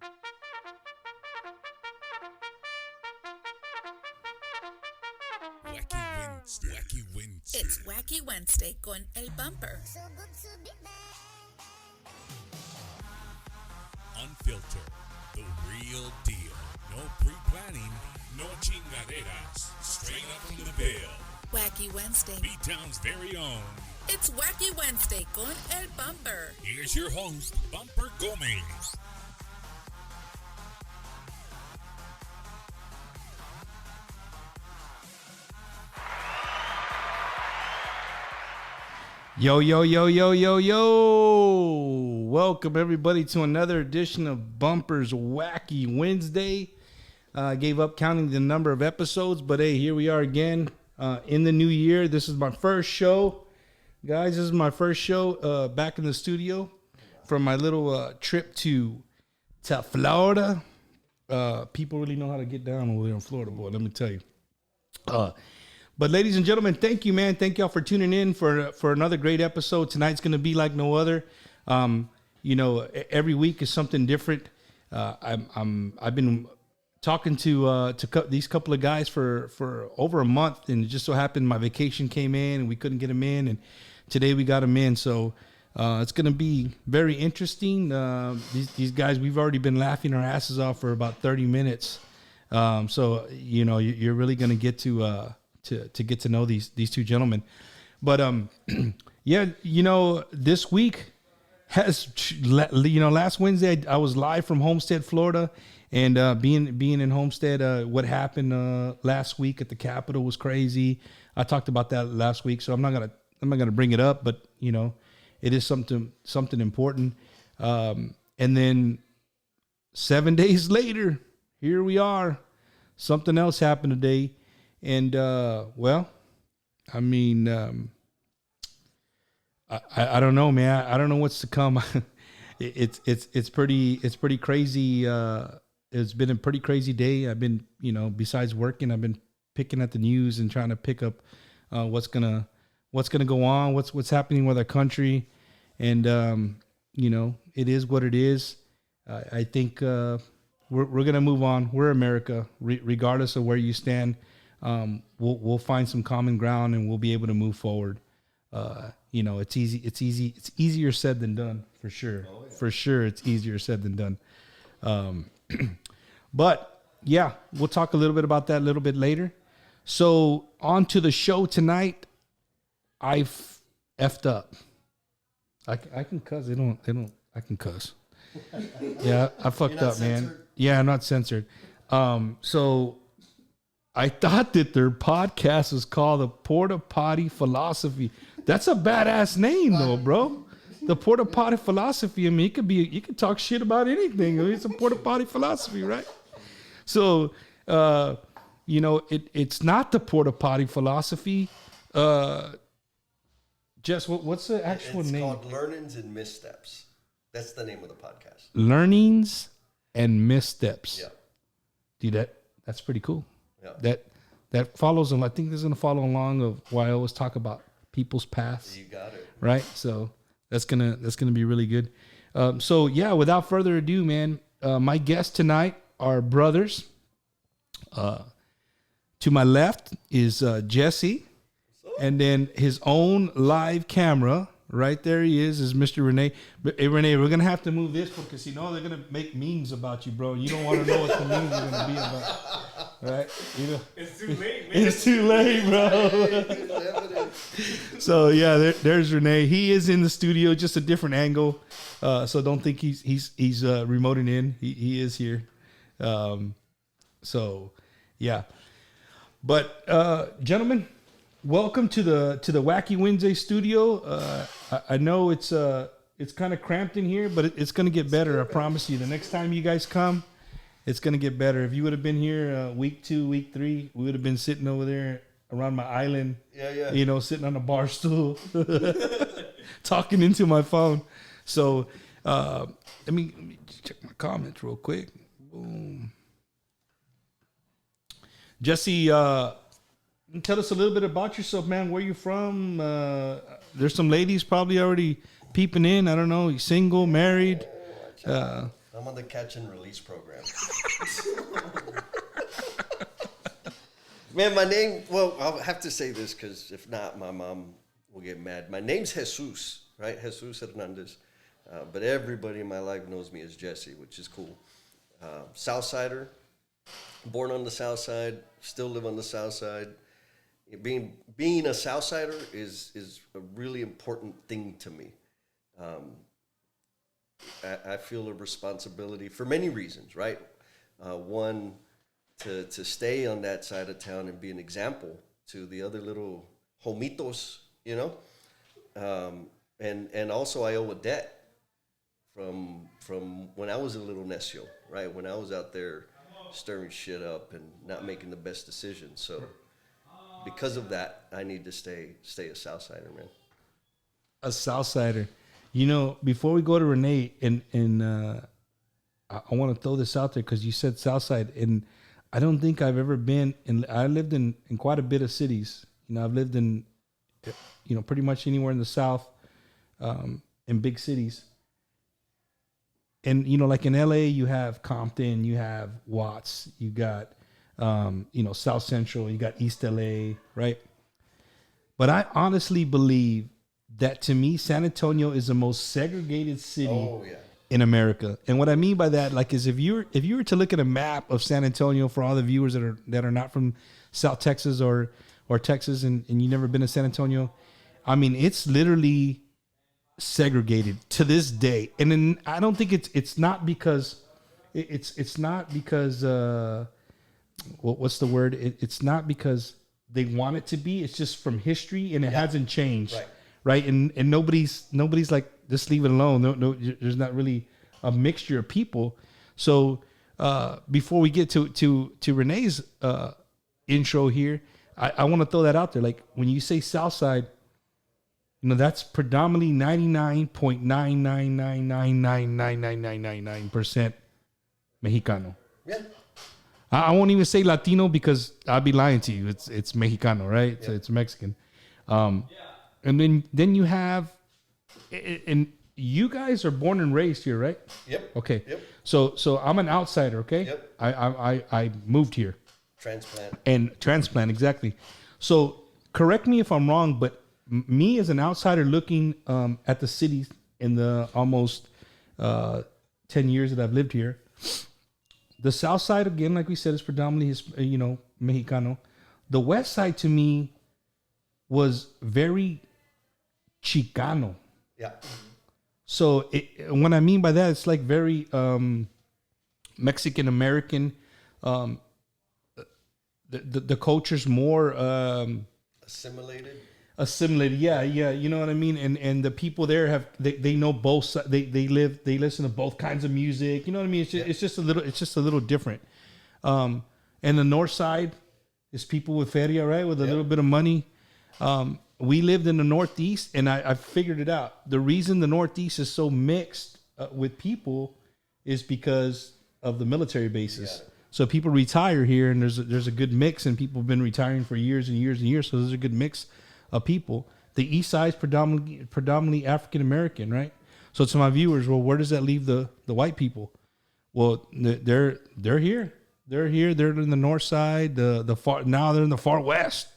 Wacky Wednesday. It's Wacky Wednesday con El Bumper. Unfiltered. The real deal. No pre-planning. No chingaderas. Straight up from the bill. Wacky Wednesday. B-Town's very own. It's Wacky Wednesday con El Bumper. Here's your host, Bumper Gomez. Yo, yo, yo, yo, yo, yo. Welcome, everybody, to another edition of Bumper's Wacky Wednesday. Gave up counting the number of episodes, but hey, here we are again in the new year. This is my first show. Guys, this is my first show back in the studio from my little trip to Florida. People really know how to get down over there in Florida, boy, let me tell you. But ladies and gentlemen, thank you, man. Thank y'all for tuning in for another great episode. Tonight's going to be like no other. Every week is something different. I've been talking to these couple of guys for over a month, and it just so happened my vacation came in and we couldn't get them in, and today we got them in. So it's going to be very interesting. These guys, we've already been laughing our asses off for about 30 minutes. So you're really going to get to get to know these two gentlemen. But this week has, last Wednesday I was live from Homestead, Florida, and being in Homestead, what happened last week at the Capitol was crazy. I talked about that last week, so I'm not gonna bring it up, but it is something important. And then 7 days later, here we are. Something else happened today. And, I don't know, man. I don't know what's to come. It's pretty crazy. It's been a pretty crazy day. I've been, besides working, I've been picking at the news and trying to pick up, what's gonna go on, what's happening with our country. And, it is what it is. I think, we're going to move on. We're America, regardless of where you stand. We'll find some common ground and we'll be able to move forward. It's easier said than done, for sure. Oh, yeah. For sure. It's easier said than done. But yeah, we'll talk a little bit about that a little bit later. So on to the show tonight. I effed up. I can cuss. They don't, I can cuss. Yeah, I fucked up, censored? Man. Yeah, I'm not censored. So I thought that their podcast was called the Port-A-Potty Philosophy. That's a badass name, though, bro. The Port-A-Potty Philosophy. I mean, you could talk shit about anything. I mean, it's a Port-A-Potty Philosophy, right? So, it's not the Port-A-Potty Philosophy. Jess, what's the actual name? It's called Learnings and Missteps. That's the name of the podcast. Learnings and Missteps. Yeah. Dude, that's pretty cool. Yeah. That follows them. I think this is gonna follow along of why I always talk about people's paths. You got it. Right. So that's gonna be really good. So yeah, without further ado, man, my guests tonight are brothers. To my left is Jesse, and then his own live camera. Right there he is Mr. Rene. But hey, Rene, we're gonna have to move this because they're gonna make memes about you, bro. You don't want to know what the memes are gonna be about, right? It's too late, man. It's too late, bro. So yeah, there's Rene. He is in the studio, just a different angle. So don't think he's remoting in. He is here. So yeah, but gentlemen, welcome to the Wacky Wednesday studio. I know it's kind of cramped in here, but it's going to get better. I promise you. The next time you guys come, it's going to get better. If you would have been here week 2, week 3, we would have been sitting over there around my island. Yeah. Sitting on a bar stool, talking into my phone. So let me check my comments real quick. Boom. Jesse, tell us a little bit about yourself, man. Where you from? There's some ladies probably already peeping in. I don't know. You single, married? I'm on the catch and release program. Man, my name, well, I'll have to say this because if not, my mom will get mad. My name's Jesus, right? Jesus Hernandez. But everybody in my life knows me as Jesse, which is cool. Southsider, born on the South Side, still live on the South Side. Being a Southsider is a really important thing to me. I feel a responsibility for many reasons, right? One, to stay on that side of town and be an example to the other little homitos, you know? And also I owe a debt from when I was a little necio, right? When I was out there stirring shit up and not making the best decisions. So because of that, I need to stay a Southsider, man. A Southsider. You know, before we go to Rene, and I want to throw this out there because you said Southside, and I don't think I've ever been in. I lived in quite a bit of cities. You know, I've lived in, you know, pretty much anywhere in the South, in big cities. And you know, like in LA, you have Compton, you have Watts, you got, you know, South Central, you got East LA, right? But I honestly believe that to me, San Antonio is the most segregated city in America. And what I mean by that, like, is if you were to look at a map of San Antonio for all the viewers that are not from South Texas or Texas and you've never been to San Antonio, I mean, it's literally segregated to this day. And then I don't think it's not because it's not because what's the word? It's not because they want it to be. It's just from history, and it hasn't changed. Right. And nobody's like, just leave it alone. No, there's not really a mixture of people. So before we get to Rene's intro here, I want to throw that out there. Like, when you say Southside, you know, that's predominantly 99.999999999% Mexicano. Yeah. I won't even say Latino because I'd be lying to you. It's Mexicano, right? Yeah. So it's Mexican. And then you have, and you guys are born and raised here, right? Yep. Okay. Yep. So I'm an outsider. Okay. Yep. I moved here. Transplant, exactly. So correct me if I'm wrong, but me as an outsider looking at the city in the almost 10 years that I've lived here, the South Side, again, like we said, is predominantly Mexicano. The West Side to me was very Chicano. Yeah. So when I mean by that, it's like very Mexican American. The culture's more assimilated. Yeah. You know what I mean? And the people there they know both sides. They listen to both kinds of music. You know what I mean? It's just a little different. And the North Side is people with feria, right? With a little bit of money. We lived in the Northeast, and I figured it out. The reason the Northeast is so mixed with people is because of the military bases. So people retire here, and there's a good mix, and people have been retiring for years and years and years. So there's a good mix of people. The East Side is predominantly African American, right? So to my viewers, well, where does that leave the white people? Well, they're here. They're here. They're in the North Side. The far now they're in the far west.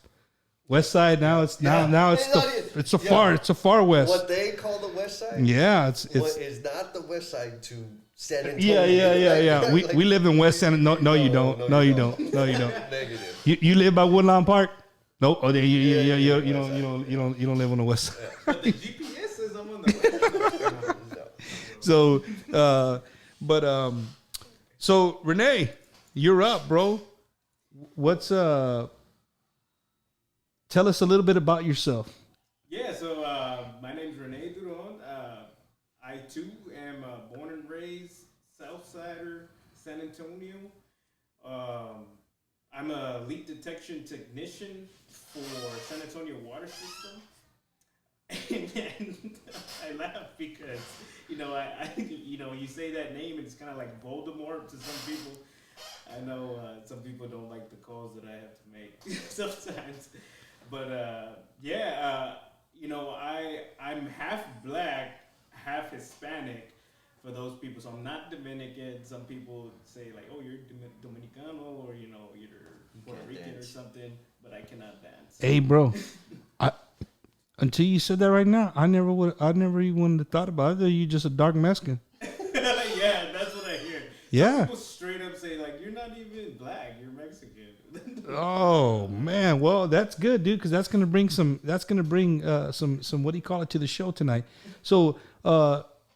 West Side now it's it's a far west. What they call the West Side? Yeah, it's what is not the West Side to San Antonio. Yeah. We live in West San Antonio. No, you don't. No, you don't. Negative. You live by Woodlawn Park? Nope. Oh, you don't live on the West Side. But the GPS says I'm on the West Side. So Rene, you're up, bro. What's tell us a little bit about yourself. Yeah, so my name's Rene Duron. I too am born and raised Southsider, San Antonio. I'm a leak detection technician for San Antonio water system. And I laugh because, I you say that name and it's kind of like Voldemort to some people. I know some people don't like the calls that I have to make sometimes. But I'm half black, half Hispanic for those people. So I'm not Dominican. Some people say like, oh, you're Dominicano, or you're Puerto Rican or something, but I cannot dance. Hey, bro, until you said that right now, I never even would have thought about it. I thought you just a dark Mexican. Yeah, that's what I hear. Yeah. Some people straight up say like, you're not even black, you're Mexican. Oh man, well that's good, dude, because that's gonna bring some what do you call it to the show tonight. So,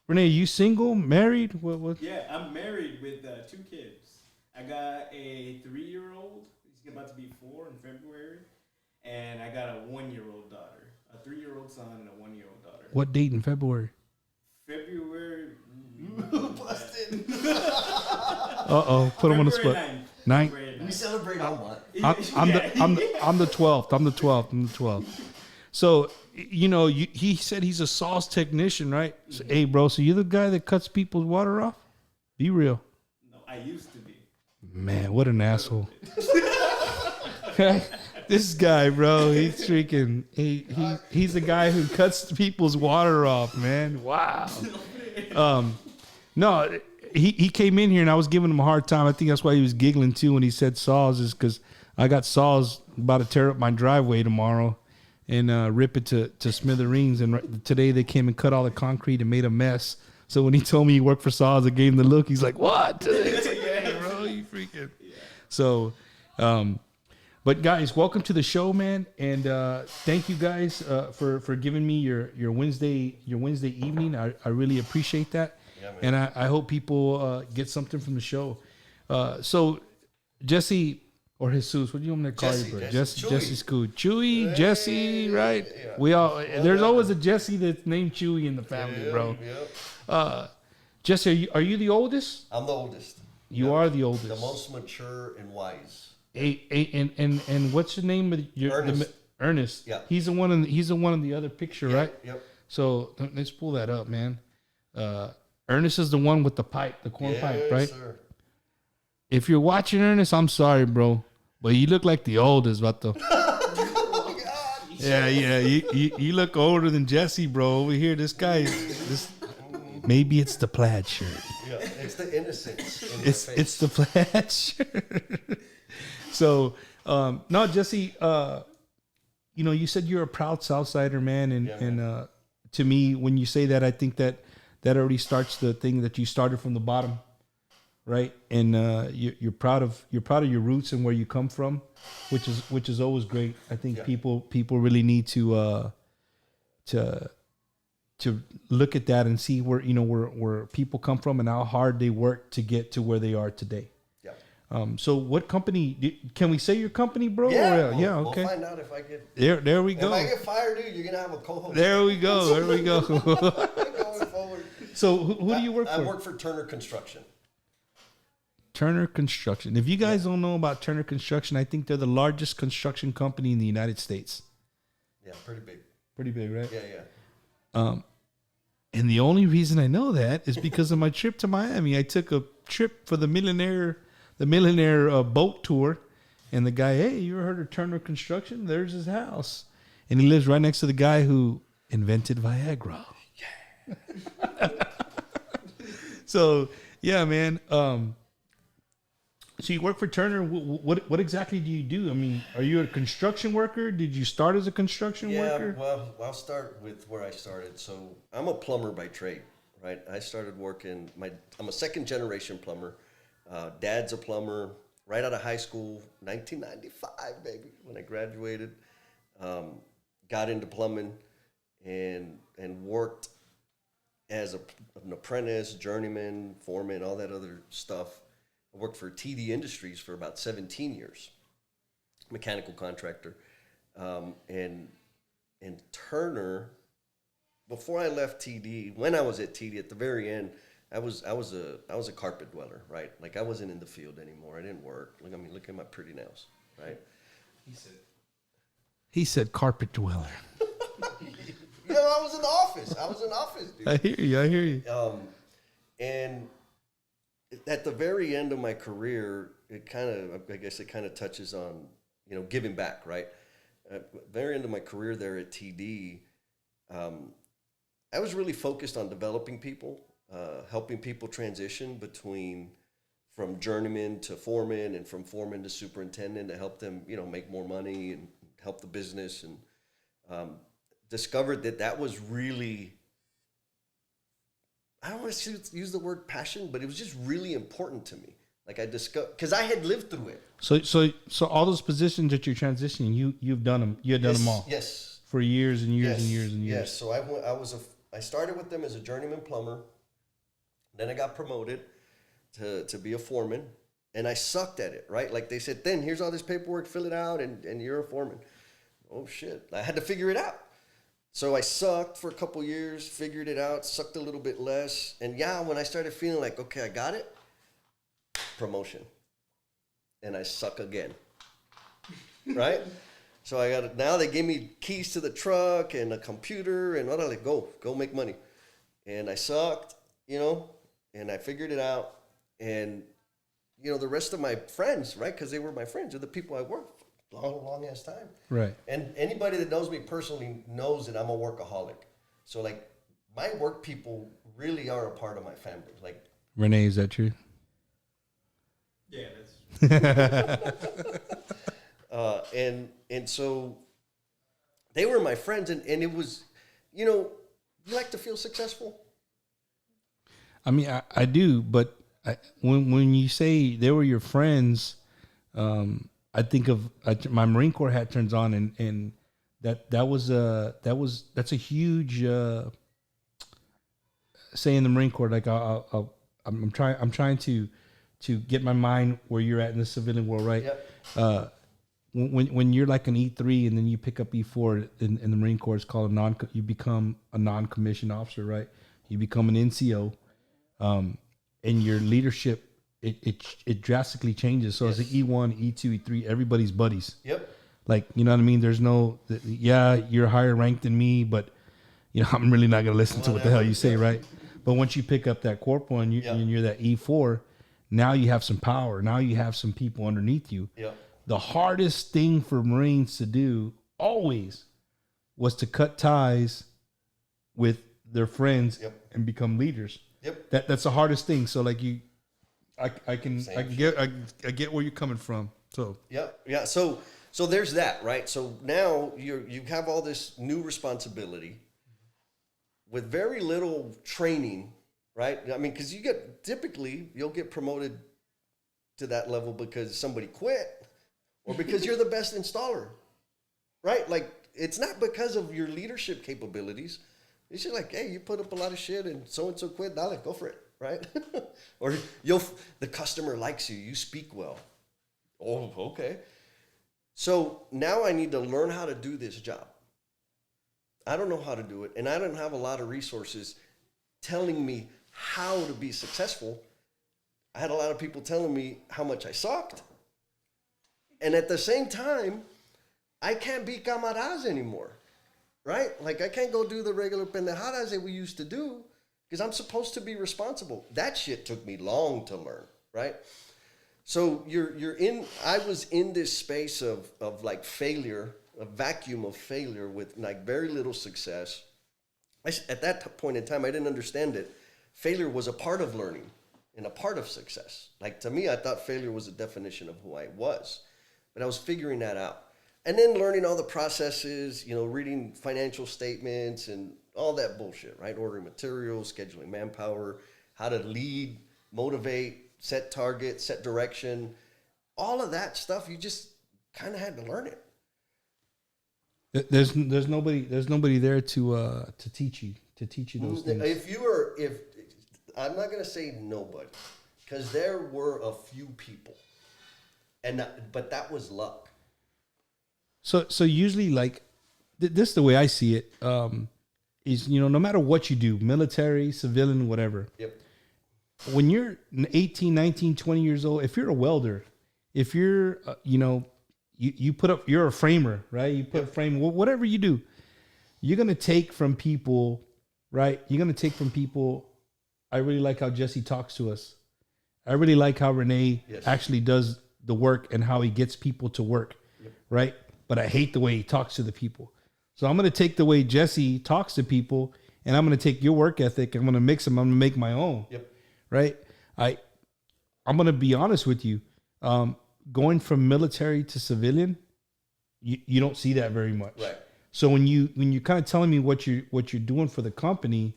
Rene, you single, married? What? Yeah, I'm married with 2 kids. I got a 3-year-old. He's about to be 4 in February, and I got a 1-year-old daughter, a 3-year-old son, and a 1-year-old daughter. What date in February? February. Busted. Put him on the spot. 9th. We celebrate on what? I'm the 12th. I'm the 12th. So, he said he's a sauce technician, right? So, hey, bro, so you're the guy that cuts people's water off? Be real. No, I used to be. Man, what an asshole. This guy, bro, he's freaking. He's the guy who cuts people's water off, man. Wow. No, he came in here and I was giving him a hard time. I think that's why he was giggling too when he said saws, is because I got saws about to tear up my driveway tomorrow and rip it to smithereens. And today they came and cut all the concrete and made a mess. So when he told me he worked for saws, I gave him the look. He's like, "What?" It's like, yeah, bro, you freaking. Yeah. So, but guys, welcome to the show, man, and thank you guys for giving me your Wednesday evening. I really appreciate that. Yeah, and I hope people get something from the show. So, Jesse or Jesus, what do you want me to call you, bro? Jesse's cool. Chewy, hey, Jesse, right? Yeah. We all there's always a Jesse that's named Chewy in the family, bro. Yep. Jesse, are you the oldest? I'm the oldest. You are the oldest. The most mature and wise. And what's your name of your Ernest? Ernest. Yeah. He's the one in the other picture, right? Yep. So let's pull that up, man. Ernest is the one with the pipe, the corn pipe, right? Sir. If you're watching Ernest, I'm sorry, bro, but you look like the oldest, vato. Oh God. Yeah. You look older than Jesse, bro. Over here, this guy, maybe it's the plaid shirt. Yeah, it's the innocence. It's the plaid shirt. So, no, Jesse, you said you're a proud Southsider, man, and to me, when you say that, I think that already starts the thing that you started from the bottom, right? And you're proud of your roots and where you come from, which is always great. I think people really need to look at that and see where people come from and how hard they work to get to where they are today. So what company, can we say your company, bro? Yeah, okay. We'll find out if I get... There we go. If I get fired, dude, you're going to have a co-host. There we go. Going forward. So who do you work for? I work for Turner Construction. Turner Construction. If you guys don't know about Turner Construction, I think they're the largest construction company in the United States. Yeah, pretty big. Pretty big, right? Yeah. And the only reason I know that is because of my trip to Miami. I took a trip for the millionaire boat tour, and the guy, hey, you ever heard of Turner Construction? There's his house, and he lives right next to the guy who invented Viagra. Yeah. So yeah, man. So you work for Turner. What exactly do you do? I mean, are you a construction worker? Did you start as a construction worker? Yeah, well, I'll start with where I started. So I'm a plumber by trade, right? I started working. I'm a second generation plumber. Dad's a plumber. Right out of high school, 1995, baby, when I graduated. Got into plumbing and worked as an apprentice, journeyman, foreman, all that other stuff. I worked for TD Industries for about 17 years, mechanical contractor. And Turner, before I left TD, when I was at TD, at the very end, I was a carpet dweller, right? Like I wasn't in the field anymore. I didn't work. Look at my pretty nails, right? He said carpet dweller. I was in the office. Dude. I hear you. And at the very end of my career, I guess it kind of touches on, giving back, right? At the very end of my career there at TD, I was really focused on developing people. helping people transition from journeyman to foreman and from foreman to superintendent to help them, make more money and help the business, and discovered that was really, I don't want to use the word passion, but it was just really important to me. Like I discovered, because I had lived through it. So all those positions that you're transitioning, you've done them. You had done them all. Yes. For years and years and years and years. Yes. So I started with them as a journeyman plumber. Then I got promoted to be a foreman, and I sucked at it. Right? Like they said, then here's all this paperwork, fill it out, and you're a foreman. Oh shit! I had to figure it out. So I sucked for a couple years, figured it out, sucked a little bit less, and when I started feeling like, okay, I got it, promotion, and I suck again, right? So I got it. Now they gave me keys to the truck and a computer, and what I like, go make money, and I sucked, and I figured it out, and the rest of my friends, right? Because they were my friends, are the people I worked for. Long ass time. Right. And anybody that knows me personally knows that I'm a workaholic. So like my work people really are a part of my family. Like Rene, is that true? Yeah, that's and so they were my friends, and it was, you like to feel successful? I mean, I do, but when you say they were your friends, I think of my Marine Corps hat turns on, and that's a huge say in the Marine Corps. Like I'm trying to get my mind where you're at in the civilian world, right? Yep. When you're like an E3 and then you pick up E4 in the Marine Corps, it's called you become a non-commissioned officer, right? You become an NCO, and your leadership. It drastically changes. So yes. As an E1, E2, E3, everybody's buddies. Yep. Like, you know what I mean? There's you're higher ranked than me, but I'm really not going to listen to what the hell you say, right? But once you pick up that corporal and you're that E4, now you have some power. Now you have some people underneath you. Yep. The hardest thing for Marines to do always was to cut ties with their friends and become leaders. Yep. That's the hardest thing. So like I get where you're coming from. So yeah. So there's that, right? So now you have all this new responsibility with very little training, right? I mean, because you'll get promoted to that level because somebody quit, or because you're the best installer, right? Like it's not because of your leadership capabilities. It's just like, hey, you put up a lot of shit and so quit. Now go for it. Right? Or the customer likes you. You speak well. Oh, okay. So now I need to learn how to do this job. I don't know how to do it, and I don't have a lot of resources telling me how to be successful. I had a lot of people telling me how much I sucked. And at the same time, I can't be camaradas anymore. Right? Like I can't go do the regular pendejadas that we used to do, because I'm supposed to be responsible. That shit took me long to learn, right? So I was in this space of like failure, a vacuum of failure with like very little success. At that point in time, I didn't understand it. Failure was a part of learning and a part of success. Like to me, I thought failure was a definition of who I was, but I was figuring that out. And then learning all the processes, reading financial statements and all that bullshit, right? Ordering materials, scheduling manpower, how to lead, motivate, set targets, set direction. All of that stuff, you just kind of had to learn it. There's nobody there to teach you those things. If I'm not gonna say nobody, because there were a few people, but that was luck. So usually, like, this is the way I see it, is, no matter what you do, military, civilian, whatever. Yep. When you're 18, 19, 20 years old, if you're a welder, if you're, you put up, you're a framer, right? You put a frame, whatever you do, you're going to take from people, right? You're going to take from people. I really like how Jesse talks to us. I really like how Rene actually does the work and how he gets people to work, right? But I hate the way he talks to the people. So I'm going to take the way Jesse talks to people and I'm going to take your work ethic. I'm going to mix them. I'm going to make my own. Yep. Right. I'm going to be honest with you. Going from military to civilian, you don't see that very much. Right. So when you're kind of telling me what you're doing for the company,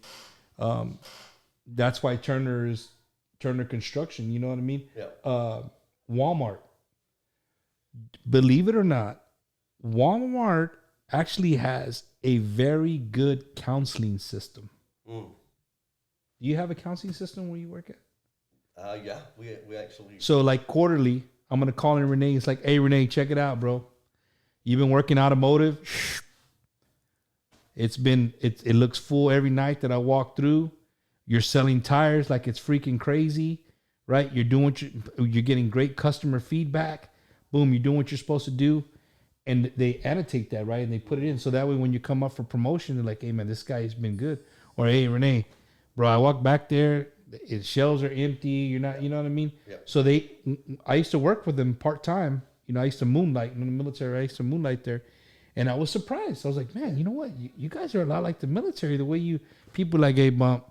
that's why Turner Construction. You know what I mean? Yeah. Walmart. Believe it or not, Walmart actually has a very good counseling system. Mm. Do you have a counseling system where you work at? Yeah, we actually. So like quarterly, I'm gonna call in Rene. It's like, hey Rene, check it out, bro. You've been working automotive. It looks full every night that I walk through. You're selling tires like it's freaking crazy, right? You're doing what you're getting great customer feedback. Boom, you're doing what you're supposed to do. And they annotate that, right? And they put it in. So that way when you come up for promotion, they're like, hey man, this guy's been good. Or hey Rene, bro, I walk back there, shelves are empty. You're not, you know what I mean? Yep. So I used to work with them part-time. You know, I used to moonlight in the military. I used to moonlight there. And I was surprised. I was like, man, you know what? You guys are a lot like the military. The way people like, hey, bump.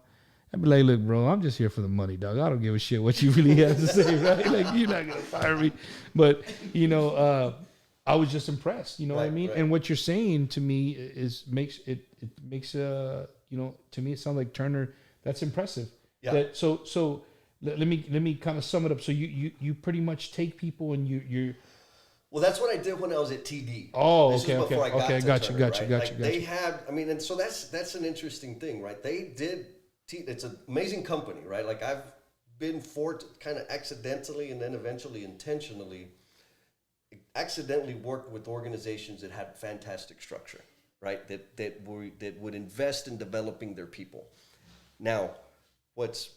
I'd be like, look, bro, I'm just here for the money, dog. I don't give a shit what you really have to say, right? Like, you're not going to fire me. But, you know, I was just impressed. You know what I mean? Right. And what you're saying to me makes, you know, to me, it sounds like Turner. That's impressive. Yeah. So let me kind of sum it up. So you pretty much take people and you're. Well, that's what I did when I was at TD. Oh, this okay, is before okay, I got to got Turner, you. Like they had, I mean, and so that's an interesting thing, right? They did. It's an amazing company, right? Like I've been kind of accidentally and then eventually intentionally, accidentally worked with organizations that had fantastic structure, right? That would invest in developing their people. Now, what's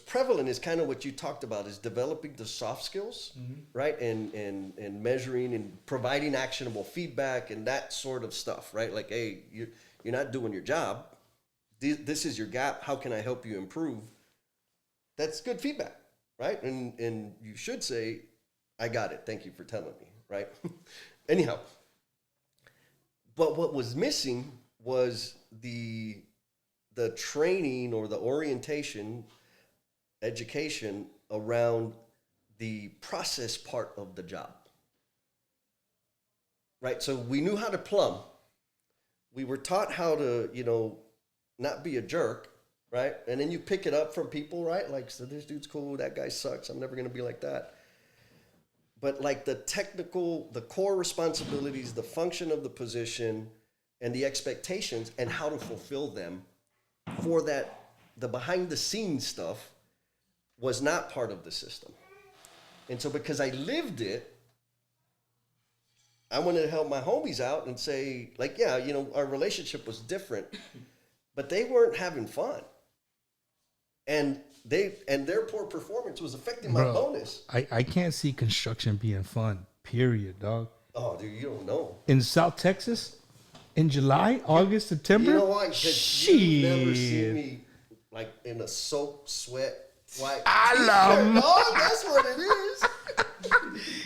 prevalent is kind of what you talked about, is developing the soft skills, mm-hmm. right? And measuring and providing actionable feedback and that sort of stuff, right? Like, hey, you're not doing your job. This is your gap. How can I help you improve? That's good feedback, right? And you should say, I got it. Thank you for telling me, right? Anyhow, but what was missing was the training or the orientation, education around the process part of the job, right? So we knew how to plumb. We were taught how to, you know, not be a jerk, right? And then you pick it up from people, right? Like, so this dude's cool, that guy sucks, I'm never gonna be like that. But like the core responsibilities, the function of the position, and the expectations, and how to fulfill them for that, the behind the scenes stuff was not part of the system. And so because I lived it, I wanted to help my homies out and say, like, yeah, you know, our relationship was different, but they weren't having fun. And their poor performance was affecting my bonus. I can't see construction being fun, period, dog. Oh, dude, you don't know. In South Texas, in July, August, September? You know why? Because you've never seen me like in a soak, sweat, white. Oh, that's what it is.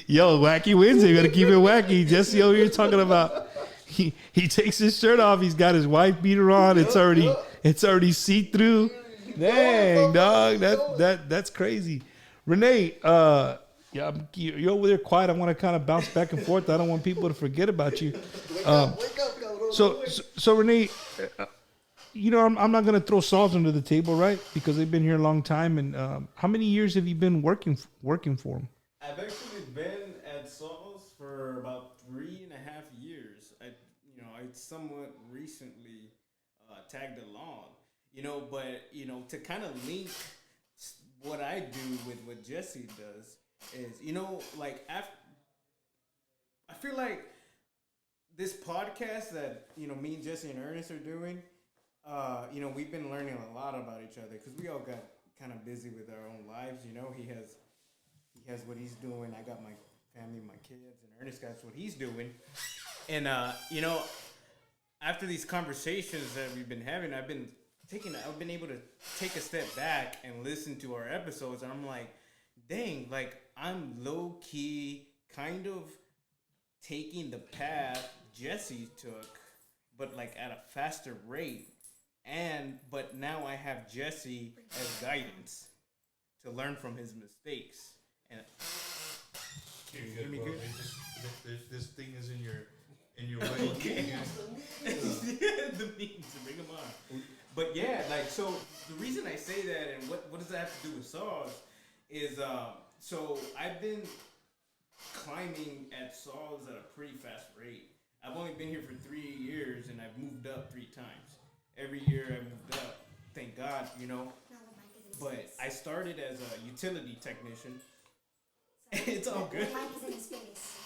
Yo, Wacky Wednesday. You got to keep it wacky. Jesse over here talking about he takes his shirt off. He's got his wife beater on. It's already see through. Dang, dog. That's crazy. Rene, you're over there quiet. I want to kind of bounce back and forth. I don't want people to forget about you. Wake up. So Rene, you know, I'm not going to throw salt under the table, right? Because they've been here a long time. And how many years have you been working for them? I've actually been at Saul's for about 3.5 years. I somewhat recently tagged along, you know, but, you know, to kind of link what I do with what Jesse does is, you know, like, I feel like this podcast that, you know, me and Jesse and Ernest are doing, you know, we've been learning a lot about each other because we all got kind of busy with our own lives. You know, he has what he's doing. I got my family, my kids, and Ernest got what he's doing. And, you know, after these conversations that we've been having, I've been able to take a step back and listen to our episodes, and I'm like, dang, like, I'm low-key kind of taking the path Jesse took, but, like, at a faster rate. But now I have Jesse as guidance to learn from his mistakes. And Hear me good? This thing is in your way. okay. The memes, bring them on. But yeah, like, so the reason I say that and what does that have to do with saws is so I've been climbing at saws at a pretty fast rate. I've only been here for 3 years and I've moved up 3 times. Every year I moved up. Thank God, you know. But I started as a utility technician. It's all good.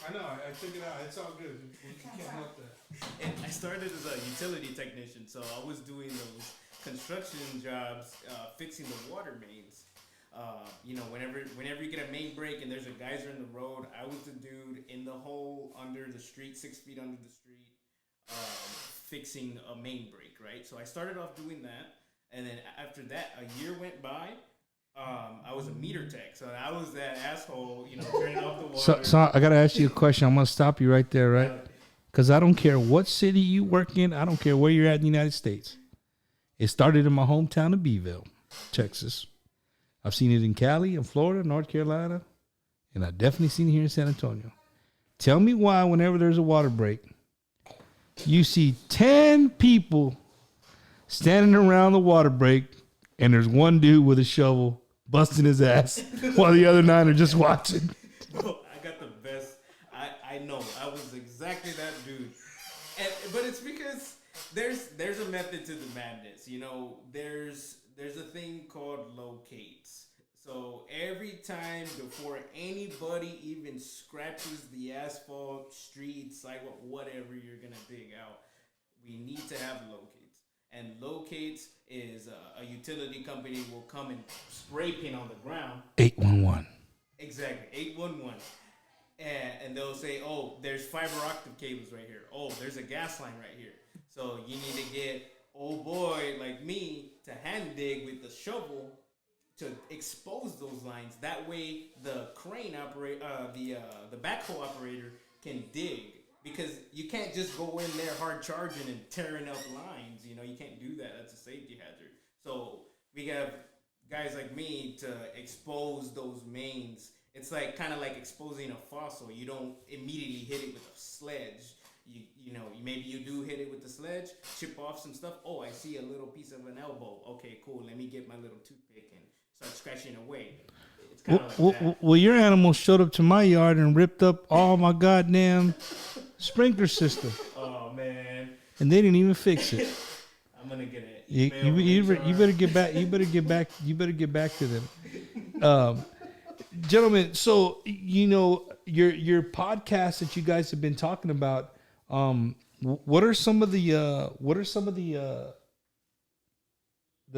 I know. I took it out. It's all good. We can't help that. And I started as a utility technician, so I was doing those construction jobs, fixing the water mains. You know, whenever you get a main break and there's a geyser in the road, I was the dude in the hole under the street, 6 feet under the street, fixing a main break, right? So I started off doing that, and then after that, a year went by. I was a meter tech, so I was that asshole, you know, turning off the water. So I gotta ask you a question. I'm gonna stop you right there, right? Because I don't care what city you work in. I don't care where you're at in the United States. It started in my hometown of Beeville, Texas. I've seen it in Cali, in Florida, North Carolina, and I've definitely seen it here in San Antonio. Tell me why whenever there's a water break, you see 10 people standing around the water break, and there's one dude with a shovel busting his ass while the other 9 are just watching. Bro, I got the best. I know. I was exactly that dude. But it's because there's a method to the madness. You know, there's a thing called locates. So every time before anybody even scratches the asphalt, street, sidewalk, whatever you're going to dig out, we need to have locates. And locates is a utility company will come and spray paint on the ground. 811. Exactly, 811. And they'll say, oh, there's fiber optic cables right here. Oh, there's a gas line right here. So you need to get old boy like me to hand dig with the shovel to expose those lines. That way the crane operator, the backhoe operator can dig. Because you can't just go in there hard charging and tearing up lines. You know, you can't do that. That's a safety hazard. So we have guys like me to expose those mains. It's like kind of like exposing a fossil. You don't immediately hit it with a sledge. You know, maybe you do hit it with the sledge, chip off some stuff. Oh, I see a little piece of an elbow. Okay, cool. Let me get my little toothpick and start scratching away. It's kind of like that. Well, your animal showed up to my yard and ripped up all my goddamn sprinkler system. Oh man! And they didn't even fix it. I'm gonna get it. You better get back. You better get back. You better get back to them, gentlemen. So you know your podcast that you guys have been talking about. What are some of the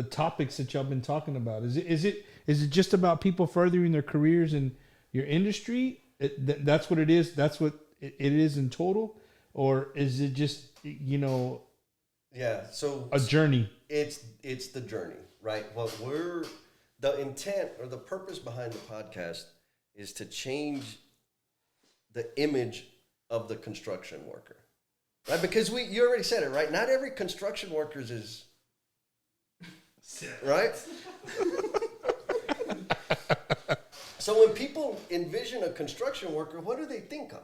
topics that y'all been talking about? Is it just about people furthering their careers in your industry? That's what it is. That's what it is in total, or is it just, you know? Yeah. So a journey. It's the journey, right? The intent or the purpose behind the podcast is to change the image of the construction worker, right? Because you already said it, right? Not every construction worker is right. So when people envision a construction worker, what do they think of?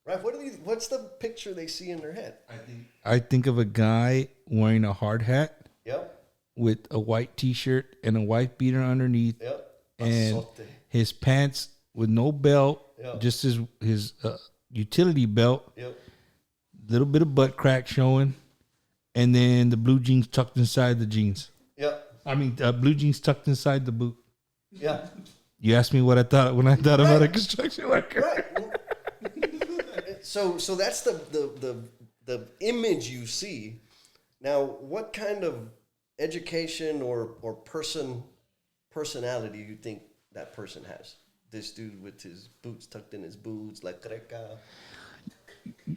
Right? What's the picture they see in their head? I think of a guy wearing a hard hat. Yep. With a white T-shirt and a white beater underneath. Yep. And his pants with no belt, yep. Just his utility belt. Yep. Little bit of butt crack showing, and then the blue jeans tucked inside the jeans. Yep. I mean, blue jeans tucked inside the boot. Yeah. You asked me what I thought when I thought about a construction worker. Right. So that's the image you see. Now, what kind of education or personality do you think that person has? This dude with his boots tucked in his boots, like Creca.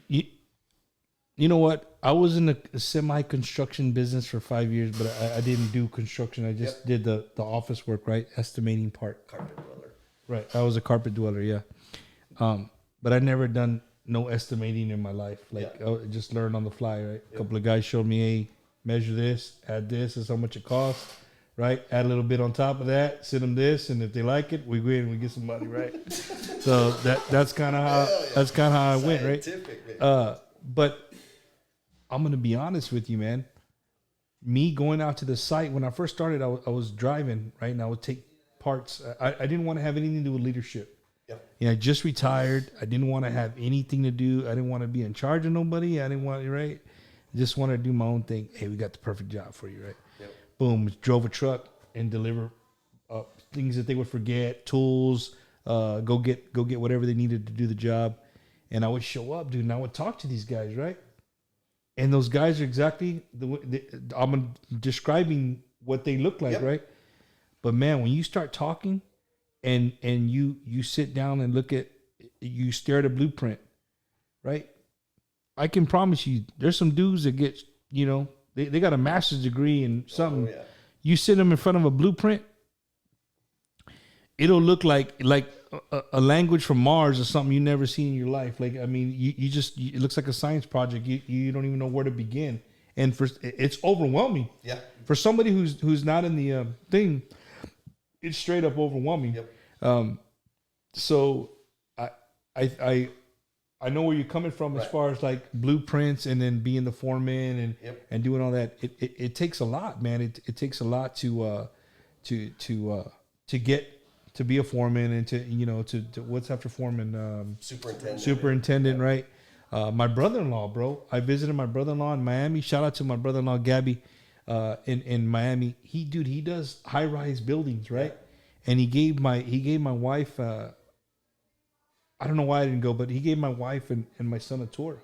You know what? I was in the semi-construction business for 5 years, but I didn't do construction. I just did the office work, right? Estimating part. Carpet dweller. Right. I was a carpet dweller, yeah. But I never done no estimating in my life. Like, I just learned on the fly, right? A couple of guys showed me, hey, measure this, add this, is how much it costs, right? Add a little bit on top of that, send them this, and if they like it, we go in and we get some money, right? So that's kind of how I went, right? Scientific, man. But I'm gonna be honest with you, man. Me going out to the site when I first started, I was driving, right, and I would take parts. I didn't want to have anything to do with leadership. I just retired. I didn't want to have anything to do. I didn't want to be in charge of nobody. I didn't want, right? I just wanted to do my own thing. Hey, we got the perfect job for you, right? Yep. Boom. Drove a truck and deliver things that they would forget, tools, go get whatever they needed to do the job. And I would show up, dude, and I would talk to these guys, right? And those guys are exactly I'm describing what they look like, right? But man, when you start talking and you sit down and you stare at a blueprint, right? I can promise you, there's some dudes that get, they got a master's degree in something. Oh, yeah. You sit them in front of a blueprint, it'll look like a language from Mars or something you never seen in your life. Like, I mean, it looks like a science project. You don't even know where to begin. And it's overwhelming. Yeah. For somebody who's not in the thing, it's straight up overwhelming. Yep. So I know where you're coming from as far as like blueprints and then being the foreman and doing all that. It takes a lot, man. It takes a lot to get to be a foreman and to what's after foreman? Superintendent, right? My brother-in-law, bro. I visited my brother-in-law in Miami. Shout out to my brother-in-law Gabby in Miami. He does high-rise buildings, right? And he gave my wife. I don't know why I didn't go, but he gave my wife and my son a tour.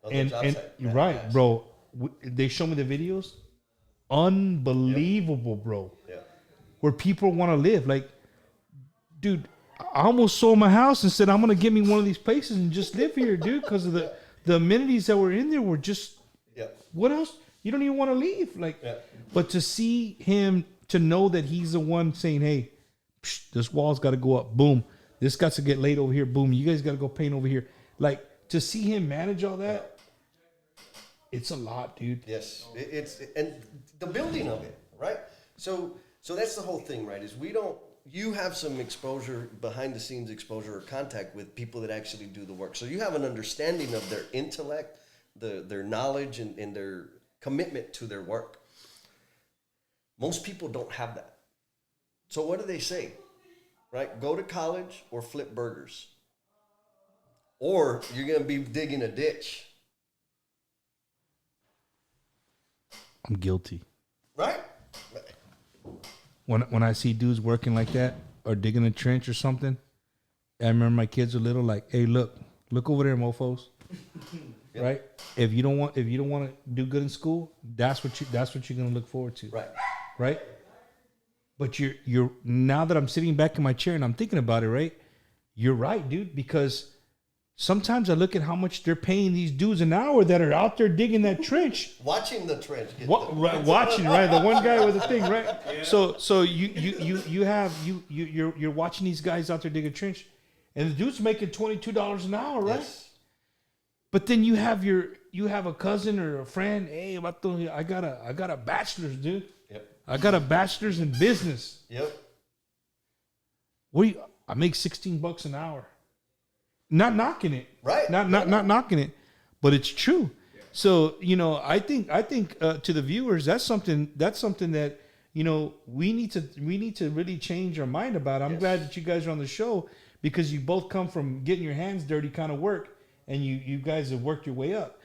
Right, bro. They show me the videos. Unbelievable, bro. Yeah. Where people want to live, like, dude. I almost sold my house and said, I'm going to get me one of these places and just live here, dude, because of the amenities that were in there were just, what else? You don't even want to leave. Like, but to see him, to know that he's the one saying, hey, this wall's got to go up. Boom. This got to get laid over here. Boom. You guys got to go paint over here. Like, to see him manage all that, it's a lot, dude. Yes. And the building of it, right? So that's the whole thing, right? Is you have some exposure, behind the scenes exposure or contact with people that actually do the work. So you have an understanding of their intellect, their knowledge, and their commitment to their work. Most people don't have that. So what do they say? Right? Go to college or flip burgers. Or you're going to be digging a ditch. I'm guilty. Right? When I see dudes working like that or digging a trench or something, I remember my kids were little, like, hey, look over there, mofos. Right? If you don't want to do good in school, that's what you're gonna look forward to. Right. Right? But you're now that I'm sitting back in my chair and I'm thinking about it, right? You're right, dude, because sometimes I look at how much they're paying these dudes an hour that are out there digging that trench. Watching the trench. Watching, right? The one guy with the thing, right? Yeah. So you're watching these guys out there digging a trench, and the dude's making $22 an hour, right? Yes. But then you have a cousin or a friend. Hey, I got a bachelor's, dude. Yep. I got a bachelor's in business. Yep. I make $16 an hour. Not knocking it, right? Not knocking it, but it's true. Yeah. So I think to the viewers, that's something that we need to really change our mind about. I'm glad that you guys are on the show because you both come from getting your hands dirty kind of work, and you guys have worked your way up.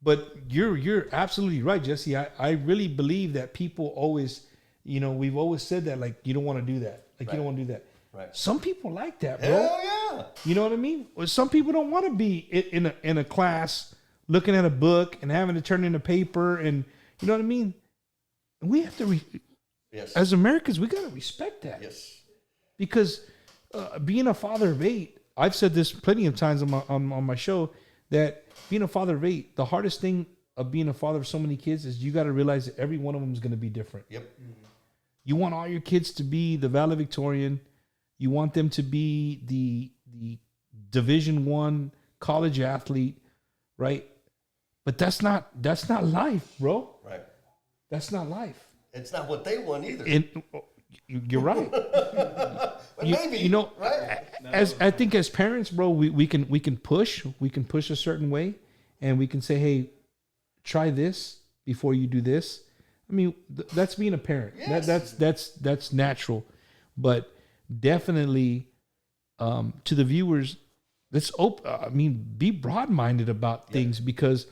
But you're absolutely right, Jesse. I really believe that people always, we've always said that, like, you don't want to do that, like, you don't want to do that. Right. Some people like that, bro. Hell yeah. You know what I mean? Well, some people don't want to be in a class looking at a book and having to turn in a paper, and you know what I mean? We have to, as Americans, we got to respect that. Yes. Because being a father of 8, I've said this plenty of times on my show, that being a father of 8, the hardest thing of being a father of so many kids is you got to realize that every one of them is going to be different. Yep. Mm-hmm. You want all your kids to be the valedictorian. You want them to be the Division I college athlete, right? But that's not life, bro. Right. That's not life. It's not what they want either. And you're right. But maybe, you know, right? as I think as parents, bro, we can push a certain way, and we can say, hey, try this before you do this. I mean, that's being a parent. Yes. That's natural, but definitely to the viewers, let's be broad-minded about things, because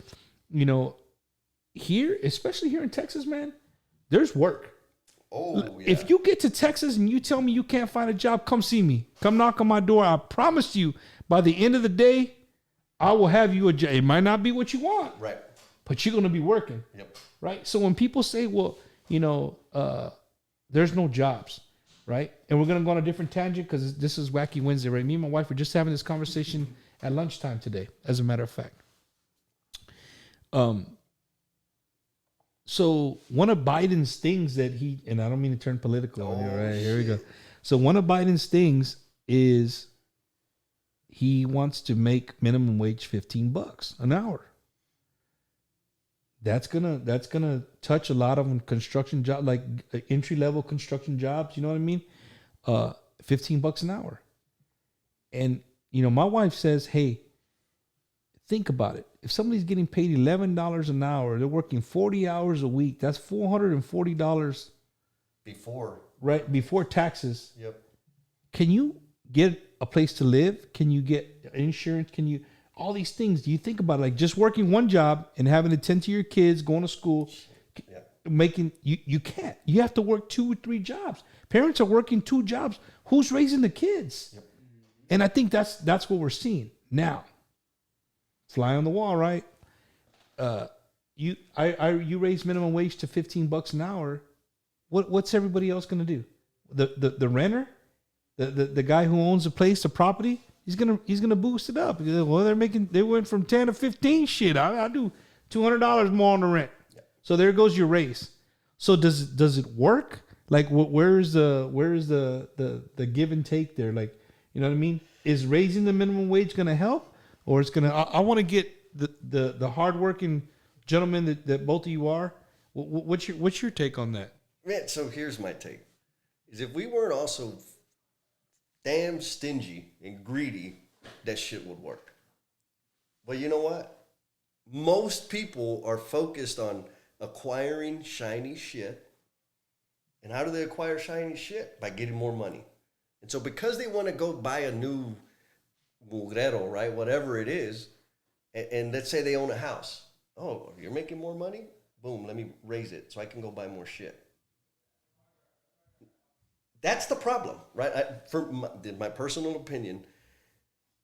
you know, here, especially here in Texas, man, there's work. Oh, yeah. If you get to Texas and you tell me you can't find a job, come see me. Come knock on my door. I promise you, by the end of the day, I will have you a job. It might not be what you want, Right. but you're going to be working. Yep. Right? So when people say, well, you know, there's no jobs, right? And we're going to go on a different tangent because this is Wacky Wednesday, right? Me and my wife were just having this conversation at lunchtime today, as a matter of fact. So one of Biden's things that and I don't mean to turn political on here, right? Here we go. So one of Biden's things is he wants to make minimum wage $15 an hour. That's gonna touch a lot of construction jobs, like entry level construction jobs. You know what I mean? $15 an hour. And you know, my wife says, "Hey, think about it. If somebody's getting paid $11 an hour, they're working 40 hours a week. That's $440 before taxes. Yep. Can you get a place to live? Can you get insurance? Can you all these things? Do you think about it, like just working one job and having to tend to your kids, going to school, making you can't. You have to work 2 or 3 jobs. Parents are working 2 jobs. Who's raising the kids? Yep. And I think that's what we're seeing now. Fly on the wall, right? You raise minimum wage to $15 an hour. What's everybody else going to do? The renter, the guy who owns the place, the property, he's gonna boost it up. Well, they went from 10 to 15. Shit, I do $200 more on the rent. Yeah. So there goes your raise. So does it work? Like where is the give and take there? Like, you know what I mean? Is raising the minimum wage going to help? Or it's gonna. I want to get the hardworking gentleman that both of you are. What's your take on that? Man, so here's my take: is if we weren't also damn stingy and greedy, that shit would work. But you know what? Most people are focused on acquiring shiny shit. And how do they acquire shiny shit? By getting more money. And so because they want to go buy a new mugrero, right? Whatever it is. And let's say they own a house. Oh, you're making more money? Boom, let me raise it so I can go buy more shit. That's the problem, right? For my personal opinion,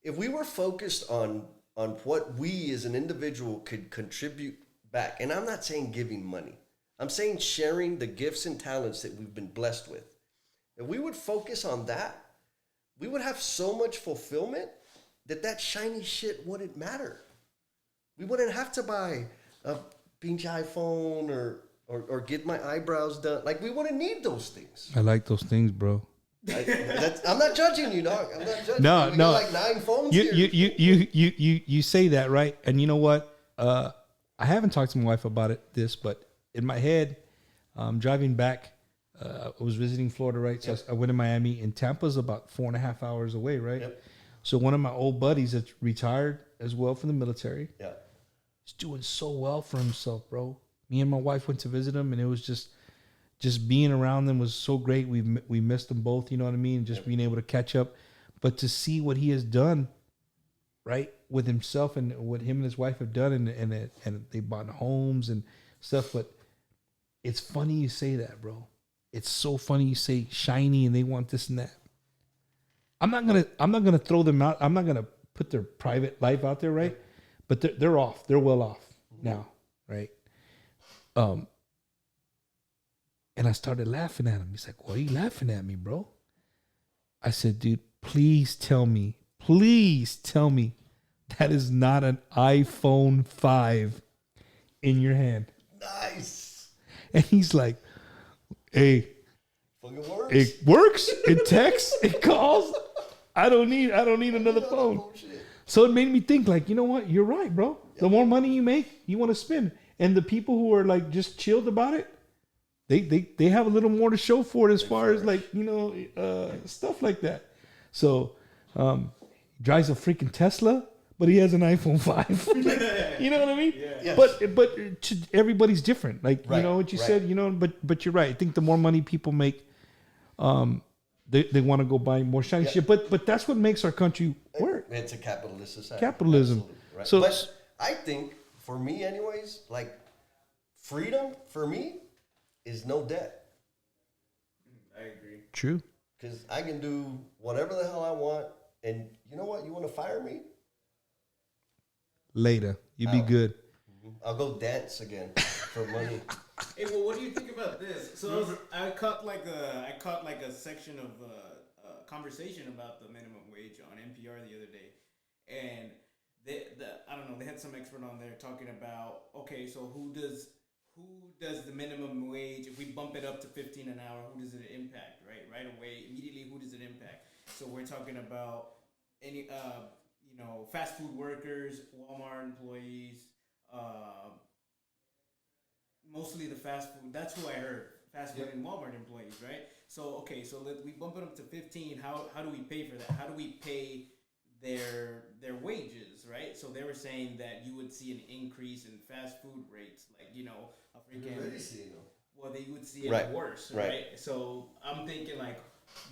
if we were focused on what we as an individual could contribute back, and I'm not saying giving money, I'm saying sharing the gifts and talents that we've been blessed with. If we would focus on that, we would have so much fulfillment that shiny shit wouldn't matter. We wouldn't have to buy a pinche iPhone or get my eyebrows done. Like, we wouldn't need those things. I like those things, bro. I'm not judging you, dog. I'm not judging no, you. We no. got like 9 phones here. You say that, right? And you know what? I haven't talked to my wife about this, but in my head, driving back, I was visiting Florida, right? So I went to Miami, and Tampa's about 4.5 hours away, right? Yep. So one of my old buddies that's retired as well from the military, he's doing so well for himself, bro. Me and my wife went to visit him, and it was just being around them was so great. We missed them both, you know what I mean? Just being able to catch up, but to see what he has done, right, with himself and what him and his wife have done, and they bought homes and stuff. But it's funny you say that, bro. It's so funny you say shiny and they want this and that. I'm not gonna throw them out. I'm not gonna put their private life out there, right? But they're off. They're well off now, right? And I started laughing at him. He's like, "Why are you laughing at me, bro?" I said, "Dude, please tell me that is not an iPhone 5 in your hand." Nice. And he's like, "Hey, fucking works. It works. It texts. It calls. I don't need another phone." So it made me think, like, you know what? You're right, bro. The more money you make, you want to spend. And the people who are like just chilled about it, they have a little more to show for it as far as like, you know, stuff like that. So he drives a freaking Tesla, but he has an iPhone 5. You know what I mean? Yeah. Yes. But everybody's different. Like, you Right, know what you right. said, you know, but you're right. I think the more money people make, they want to go buy more shiny shit. But that's what makes our country work. It's a capitalist society. Capitalism. Absolutely, right. So- but I think for me, anyways, like freedom for me is no debt. I agree. True. Because I can do whatever the hell I want. And you know what? You want to fire me? Later. You be Out. good. I'll go dance again for money. Hey, well, what do you think about this? So I caught like a section of conversation about the minimum wage on NPR the other day, and I don't know, they had some expert on there talking about, okay, so who does the minimum wage, if we bump it up to 15 an hour, who does it impact, right away, immediately, who does it impact? So we're talking about any fast food workers, Walmart employees, mostly the fast food. That's who I heard. Fast food and Walmart employees, right? So okay, so we bump it up to 15. How do we pay for that? How do we pay their wages, right? So they were saying that you would see an increase in fast food rates, like a freaking. Well, they would see it worse, right? So I'm thinking like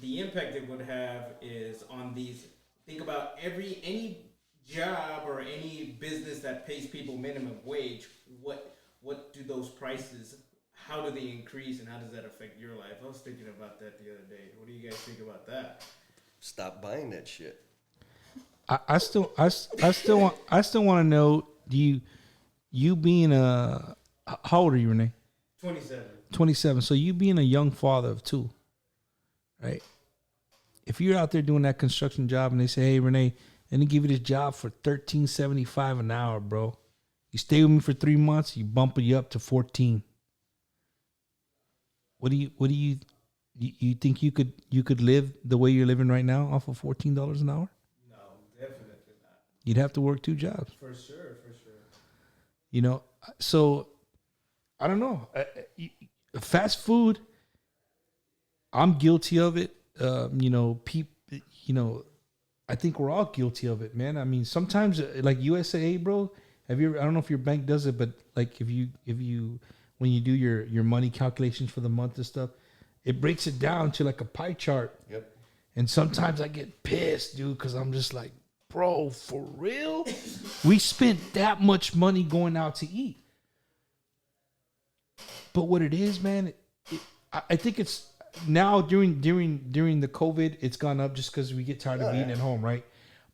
the impact it would have is on these. Think about any job or any business that pays people minimum wage. What do those prices? How do they increase, and how does that affect your life? I was thinking about that the other day. What do you guys think about that? Stop buying that shit. I still want to know, you being how old are you, Rene? 27. 27. So you being a young father of two, right? If you're out there doing that construction job and they say, hey, Rene, let me give you this job for $13.75 an hour, bro. You stay with me for 3 months, you bump you up to 14. What do you think you could live the way you're living right now off of $14 an hour? No, definitely not. You'd have to work 2 jobs. For sure. So I don't know. Fast food, I'm guilty of it. I think we're all guilty of it, man. I mean, sometimes like USAA, bro. I don't know if your bank does it, but like if you when you do your money calculations for the month and stuff, it breaks it down to like a pie chart. Yep. And sometimes I get pissed, dude, because I'm just like, bro, for real? We spent that much money going out to eat. But what it is, man, I think it's now during the COVID, it's gone up just because we get tired of eating at home, right?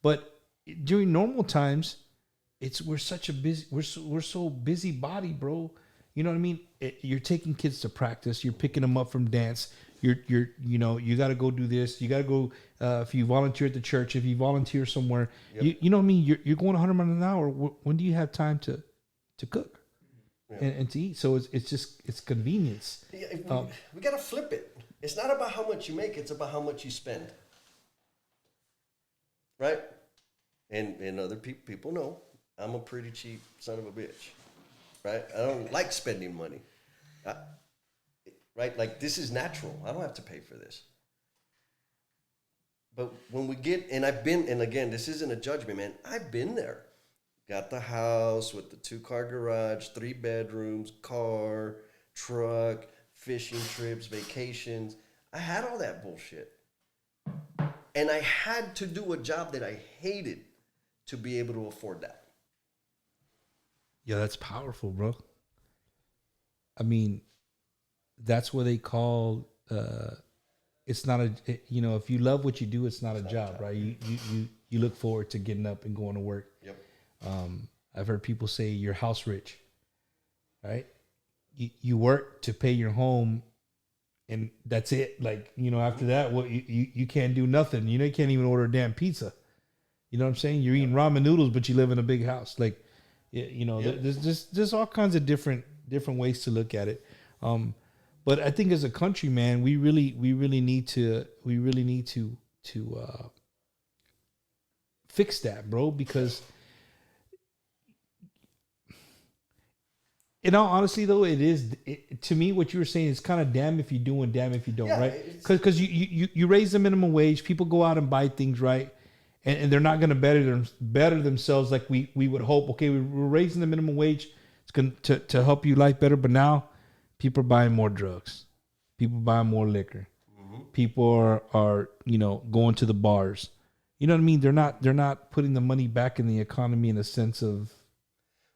But during normal times, we're so busy body, bro. You know what I mean? You're taking kids to practice. You're picking them up from dance. You got to go do this. You got to go, if you volunteer at the church, if you volunteer somewhere, you know what I mean? You're going 100 miles an hour. When do you have time to cook and to eat? So it's convenience. Yeah, we got to flip it. It's not about how much you make. It's about how much you spend. Right? And other people know I'm a pretty cheap son of a bitch. Right? I don't like spending money. Right? Like, this is natural. I don't have to pay for this. But when we get, and again, this isn't a judgment, man. I've been there. Got the house with the 2-car garage, 3 bedrooms, car, truck, fishing trips, vacations. I had all that bullshit. And I had to do a job that I hated to be able to afford that. Yeah, that's powerful, bro. I mean, that's what they call it's not if you love what you do, it's not a job, right? You look forward to getting up and going to work. Yep. I've heard people say you're house rich, right? You work to pay your home, and that's it. Like, after that, what you can't do nothing. You can't even order a damn pizza. You know what I'm saying? You're eating ramen noodles, but you live in a big house. Like, there's all kinds of different ways to look at it. But I think as a country, man, we really need to fix that, bro, because in all honesty, though, to me, what you were saying is kind of damn if you do and damn if you don't, Yeah, right? Because you raise the minimum wage, people go out and buy things, right? And they're not going to better themselves like we would hope. Okay, we're raising the minimum wage. It's going to help you life better. But now people are buying more drugs. People buying more liquor. People are going to the bars. You know what I mean? They're not putting the money back in the economy in a sense of.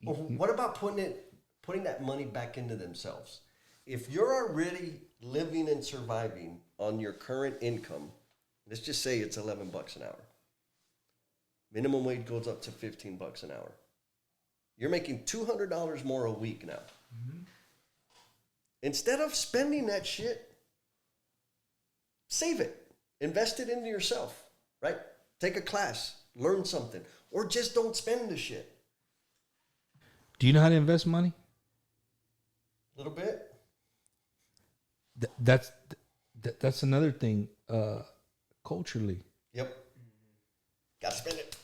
Well, what about putting that money back into themselves? If you're already living and surviving on your current income, let's just say it's $11 an hour. Minimum wage goes up to $15 an hour. You're making $200 more a week now. Mm-hmm. Instead of spending that shit, save it. Invest it into yourself, right? Take a class, learn something, or just don't spend the shit. Do you know how to invest money? A little bit. That's another thing culturally. Yep. Got to spend it.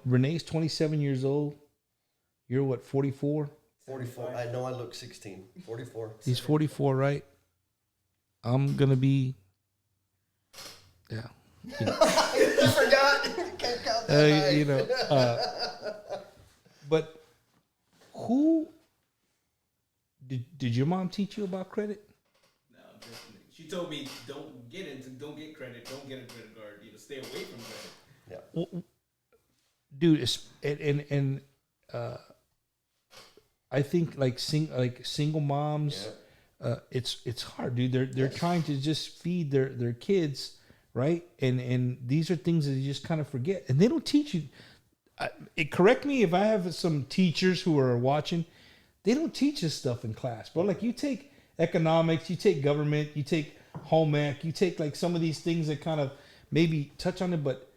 Renee's 27 years old. You're what, 44? 44. I know I look 16. 44. He's 44, right? I'm going to be... Yeah. You forgot. Can't count that high. But who... Did your mom teach you about credit? No, definitely. She told me don't get credit, don't get a credit card. Stay away from credit. Yeah. Well, dude, I think like single moms, it's hard, dude. They're trying to just feed their kids, right? And these are things that you just kind of forget, and they don't teach you. Correct me if I have some teachers who are watching. They don't teach us stuff in class, bro. Like you take economics, you take government, you take home ec, you take like some of these things that kind of maybe touch on it, but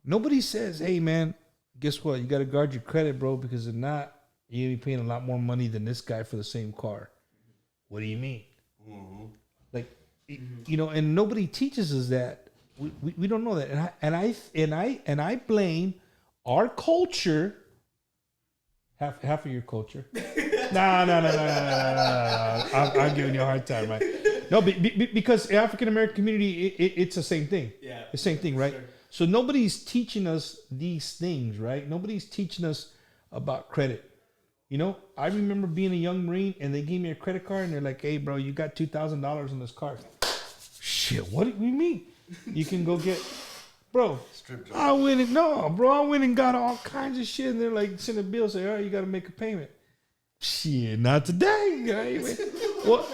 nobody says, hey man, guess what? You got to guard your credit, bro, because if not, you're going to be paying a lot more money than this guy for the same car. What do you mean? Mm-hmm. Like, and nobody teaches us that. We don't know that. And I blame our culture. Half of your culture. No. I'm giving you a hard time, right? No, because African American community, it's the same thing. Yeah, the same thing, right? Sure. So nobody's teaching us these things, right? Nobody's teaching us about credit. I remember being a young Marine, and they gave me a credit card, and they're like, "Hey, bro, you got $2,000 on this card." Shit, what do you mean? You can go get. Bro, I went and got all kinds of shit, and they're like, send a bill, say, all right, you got to make a payment. Shit, not today. Right? Well,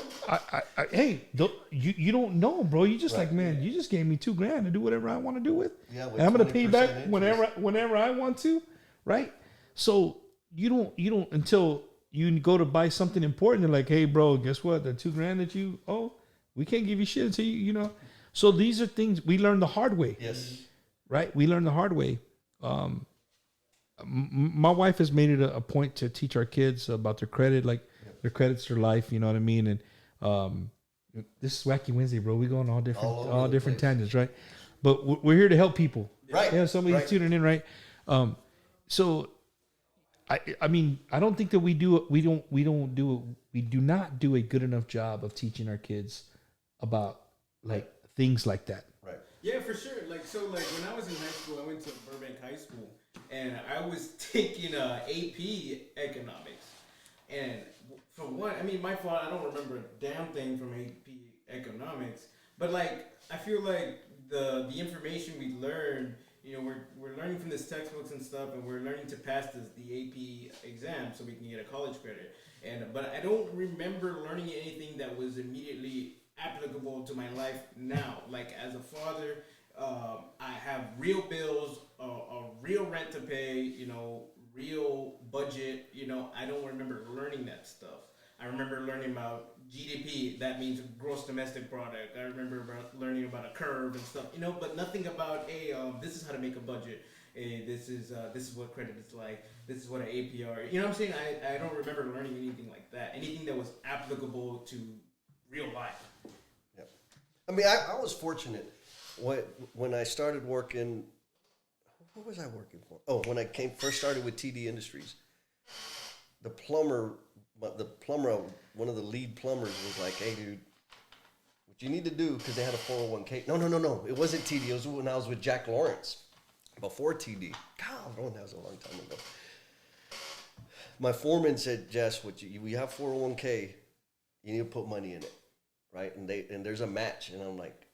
hey, you don't know, bro. You just you just gave me $2,000 to do whatever I want to do with. Yeah, and I'm gonna pay back whenever I want to, right? So you don't until you go to buy something important. They're like, hey, bro, guess what? The $2,000 that you owe, we can't give you shit until you. So these are things we learn the hard way. Yes. Right? We learn the hard way. My wife has made it a point to teach our kids about their credit, like their credit's their life, you know what I mean? And this is Wacky Wednesday, bro. We go on all different tangents, right? But we're here to help people. Right. Yeah, somebody's tuning in, right? So I mean, I don't think that we do not do a good enough job of teaching our kids about like things like that. Right. Yeah, for sure. When I was in high school, I went to Burbank High School, and I was taking AP economics. And for one, I mean, my fault, I don't remember a damn thing from AP economics. But I feel like the information we learned, we're learning from this textbooks and stuff, and we're learning to pass the AP exam so we can get a college credit. But I don't remember learning anything that was immediately applicable to my life now. Like as a father, I have real bills, a real rent to pay, real budget. I don't remember learning that stuff. I remember learning about GDP. That means gross domestic product. I remember learning about a curve and stuff. But nothing about this is how to make a budget. This is what credit is like. This is what an APR. You know what I'm saying? I don't remember learning anything like that. Anything that was applicable to real life. Yep. I mean, I was fortunate when I started working. what was I working for? Oh, when I first started with TD Industries, the plumber, one of the lead plumbers was like, "Hey, dude, what you need to do," because they had a 401k. No. It wasn't TD. It was when I was with Jack Lawrence before TD. God, that was a long time ago. My foreman said, "Jess, we have 401k. You need to put money in it, right? And there's a match." And I'm like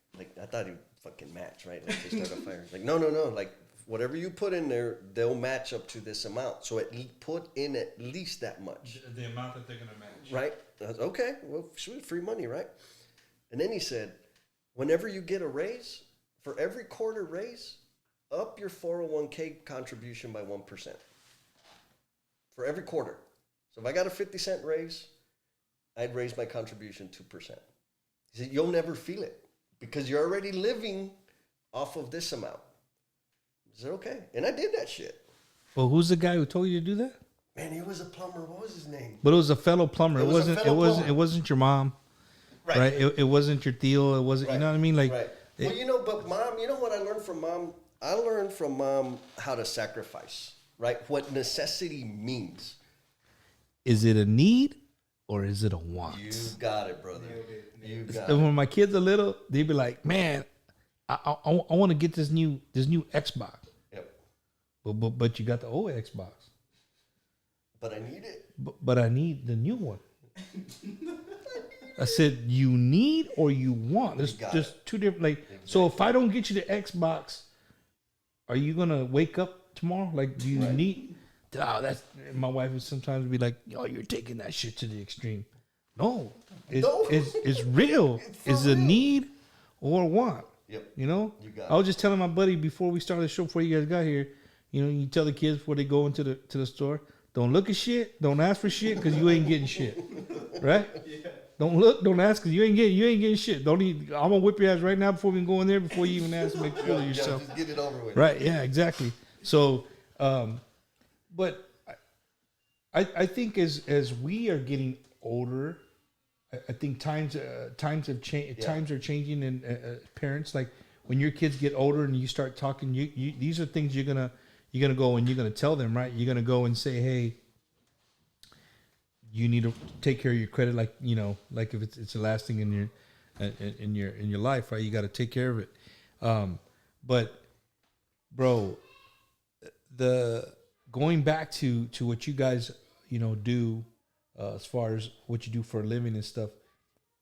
I thought he'd fucking match, right? Like they start a fire. Like no. Like whatever you put in there, they'll match up to this amount. So put in at least that much. The amount that they're gonna match. Right? I was, okay. Well, sweet, free money, right? And then he said, whenever you get a raise, for every quarter raise, up your 401k contribution by 1%. For every quarter. So if I got a 50-cent raise, I'd raise my contribution 2%. He said, you'll never feel it because you're already living off of this amount. I said, okay. And I did that shit. Well, who's the guy who told you to do that? Man, he was a plumber. What was his name? But it was a fellow plumber. It wasn't your mom. Right. It wasn't your tío. It wasn't, you know what I mean? Like, right. Well, but mom, you know what I learned from mom? I learned from mom how to sacrifice, right? What necessity means. Is it a need or is it a want? You got it, brother. You got it. When my kids are little, they be like, man, I want to get this new Xbox. Yep. But you got the old Xbox. But I need it. But I need the new one. I said, you need or you want? There's just two different. Like, exactly. So if I don't get you the Xbox, are you gonna wake up tomorrow? Like, do you need? Oh, that's my wife would sometimes be like, "Oh, you're taking that shit to the extreme." No, it's real. It's a need or a want. Yep. You know. You got I was just telling my buddy before we started the show, before you guys got here. You know, you tell the kids before they go into the store, don't look at shit, don't ask for shit, because you ain't getting shit, right? Yeah. Don't look, don't ask, because you ain't getting shit. Don't even, I'm gonna whip your ass right now before we can go in there. Before you even ask, to make sure of yourself. Just get it over with. Right? Yeah, exactly. So, but I think as we are getting older, I think times have changed. Yeah. Times are changing, and parents, like when your kids get older and you start talking, you these are things you're gonna go and you're gonna tell them, right? You're gonna go and say, hey, you need to take care of your credit, like, you know, like if it's the last thing in your life, right? You got to take care of it. But bro, the going back to what you guys, you know, do as far as what you do for a living and stuff,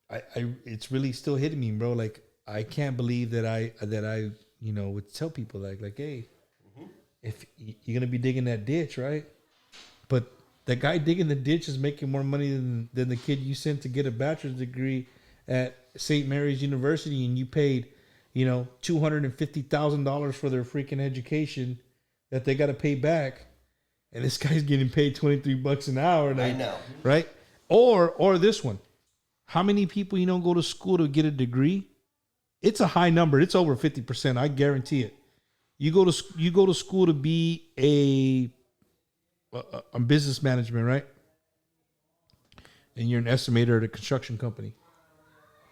I it's really still hitting me, bro. Like, I can't believe that I you know, would tell people like hey, if you're gonna be digging that ditch, right? But the guy digging the ditch is making more money than the kid you sent to get a bachelor's degree at St. Mary's University, and you paid, you know, $250,000 for their freaking education that they got to pay back, and this guy's getting paid $23 an hour. Like, I know, right? Or this one, how many people you know go to school to get a degree? It's a high number. It's over 50%. I guarantee it. You go to school to be a business management, right? And you're an estimator at a construction company,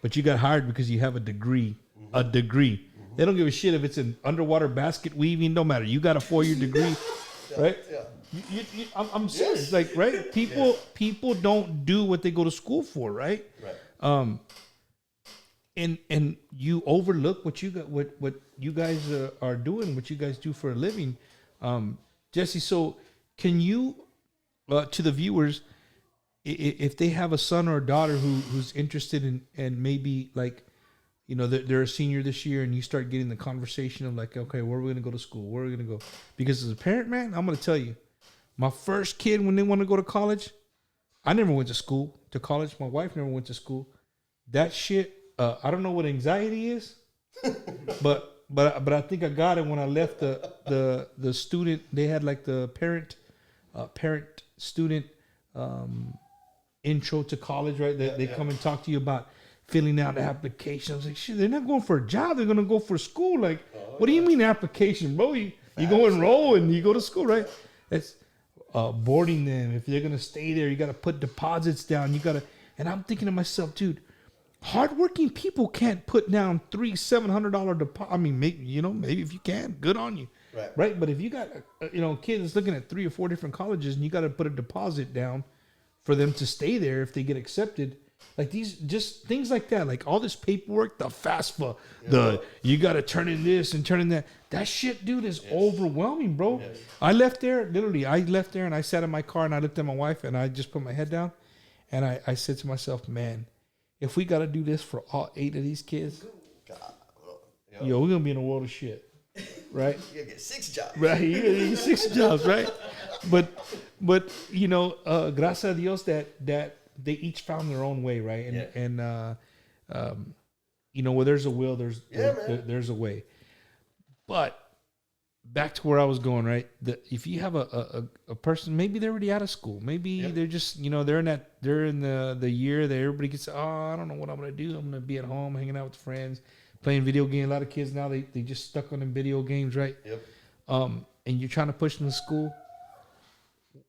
but you got hired because you have a degree. Mm-hmm. A degree. Mm-hmm. They don't give a shit if it's an underwater basket weaving. No matter. You got a 4-year degree, right? Yeah. I'm serious. Yes. Like, right? People don't do what they go to school for, right? Right. And you overlook what you got, what you guys are doing, what you guys do for a living, Jesse. So, can you, to the viewers, if they have a son or a daughter who's interested in, and maybe like, you know, they're a senior this year, and you start getting the conversation of like, okay, where are we going to go to school? Where are we going to go? Because as a parent, man, I'm going to tell you, my first kid, when they want to go to college, I never went to college. My wife never went to school. That shit, I don't know what anxiety is, but I think I got it when I left the student. They had like the parent student intro to college, right? They come and talk to you about filling out the application. I was like, shit, they're not going for a job. They're going to go for school. Like, what do you mean application, bro? You go enroll and you go to school, right? It's boarding them. If they're going to stay there, you got to put deposits down. And I'm thinking to myself, dude, hardworking people can't put down $700 deposit. I mean, maybe if you can, good on you. Right. But if you got, kids looking at 3 or 4 different colleges and you got to put a deposit down for them to stay there if they get accepted, like these, just things like that, like all this paperwork, the FAFSA, you got to turn in this and turn in that. That shit, dude, is overwhelming, bro. Yes. I left there and I sat in my car and I looked at my wife and I just put my head down and I said to myself, man, if we got to do this for all 8 of these kids, we're going to be in a world of shit. Right? You gotta get 6 jobs. Right. You gotta get 6 jobs, right? But gracias a Dios that they each found their own way, right? Where there's a will, there's a way. But back to where I was going, right? If you have a person, maybe they're already out of school, maybe they're just they're in the year that everybody gets. Oh, I don't know what I'm gonna do. I'm gonna be at home hanging out with friends, playing video games. A lot of kids now they just stuck on them video games, right? Yep. And you're trying to push them to school.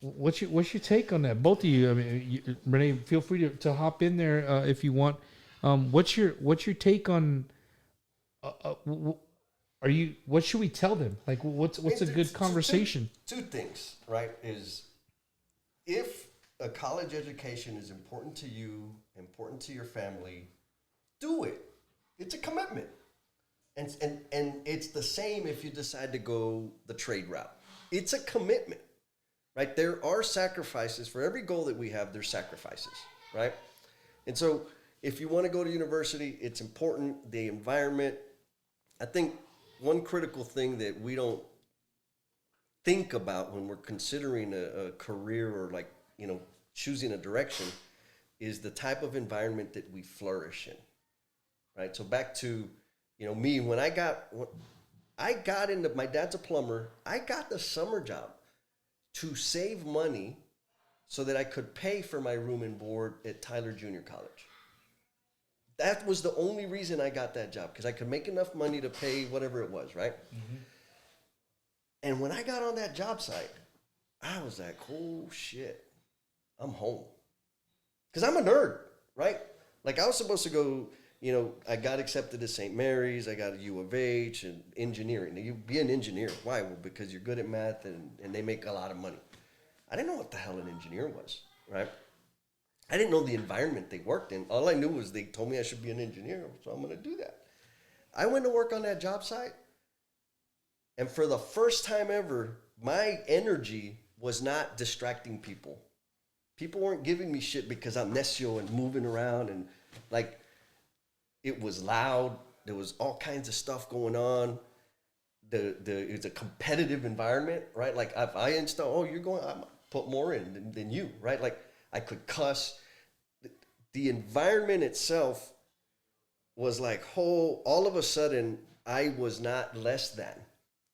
What's your take on that? Both of you. I mean, Rene, feel free to hop in there if you want. What's your take on? What should we tell them? Like, what's a good conversation? Two things, right? Is if a college education is important to you, important to your family, do it. It's a commitment, and it's the same if you decide to go the trade route. It's a commitment, right? There are sacrifices for every goal that we have. There's sacrifices, right? And so, if you want to go to university, it's important. The environment. I think one critical thing that we don't think about when we're considering a career or choosing a direction is the type of environment that we flourish in. Right. So back to, me, when I got into, my dad's a plumber. I got the summer job to save money so that I could pay for my room and board at Tyler Junior College. That was the only reason I got that job, because I could make enough money to pay whatever it was. Right. Mm-hmm. And when I got on that job site, I was like, oh shit, I'm home. Because I'm a nerd. Right. Like I was supposed to go. I got accepted to St. Mary's. I got a U of H and engineering. Now, you be an engineer. Why? Well, because you're good at math and they make a lot of money. I didn't know what the hell an engineer was, right? I didn't know the environment they worked in. All I knew was they told me I should be an engineer, so I'm going to do that. I went to work on that job site, and for the first time ever, my energy was not distracting people. People weren't giving me shit because I'm necio and moving around and it was loud. There was all kinds of stuff going on. It's a competitive environment, right? Like if I install, you're going, I'm put more in than you, right? Like I could cuss. The environment itself was like all of a sudden I was not less than.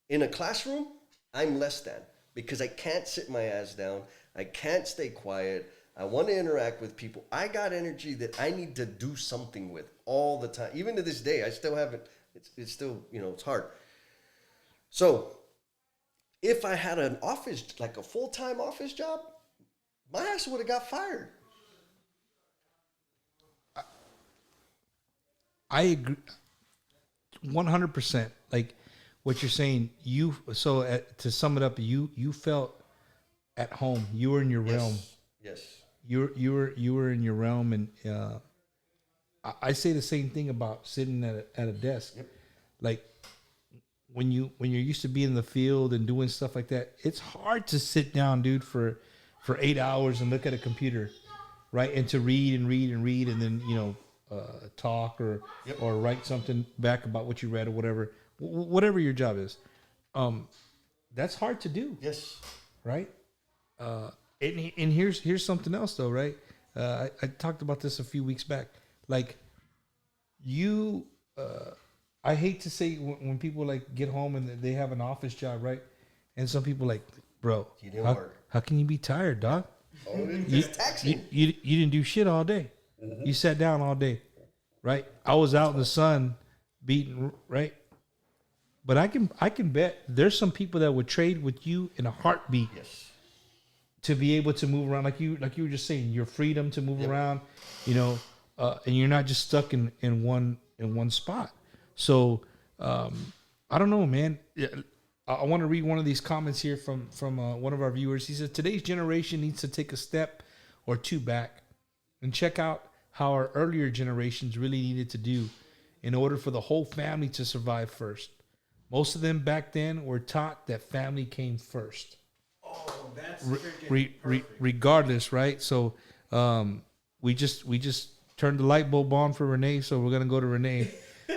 In a classroom, I'm less than because I can't sit my ass down. I can't stay quiet. I want to interact with people. I got energy that I need to do something with all the time. Even to this day, I still haven't, it's still, it's hard. So if I had an office, like a full-time office job, my ass would have got fired. I agree 100%. Like what you're saying, to sum it up, you felt at home. You were in your realm. Yes. You were in your realm, and I say the same thing about sitting at a desk. Yep. Like when you're used to being in the field and doing stuff like that, it's hard to sit down, dude, for 8 hours and look at a computer, right? And to read and then talk or write something back about what you read or whatever your job is. That's hard to do. Yes. Right. And here's something else though, right? I talked about this a few weeks back. Like I hate to say when people like get home and they have an office job, right? And some people like, bro, how can you be tired, dog? Oh, it's taxing. You didn't do shit all day. Mm-hmm. You sat down all day, right? I was out in the sun beating, right? But I can bet there's some people that would trade with you in a heartbeat. Yes. To be able to move around, like you were just saying, your freedom to move around, and you're not just stuck in one spot. So I don't know, man. Yeah, I want to read one of these comments here from one of our viewers. He says today's generation needs to take a step or two back and check out how our earlier generations really needed to do in order for the whole family to survive first. Most of them back then were taught that family came first. Oh, that's perfect. Regardless, right? So we just turned the light bulb on for Rene, so we're gonna go to Rene.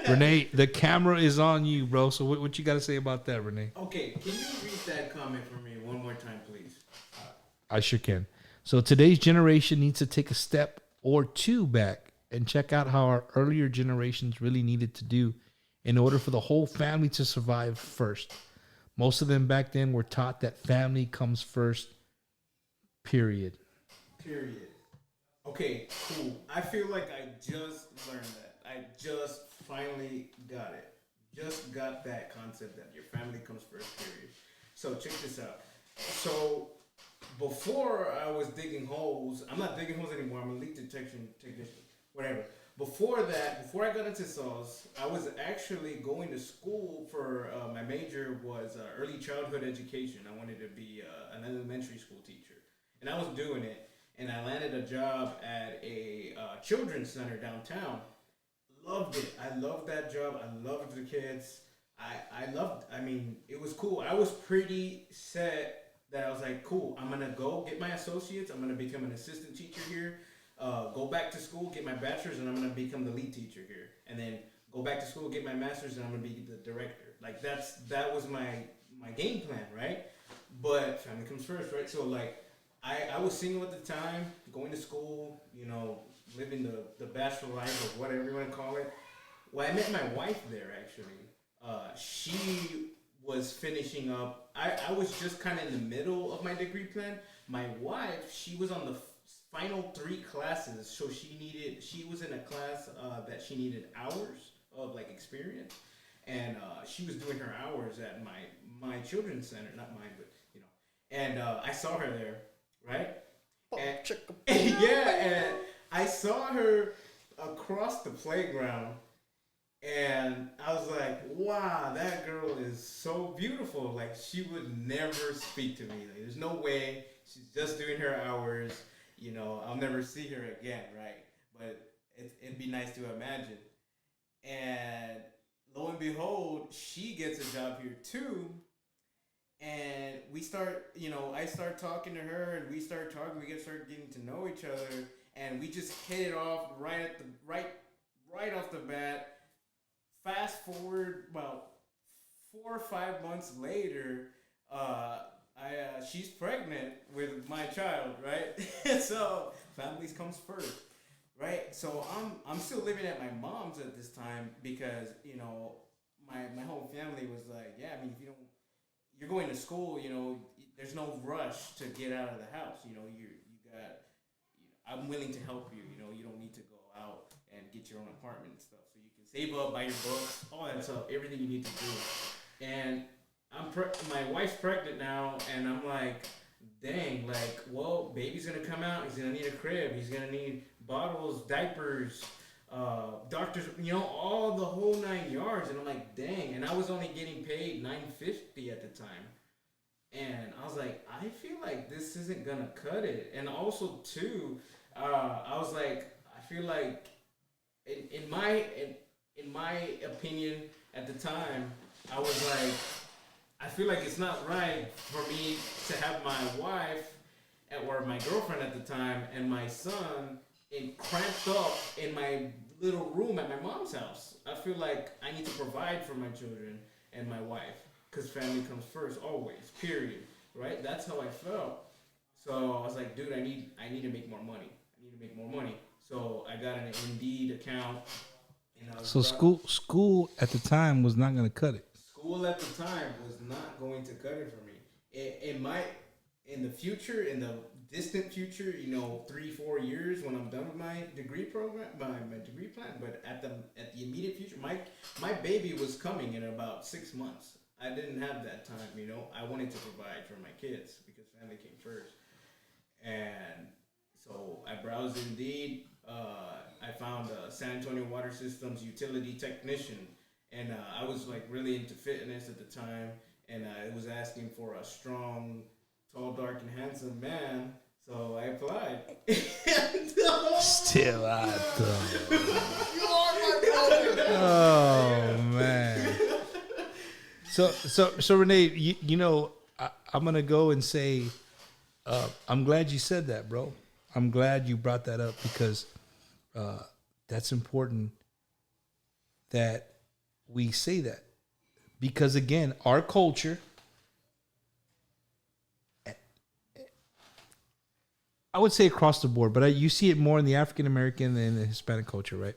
Rene, the camera is on you, bro. So what you got to say about that, Rene? Okay, can you read that comment for me one more time, please? I sure can. So today's generation needs to take a step or two back and check out how our earlier generations really needed to do in order for the whole family to survive first. Most of them back then were taught that family comes first, period. Period. Okay, cool. I feel like I just learned that. I just finally got it. Just got that concept that your family comes first, period. So check this out. So before I was digging holes, I'm not digging holes anymore. I'm a leak detection technician, whatever. Before that, before I got into saws, I was actually going to school for my major was early childhood education. I wanted to be an elementary school teacher, and I was doing it. And I landed a job at a children's center downtown. Loved it. I loved that job. I loved the kids. I mean, it was cool. I was pretty set that I was like, cool, I'm going to go get my associates. I'm going to become an assistant teacher here. Go back to school, get my bachelor's, and I'm going to become the lead teacher here. And then go back to school, get my master's, and I'm going to be the director. Like, that was my game plan, right? But family comes first, right? So, like, I was single at the time, going to school, you know, living the bachelor life or whatever you want to call it. Well, I met my wife there, actually. She was finishing up. I was just kind of in the middle of my degree plan. My wife, she was on the final 3 classes, so she was in a class that she needed hours of, like, experience. And she was doing her hours at my children's center, not mine, but, you know. And I saw her there. Right? And, yeah, and I saw her across the playground, and I was like, wow, that girl is so beautiful. Like, she would never speak to me. Like, there's no way. She's just doing her hours. You know, I'll never see her again, right? But it'd be nice to imagine. And lo and behold, she gets a job here too. And we start, you know, I start talking to her, and we start talking. We start getting to know each other, and we just hit it off right off the bat. Fast forward about 4 or 5 months later, she's pregnant with my child, right? So families comes first, right? So I'm still living at my mom's at this time because, you know, my whole family was like, yeah, I mean, if you're going to school, you know, there's no rush to get out of the house. You know, I'm willing to help you. You know, you don't need to go out and get your own apartment and stuff. So you can save up, buy your books, all that stuff, everything you need to do. And my wife's pregnant now, and I'm like, dang, like, well, baby's gonna come out. He's gonna need a crib. He's gonna need bottles, diapers, doctors, you know, all the whole 9 yards. And I'm like, dang. And I was only getting paid $9.50 at the time. And I was like, I feel like this isn't gonna cut it. And also too, I was like, I feel like in my opinion at the time, I was like, I feel like it's not right for me to have my wife or my girlfriend at the time and my son cramped up in my little room at my mom's house. I feel like I need to provide for my children and my wife because family comes first always, period, right? That's how I felt. So I was like, dude, I need to make more money. So I got an Indeed account. So school at the time was not going to cut it. School at the time was not going to cut it for me. In the future, in the distant future, you know, 3-4 years when I'm done with my degree program, my degree plan. But at the immediate future, my baby was coming in about 6 months. I didn't have that time, you know. I wanted to provide for my kids because family came first. And So I browsed Indeed. I found San Antonio Water Systems utility technician, and I was like really into fitness at the time, and it was asking for a strong, tall, dark, and handsome man. So I applied. Still out though. Oh man. So Rene, you know, I'm gonna go and say, I'm glad you said that, bro. I'm glad you brought that up because that's important that we say that because again, our culture. I would say across the board, but you see it more in the African American and the Hispanic culture, right?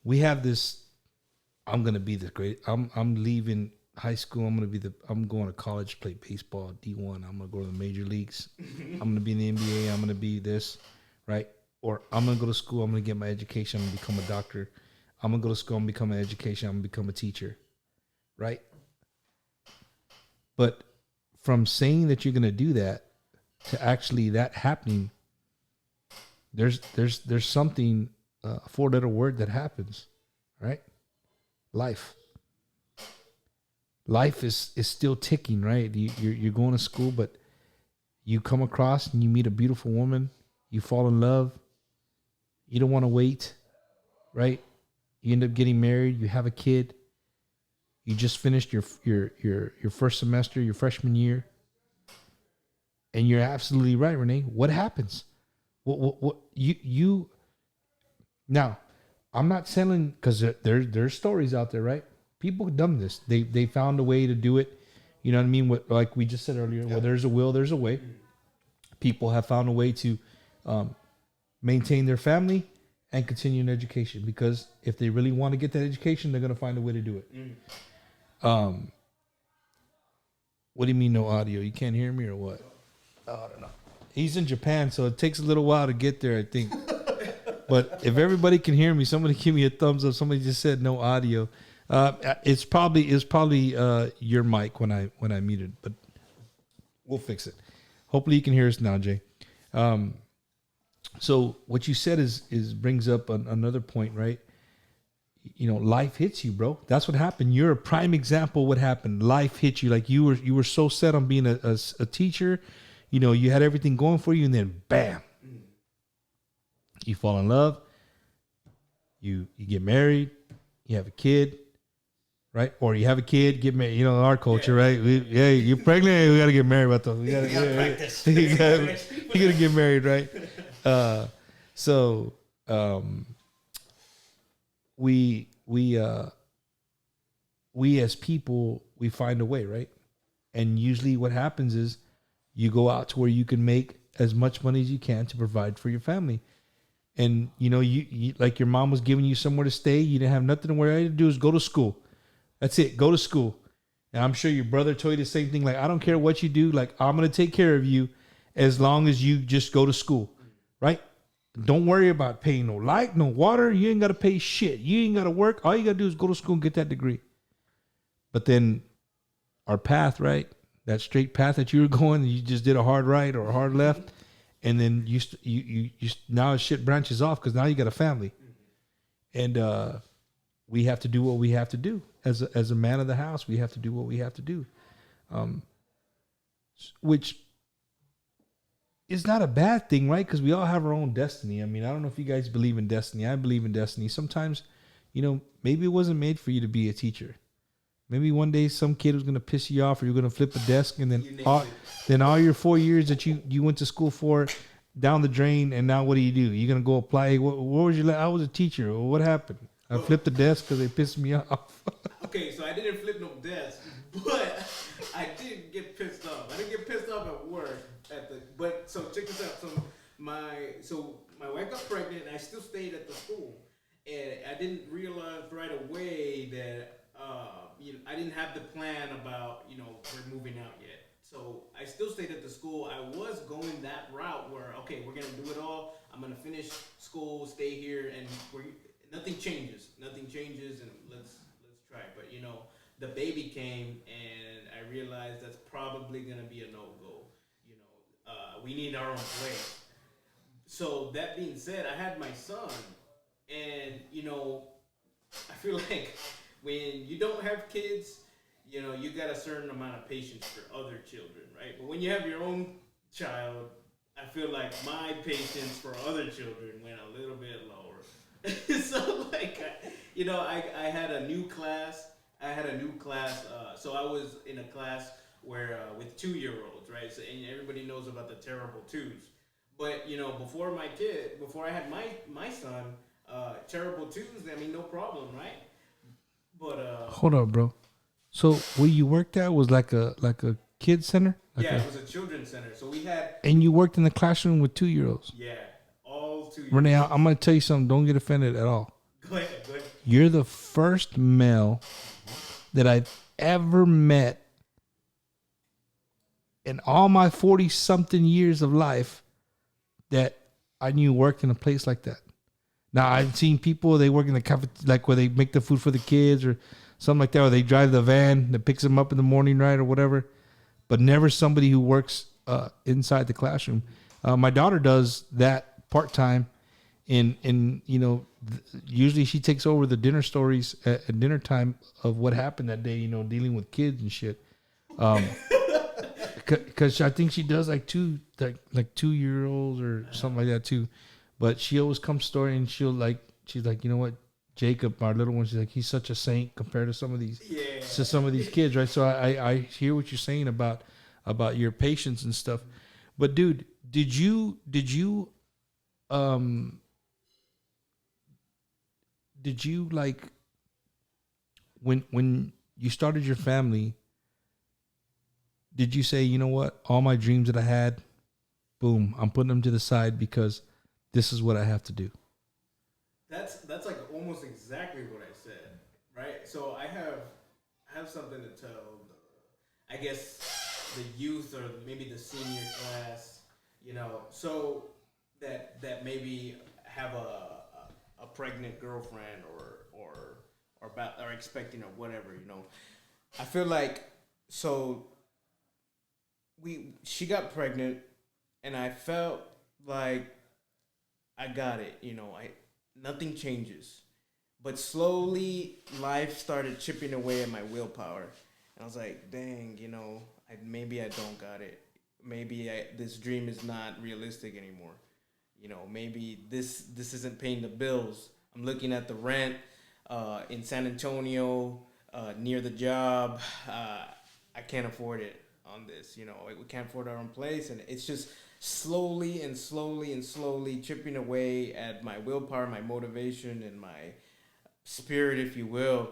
We have this. I'm gonna be the great. I'm leaving high school. I'm going to college, play baseball, D1. I'm gonna go to the major leagues. I'm gonna be in the NBA. I'm gonna be this, right? Or I'm gonna go to school. I'm gonna get my education. I'm gonna become a doctor. I'm gonna go to school and become an education. I'm gonna become a teacher, right? But from saying that you're gonna do that to actually that happening, there's something, a four-letter word that happens, right? Life is still ticking, right? You're going to school, but you come across and you meet a beautiful woman, you fall in love, you don't want to wait, right? You end up getting married, you have a kid, you just finished your first semester, your freshman year, and you're absolutely right, Rene. What happens? What you now? I'm not selling because there's stories out there, right? People have done this. They found a way to do it. You know what I mean? Like we just said earlier, where there's a will, there's a way. People have found a way to maintain their family and continue in education because if they really want to get that education, they're going to find a way to do it. What do you mean no audio? You can't hear me or what? Oh, I don't know. He's in Japan, so it takes a little while to get there, I think. But if everybody can hear me, somebody give me a thumbs up. Somebody just said no audio. It's probably your mic when I muted, but we'll fix it. Hopefully you can hear us now, Jay. So what you said is brings up another point, right? You know, life hits you, bro. That's what happened. You're a prime example of what happened. Life hit you. Like you were so set on being a teacher. You know, you had everything going for you, and then bam. You fall in love, you get married, you have a kid, right? Or you have a kid, get married. You know, our culture, right? You're pregnant, we got to get married. What the? We got to practice. You got to get married, right? We as people, we find a way, right? And usually what happens is you go out to where you can make as much money as you can to provide for your family. And, you know, you like your mom was giving you somewhere to stay. You didn't have nothing to worry. All you had to do is go to school. That's it. Go to school. And I'm sure your brother told you the same thing. Like, I don't care what you do. Like, I'm going to take care of you as long as you just go to school, right? Don't worry about paying no light, no water. You ain't got to pay shit. You ain't got to work. All you got to do is go to school and get that degree. But then our path, right? That straight path that you were going, you just did a hard right or a hard left. And then you now shit branches off because now you got a family, and we have to do what we have to do as a man of the house. We have to do what we have to do, which is not a bad thing, right? Because we all have our own destiny. I mean, I don't know if you guys believe in destiny. I believe in destiny. Sometimes, you know, maybe it wasn't made for you to be a teacher. Maybe one day some kid was gonna piss you off, or you're gonna flip a desk, and then all your 4 years that you went to school for down the drain. And now what do? You're gonna go apply. What was your? I was a teacher. What happened? I flipped the desk because they pissed me off. Okay, so I didn't flip no desk, but I did get pissed off. I didn't get pissed off at work so check this out. So my wife got pregnant, and I still stayed at the school, and I didn't realize right away that. I didn't have the plan about, we're moving out yet. So I still stayed at the school. I was going that route where, okay, we're going to do it all. I'm going to finish school, stay here, and nothing changes. Nothing changes, and let's try. But, the baby came, and I realized that's probably going to be a no-go. we need our own place. So that being said, I had my son, and I feel like when you don't have kids, you got a certain amount of patience for other children, right? But when you have your own child, I feel like my patience for other children went a little bit lower. So like, I had a new class. So I was in a class where with 2-year-olds, right? So and everybody knows about the terrible twos. But before I had my son, terrible twos. I mean, no problem, right? But Hold up, bro. So where you worked at was like a kid center? yeah, it was a children's center. So we had And you worked in the classroom with 2-year-olds. all 2 years. Rene, I'm going to tell you something. Don't get offended at all. Go ahead. You're the first male that I've ever met in all my 40-something years of life that I knew worked in a place like that. Now, I've seen people, they work in the cafe, like where they make the food for the kids or something like that, or they drive the van that picks them up in the morning, right, or whatever, but never somebody who works inside the classroom. My daughter does that part-time, and usually she takes over the dinner stories at dinner time of what happened that day, dealing with kids and shit. Because I think she does like 2-year-olds or something like that too. But she always comes story and she's like, you know what, Jacob, our little one, she's like, he's such a saint compared to some of these kids, right? So I hear what you're saying about your patience and stuff. But dude, did you like when you started your family, did you say, you know what, all my dreams that I had, boom, I'm putting them to the side because this is what I have to do? That's like almost exactly what I said, right? So I have something to tell I guess the youth or maybe the senior class, so that maybe have a pregnant girlfriend or expecting or whatever, I feel like she got pregnant and I felt like I got it, nothing changes. But slowly life started chipping away at my willpower. And I was like, dang, maybe I don't got it. Maybe this dream is not realistic anymore. Maybe this isn't paying the bills. I'm looking at the rent in San Antonio near the job. I can't afford it on this. We can't afford our own place. And it's just slowly and slowly and slowly chipping away at my willpower, my motivation, and my spirit, if you will.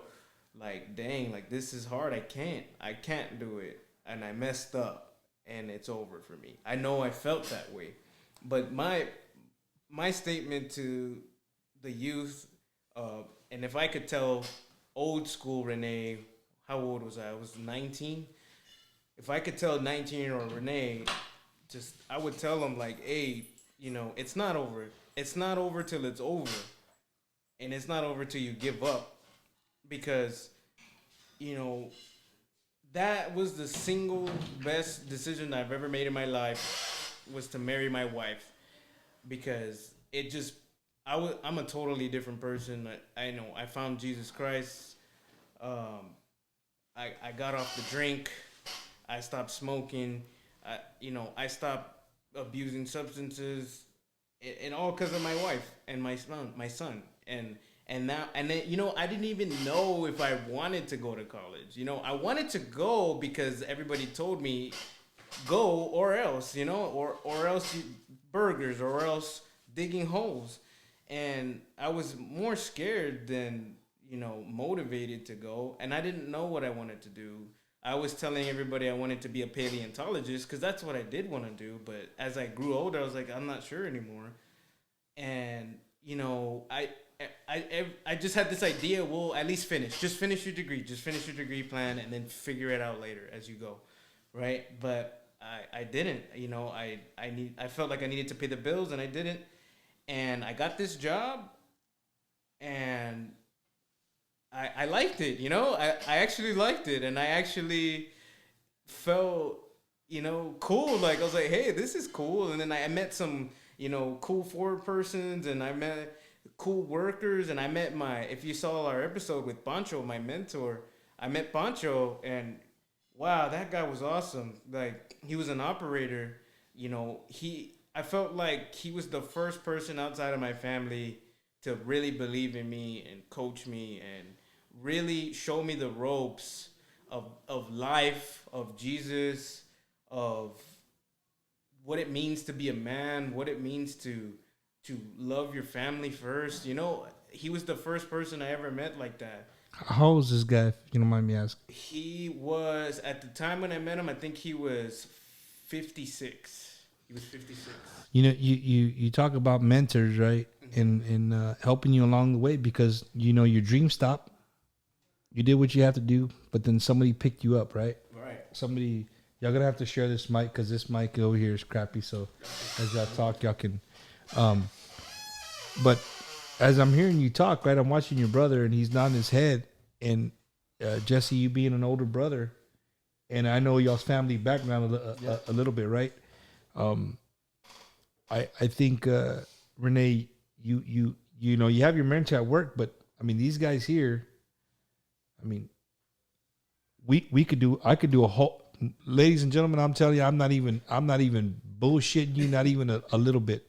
Like, dang, like this is hard. I can't do it. And I messed up and it's over for me. I know I felt that way. But my statement to the youth, and if I could tell old school Rene, how old was I? I was 19. If I could tell 19-year-old Rene, I would tell him like, hey, it's not over. It's not over till it's over. And it's not over till you give up. Because, that was the single best decision I've ever made in my life, was to marry my wife. Because I'm a totally different person. I know I found Jesus Christ. I got off the drink. I stopped smoking. I stopped abusing substances, and all because of my wife and my son. And then, I didn't even know if I wanted to go to college. I wanted to go because everybody told me, go or else, or else burgers, or else digging holes. And I was more scared than, motivated to go. And I didn't know what I wanted to do. I was telling everybody I wanted to be a paleontologist because that's what I did want to do. But as I grew older, I was like, I'm not sure anymore. And, I just had this idea, well, at least just finish your degree plan, and then figure it out later as you go, right? But I didn't, I felt like I needed to pay the bills, and I didn't. And I got this job, and I liked it, I actually liked it, and I actually felt cool. Like I was like, hey, this is cool. And then I met some, cool forward persons, and I met cool workers, and I met if you saw our episode with Pancho, my mentor, I met Pancho, and wow, that guy was awesome. Like he was an operator. I felt like he was the first person outside of my family to really believe in me and coach me and really show me the ropes of life, of Jesus, of what it means to be a man, what it means to love your family first. He was the first person I ever met like that. How old is this guy, if you don't mind me asking? He was, at the time when I met him, I think he was 56. He was 56. You talk about mentors, right? And helping you along the way, because your dream stopped. You did what you have to do, but then somebody picked you up, right? Right. Somebody, y'all gonna have to share this mic, because this mic over here is crappy. So as y'all talk, y'all can. But as I'm hearing you talk, right, I'm watching your brother, and he's nodding his head. And Jesse, you being an older brother, and I know y'all's family background a little bit, right? I think Rene, you have your mentor at work, but I mean these guys here. I mean, I could do a whole. Ladies and gentlemen, I'm telling you, I'm not even bullshitting you, not even a little bit.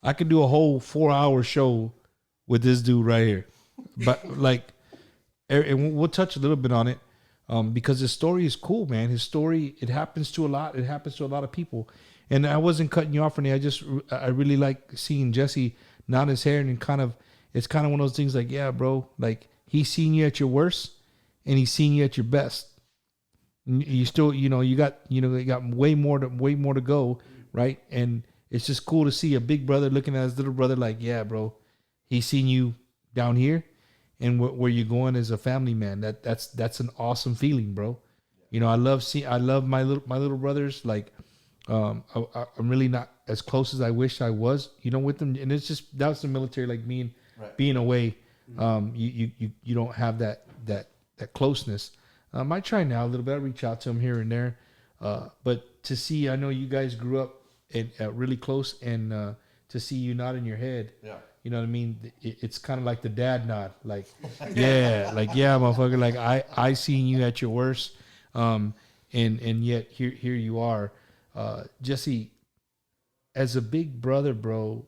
I could do a whole 4-hour show with this dude right here, but like, and we'll touch a little bit on it, because his story is cool, man. His story, it happens to a lot. It happens to a lot of people, and I wasn't cutting you off, Rene. I really like seeing Jesse nod his hair, and it's kind of one of those things like, yeah, bro, like he's seen you at your worst, and he's seen you at your best. You still, you got way more to go, right? And it's just cool to see a big brother looking at his little brother like, yeah, bro, he's seen you down here, and where you're going as a family man. That's an awesome feeling, bro. I love my little brothers. Like, I'm really not as close as I wish I was, with them. And it's just, that's the military, like being away. You don't have that closeness. I try now a little bit. I reach out to them here and there, but to see, I know you guys grew up really close, and to see you nodding your head, you know what I mean. It's kind of like the dad nod, like yeah, motherfucker. Like I seen you at your worst, and yet here you are, Jesse, as a big brother, bro.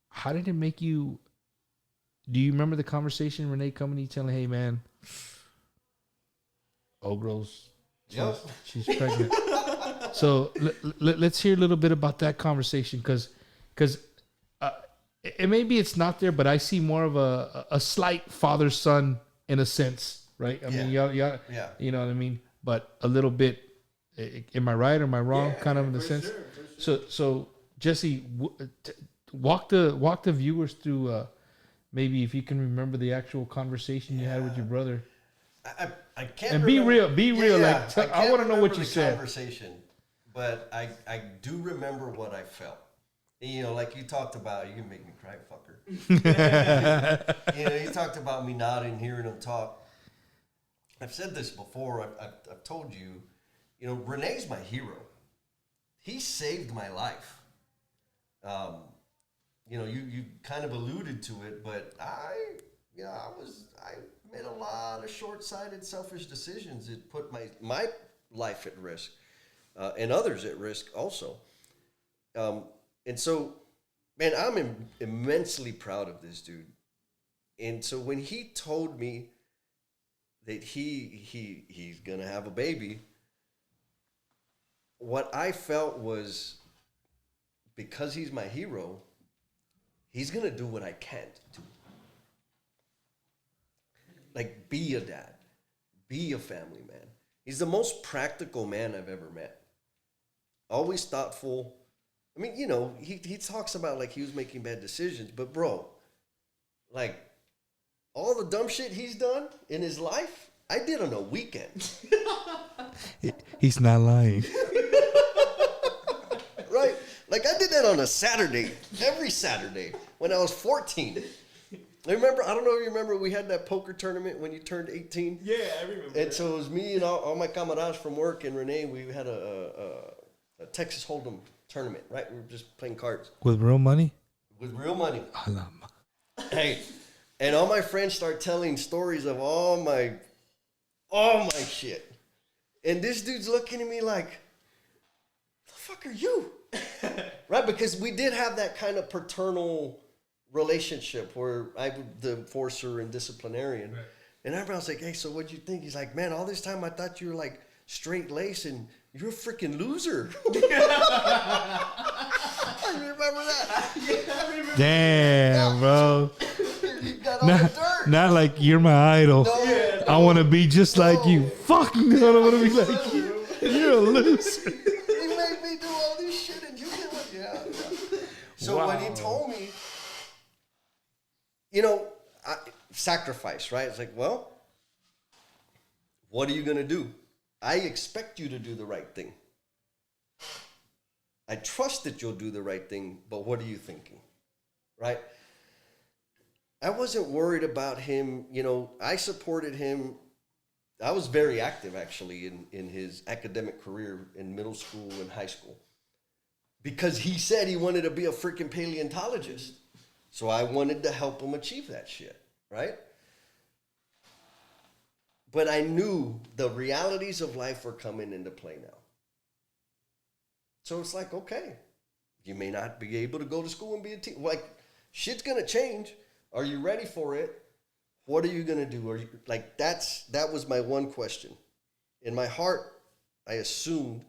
How did it make you? Do you remember the conversation, Rene coming to you telling, hey man, old girl's, she's pregnant. So let's hear a little bit about that conversation, because maybe it's not there, but I see more of a slight father-son in a sense, right? I mean, y'all, you know what I mean? But a little bit, am I right or am I wrong? Kind of in the sense. Sure. So Jesse, walk the viewers through, maybe if you can remember the actual conversation you had with your brother. I can't. And remember. be real. Like, I want to know what you said. Conversation, but I do remember what I felt. Like you talked about, you can make me cry, fucker. You talked about me nodding, hearing him talk. I've said this before. I've told you. Rene's my hero. He saved my life. You kind of alluded to it, but I made a lot of short-sighted, selfish decisions. It put my life at risk, and others at risk also. And so, man, I'm immensely proud of this dude. And so when he told me that he's gonna have a baby, what I felt was, because he's my hero, he's gonna do what I can't do. Like, be a dad, be a family man. He's the most practical man I've ever met. Always thoughtful. I mean, he talks about like he was making bad decisions, but bro, like all the dumb shit he's done in his life, I did on a weekend. He's not lying. Right? Like I did that on a Saturday, every Saturday when I was 14. I remember, I don't know if you remember, we had that poker tournament when you turned 18. Yeah, I remember. And that. so it was me and all my camaradas from work and Rene. We had a Texas Hold'em tournament, right? We were just playing cards. With real money? With real money. Alama. Hey, and all my friends start telling stories of all my shit. And this dude's looking at me like, the fuck are you? Right? Because we did have that kind of paternal relationship where I was the enforcer and disciplinarian. Right. And everybody's like, hey, so what'd you think? He's like, man, all this time I thought you were like straight lace and you're a freaking loser. I remember that. Yeah, I remember. Damn, bro. You got all the dirt. Not like you're my idol. No, Yeah, I want to be just like you. Fuck no, I don't want to be like you. You're a loser. You made me do all this shit and you did what? Yeah. So when he told me, sacrifice, right? It's like, well, what are you going to do? I expect you to do the right thing. I trust that you'll do the right thing, but what are you thinking? Right? I wasn't worried about him. I supported him. I was very active, actually, in his academic career in middle school and high school. Because he said he wanted to be a freaking paleontologist. So I wanted to help him achieve that shit, right? But I knew the realities of life were coming into play now. So it's like, okay, you may not be able to go to school and be a teacher. Like, shit's going to change. Are you ready for it? What are you going to do? That was my one question. In my heart, I assumed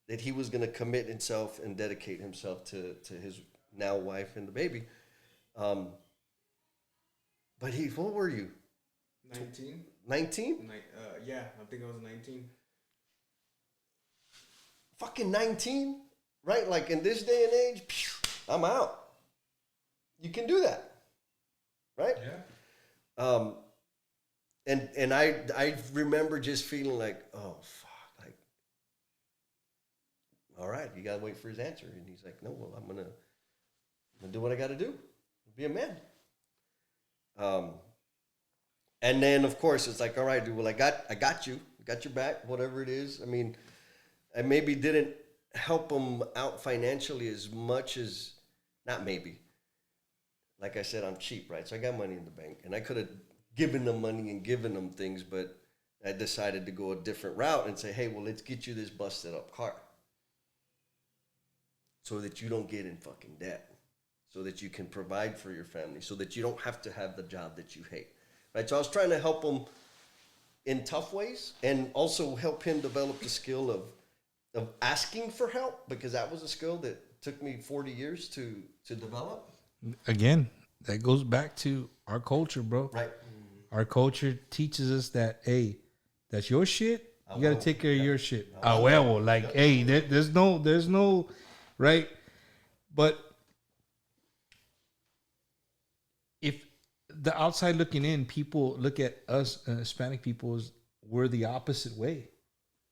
that he was going to commit himself and dedicate himself to his now wife and the baby. But what were you? 19. 19? Yeah, I think I was 19. Fucking 19, right? Like in this day and age, I'm out. You can do that, right? Yeah. And I remember just feeling like, oh fuck, like, all right, you gotta wait for his answer. And he's like, no, well, I'm gonna do what I gotta do, be a man. And then of course it's like, all right, dude, well, I got you, got your back, whatever it is. I mean, I maybe didn't help him out financially as much as, not maybe. Like I said, I'm cheap, right? So I got money in the bank, and I could have given them money and given them things, but I decided to go a different route and say, hey, well, let's get you this busted up car so that you don't get in fucking debt, so that you can provide for your family, so that you don't have to have the job that you hate, right? So I was trying to help him in tough ways and also help him develop the skill of asking for help, because that was a skill that took me 40 years to develop. Again, that goes back to our culture, bro. Right. Our culture teaches us that, hey, that's your shit. You got to take care of your shit. Hey, there's no, right? But if the outside looking in, people look at us, Hispanic people, as we're the opposite way.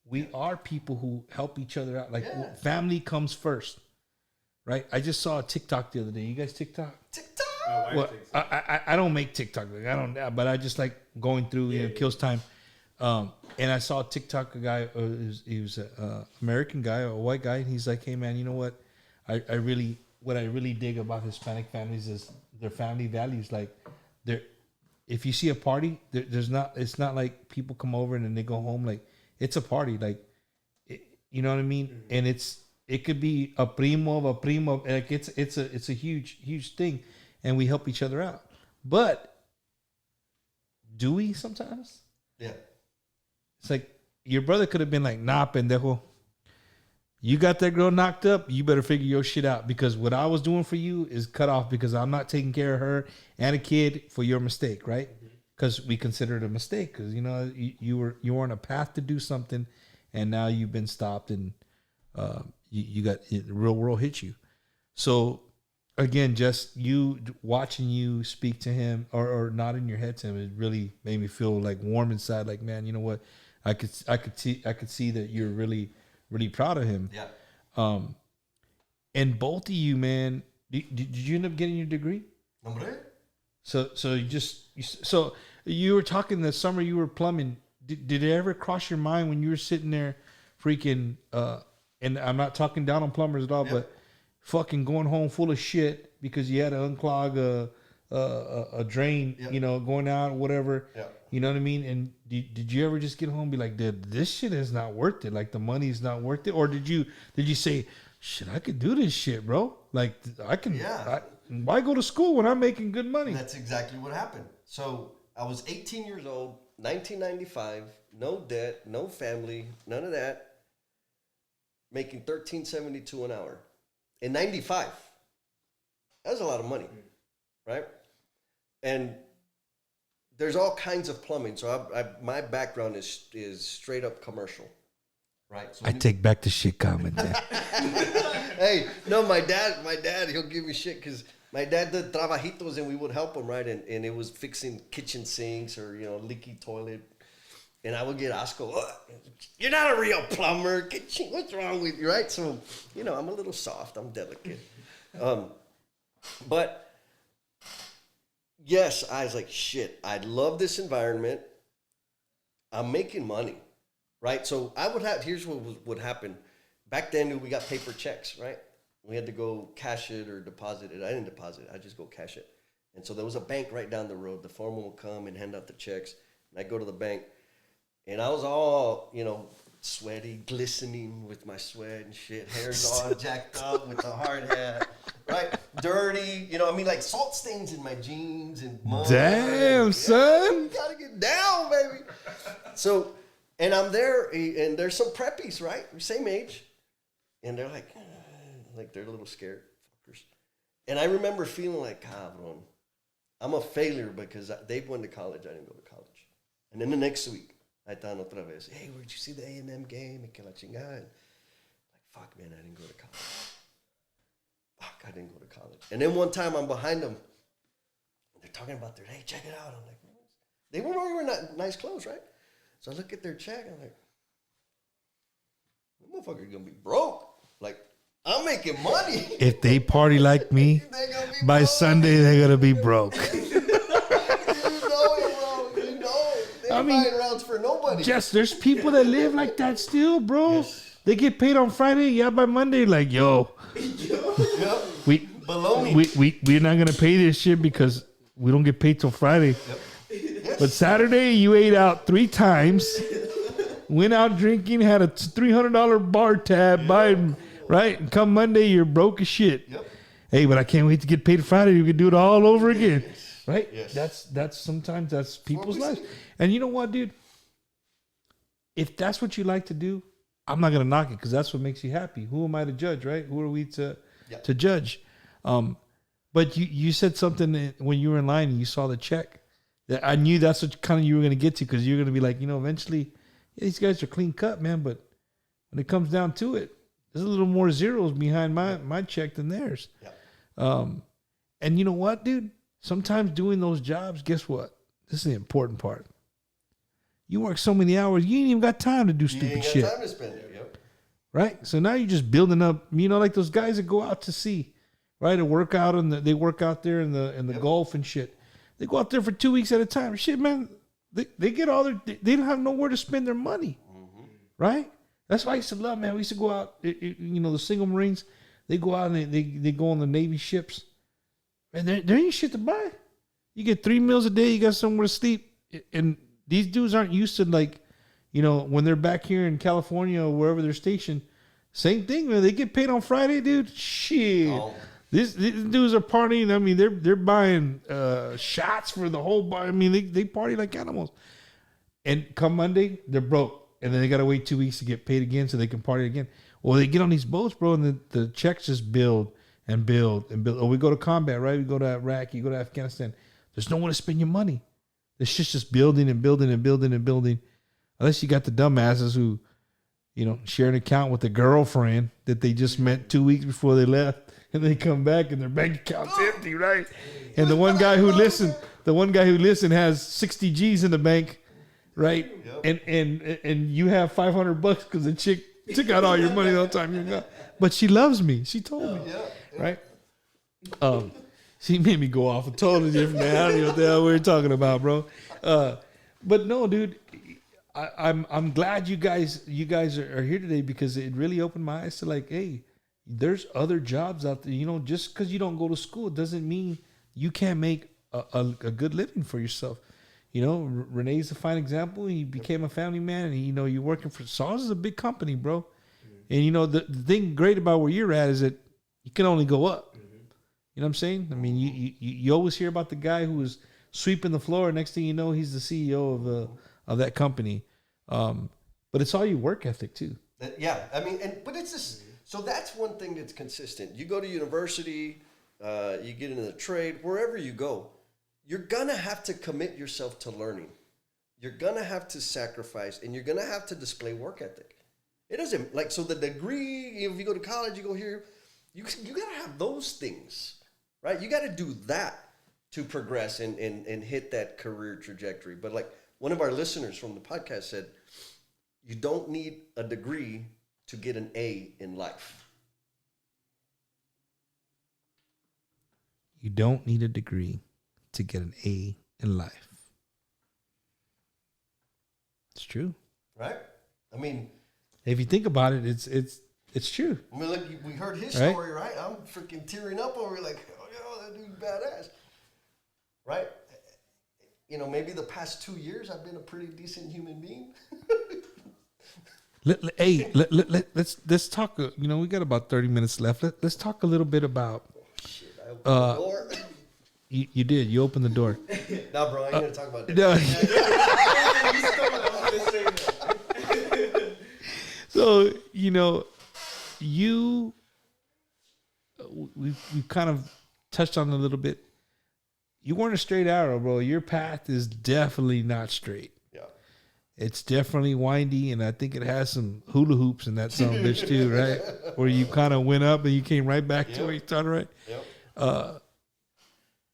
We are people who help each other out. Like, family comes first, right? I just saw a TikTok the other day. You guys TikTok? TikTok. Well, I don't make TikTok. Like, I don't, but I just like going through. It kills time. And I saw a TikTok, a guy. He was an American guy, a white guy, and he's like, "Hey, man, you know what? What I really dig about Hispanic families is their family values. Like, if you see a party, it's not like people come over and then they go home. Like, it's a party. Like, you know what I mean? Mm-hmm. And it could be a primo of a primo. Like, it's a huge thing, and we help each other out. But do we sometimes? Yeah. It's like your brother could have been like, "Nah, pendejo. You got that girl knocked up. You better figure your shit out, because what I was doing for you is cut off because I'm not taking care of her and a kid for your mistake, right?" Because we consider it a mistake, because you were on a path to do something, and now you've been stopped, and you got the real world hit you. So again, just watching you speak to him or nodding your head to him, it really made me feel like warm inside. Like, man, you know what? I could see that you're really, really proud of him. Yeah. And both of you, man, did you end up getting your degree? Hombre. So so you were talking the summer you were plumbing. Did it ever cross your mind when you were sitting there, freaking? And I'm not talking down on plumbers at all, but fucking going home full of shit because you had to unclog a drain, going out or whatever. Yeah. You know what I mean? And did you ever just get home and be like, dude, this shit is not worth it. Like the money's not worth it. Or did you say, shit, I could do this shit, bro. Like I can. Yeah. Why go to school when I'm making good money? That's exactly what happened. So I was 18 years old, 1995, no debt, no family, none of that. Making $13.72 an hour in 95. That was a lot of money, right? And there's all kinds of plumbing. So my background is straight up commercial, right? So I take back the shit comment. Hey, no, my dad, he'll give me shit because my dad did trabajitos and we would help him, right? And it was fixing kitchen sinks or, leaky toilet. And I would get Oscar, you're not a real plumber. What's wrong with you, right? So, I'm a little soft. I'm delicate. But yes, I was like, shit, I love this environment. I'm making money, right? So here's what would happen. Back then, we got paper checks, right? We had to go cash it or deposit it. I didn't deposit it. I just go cash it. And so there was a bank right down the road. The foreman would come and hand out the checks. And I'd go to the bank. And I was all, sweaty, glistening with my sweat and shit. Hair's all jacked up with the hard hat, right? Dirty, like salt stains in my jeans and mud. Damn, son. You gotta get down, baby. So, and I'm there, and there's some preppies, right? Same age. And they're like they're a little scared fuckers. And I remember feeling like, cabrón, I'm a failure because they went to college. I didn't go to college. And then the next week, I estaban otra vez, hey, where'd you see the A&M game? Y que la chingada. And like, fuck, man, I didn't go to college. Fuck, I didn't go to college. And then one time I'm behind them, and they're talking about hey, check it out. I'm like, they weren't wearing nice clothes, right? So I look at their check, and I'm like, that motherfucker's gonna be broke. Like, I'm making money. If they party like me, by Sunday they're gonna be broke. I mean, rounds for nobody. Just there's people that live like that still, bro. Yes. They get paid on Friday, by Monday, like we're not gonna pay this shit because we don't get paid till Friday. Yep. Yes. But Saturday you ate out 3 times, went out drinking, had a $300 bar tab, right? And come Monday you're broke as shit. Yep. Hey, but I can't wait to get paid Friday. You can do it all over again. Right? Yes. That's sometimes that's people's lives. And you know what, dude? If that's what you like to do, I'm not gonna knock it because that's what makes you happy. Who am I to judge, right? Who are we to judge? But you said something when you were in line and you saw the check that I knew that's what kind of you were gonna get to because you're gonna be like, eventually, these guys are clean cut, man. But when it comes down to it, there's a little more zeros behind my check than theirs. Yeah. And you know what, dude? Sometimes doing those jobs, guess what? This is the important part. You work so many hours, you ain't even got time to do stupid shit. Time to spend it, yep. Right? So now you're just building up, like those guys that go out to sea, right? And work out they work out there in the Gulf and shit. They go out there for 2 weeks at a time. Shit, man, they get all they don't have nowhere to spend their money. Mm-hmm. Right? That's why I used to love, man. We used to go out, the single Marines, they go out and they go on the Navy ships. And there ain't shit to buy. You get 3 meals a day. You got somewhere to sleep. And these dudes aren't used to when they're back here in California or wherever they're stationed. Same thing, man. They get paid on Friday, dude. Shit. Oh. These dudes are partying. I mean, they're buying shots for the whole bar. I mean, they party like animals. And come Monday, they're broke. And then they got to wait 2 weeks to get paid again so they can party again. Well, they get on these boats, bro, and the checks just build. And build. Or we go to combat, right? We go to Iraq, you go to Afghanistan. There's nowhere to spend your money. The shit's just building and building and building and building. Unless you got the dumbasses who, share an account with a girlfriend that they just met 2 weeks before they left, and they come back and their bank account's empty, right? And the one guy who listened has 60 G's in the bank, right? Yep. And you have $500 because the chick took out all your money the whole time you got. But she loves me. She told me. Yeah. Right? She made me go off a totally different. I don't know what the hell we were talking about, bro. But no, dude, I'm glad you guys are here today because it really opened my eyes to like, hey, there's other jobs out there. You know, just because you don't go to school doesn't mean you can't make a good living for yourself. You know, Rene's a fine example. He became a family man, and you know, you're working for Saws is a big company, bro. And you know, the thing great about where you're at is that you can only go up. You know what I'm saying? I mean, you always hear about the guy who was sweeping the floor. Next thing you know, he's the CEO of that company. But it's all your work ethic too. Yeah, I mean, but it's just so that's one thing that's consistent. You go to university, you get into the trade, wherever you go, you're gonna have to commit yourself to learning. You're gonna have to sacrifice, and you're gonna have to display work ethic. It doesn't like so the degree. If you go to college, you go here. You gotta have those things, right? You gotta do that to progress and hit that career trajectory. But like one of our listeners from the podcast said, you don't need a degree to get an A in life. You don't need a degree to get an A in life. It's true. Right? I mean, if you think about it, it's true. I mean, look, we heard his story, right? I'm freaking tearing up over like, oh, yo, that dude's badass. Right? You know, maybe the past 2 years I've been a pretty decent human being. Let's talk. You know, we got about 30 minutes left. Let's talk a little bit about. Oh, shit, I opened the door. You did. You opened the door. Nah, bro, I ain't gonna talk about that. No. So you know, we've kind of touched on it a little bit. You weren't a straight arrow, bro. Your path is definitely not straight. Yeah. It's definitely windy, and I think it has some hula hoops in that son of a bitch too, right? Where you kind of went up and you came right back to where you started, right? Yep.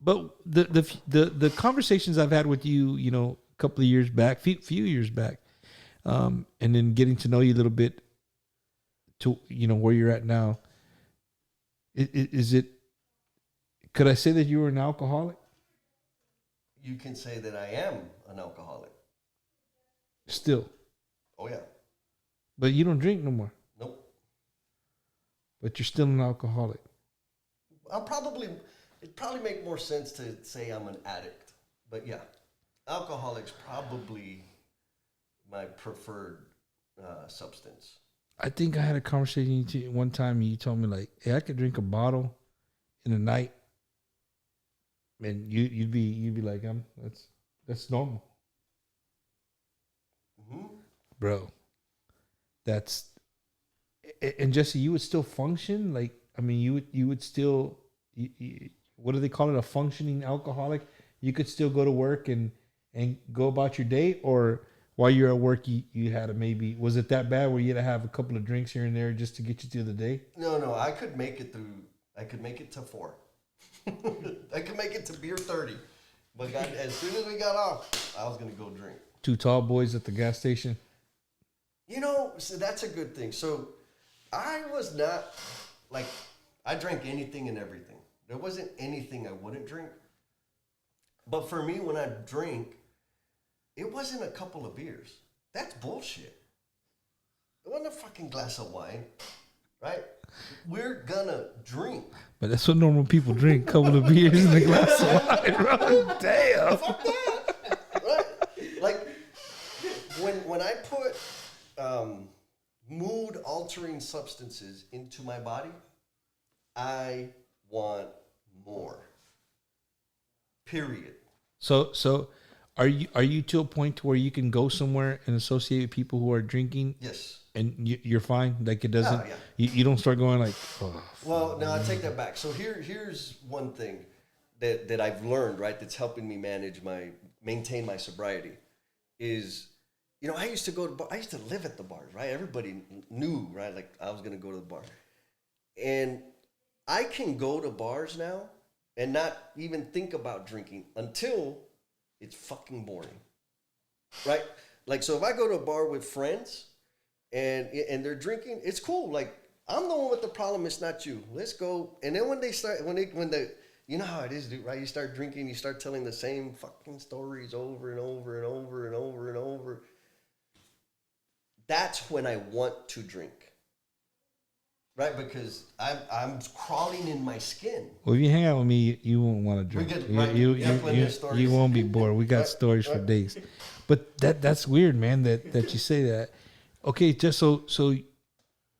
But the conversations I've had with you, you know, a couple of years back, few years back, and then getting to know you a little bit to, you know, where you're at now. Is it, could I say that you were an alcoholic? You can say that I am an alcoholic. Still. Oh, yeah. But you don't drink no more. Nope. But you're still an alcoholic. It'd probably make more sense to say I'm an addict. But yeah, alcoholic's probably my preferred substance. I think I had a conversation with you one time, and you told me like, "Hey, I could drink a bottle in a night," and you'd be like, that's normal, bro. That's and Jesse, you would still function like, I mean, you would still. What do they call it? A functioning alcoholic. You could still go to work and go about your day, or while you're at work, you had to maybe, was it that bad where you had to have a couple of drinks here and there just to get you through the day? No, I could make it through. I could make it to 4. I could make it to beer 30. But God, as soon as we got off, I was going to go drink. 2 tall boys at the gas station. You know, so that's a good thing. So I was not, like, I drank anything and everything. There wasn't anything I wouldn't drink. But for me, when I drink, it wasn't a couple of beers. That's bullshit. It wasn't a fucking glass of wine, right? We're gonna drink. But that's what normal people drink, a couple of beers and a glass of wine, bro. Damn. Fuck that. Right? Like, when I put mood-altering substances into my body, I want more. Period. So are you to a point to where you can go somewhere and associate with people who are drinking? Yes. And you're fine? Like it doesn't, yeah. you don't start going like, oh. Well, no, I take that back. So here's one thing that I've learned, right, that's helping me maintain my sobriety is, you know, I used to live at the bars, right? Everybody knew, right? Like I was going to go to the bar. And I can go to bars now and not even think about drinking until it's fucking boring, right? Like, so if I go to a bar with friends and they're drinking, it's cool. Like, I'm the one with the problem. It's not you. Let's go. And then when you know how it is, dude, right? You start drinking, you start telling the same fucking stories over and over and over and over and over. That's when I want to drink. Right, because I'm crawling in my skin. Well, if you hang out with me, you won't want to drink. You won't be bored. We got stories for days. But that's weird, man. That you say that. Okay, just so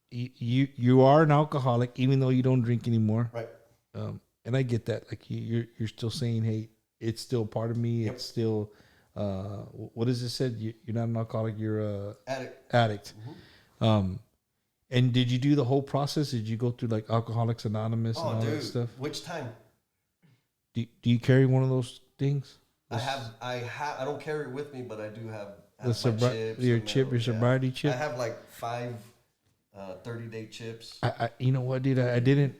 you are an alcoholic, even though you don't drink anymore. Right. And I get that. Like you're still saying, hey, it's still part of me. It's still what is it said? You're not an alcoholic. You're a addict. Mm-hmm. And did you do the whole process? Did you go through like Alcoholics Anonymous and all that stuff? Which time? Do you carry one of those things? I have. I don't carry it with me, but I do have your sobriety chip. I have like 5 30-day chips. You know what, dude? I didn't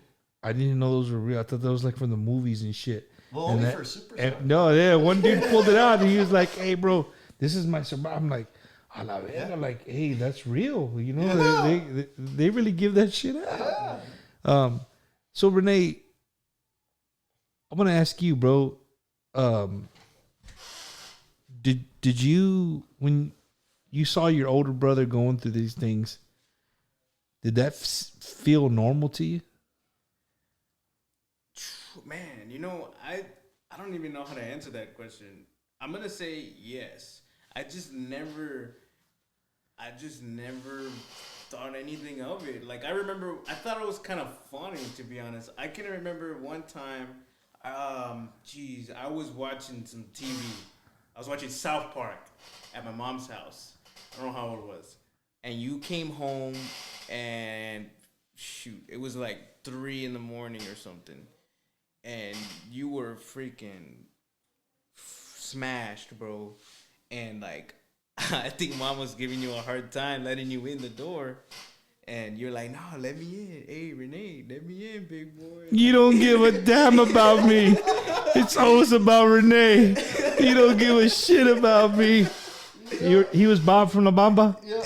know those were real. I thought that was like from the movies and shit. Well, only for super. No, one dude pulled it out and he was like, "Hey, bro, this is my sobriety." I'm like, I'm like, hey, that's real. You know, they really give that shit out. Yeah. So Rene, I'm gonna ask you, bro. Did you, when you saw your older brother going through these things, did that feel normal to you? Man, you know, I don't even know how to answer that question. I'm gonna say yes. I just never thought anything of it. Like, I remember, I thought it was kind of funny, to be honest. I can remember one time, I was watching some TV. I was watching South Park at my mom's house. I don't know how old it was. And you came home and, shoot, it was like 3 in the morning or something. And you were freaking smashed, bro. And, like, I think mom was giving you a hard time letting you in the door. And you're like, no, let me in. Hey, Rene, let me in, big boy. You don't give a damn about me. It's always about Rene. You don't give a shit about me. He was Bob from La Bamba? Yeah.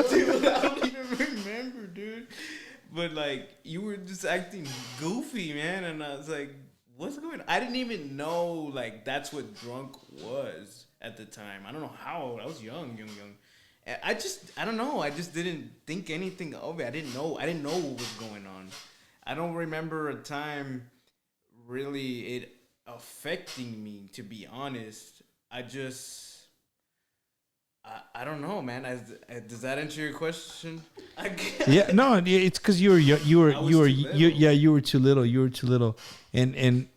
Dude, I don't even remember, dude. But, like, you were just acting goofy, man. And I was like, what's going on? I didn't even know, like, that's what drunk was at the time. I don't know how old. I was young. I don't know. I just didn't think anything of it. I didn't know what was going on. I don't remember a time really it affecting me, to be honest. I don't know, man. Does that answer your question? Yeah, no, it's because you were too little. You were too little, and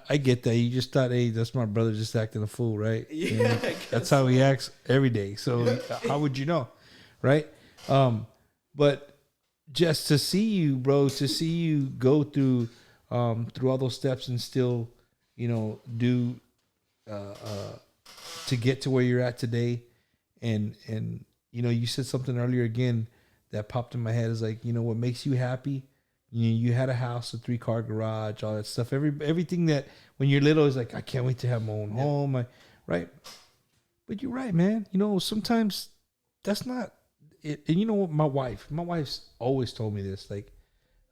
I get that. You just thought, hey, that's my brother just acting a fool, right? Yeah, that's how he acts every day. So how would you know, right? But just to see you, bro, to see you go through all those steps and still, do to get to where you're at today, and you said something earlier again that popped in my head is like, what makes you happy. You had a house, a 3-car garage, all that stuff. Everything that when you're little is like, I can't wait to have my own home, right? But you're right, man. Sometimes that's not it. And you know what? My wife's always told me this. Like,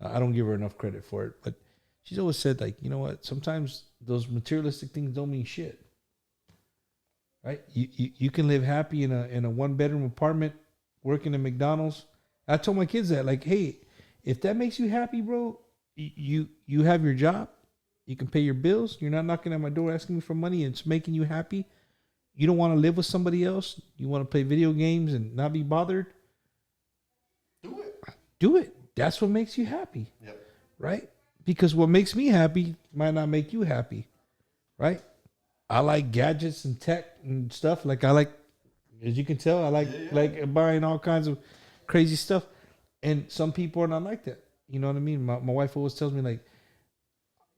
I don't give her enough credit for it, but she's always said, like, you know what? Sometimes those materialistic things don't mean shit, right? You can live happy in a 1-bedroom apartment, working at McDonald's. I told my kids that, like, hey, if that makes you happy, bro, you have your job. You can pay your bills. You're not knocking at my door asking me for money. And it's making you happy. You don't want to live with somebody else. You want to play video games and not be bothered. Do it. That's what makes you happy. Yep. Right? Because what makes me happy might not make you happy. Right? I like gadgets and tech and stuff. Like, as you can tell, I like buying all kinds of crazy stuff. And some people are not like that. You know what I mean? My wife always tells me, like,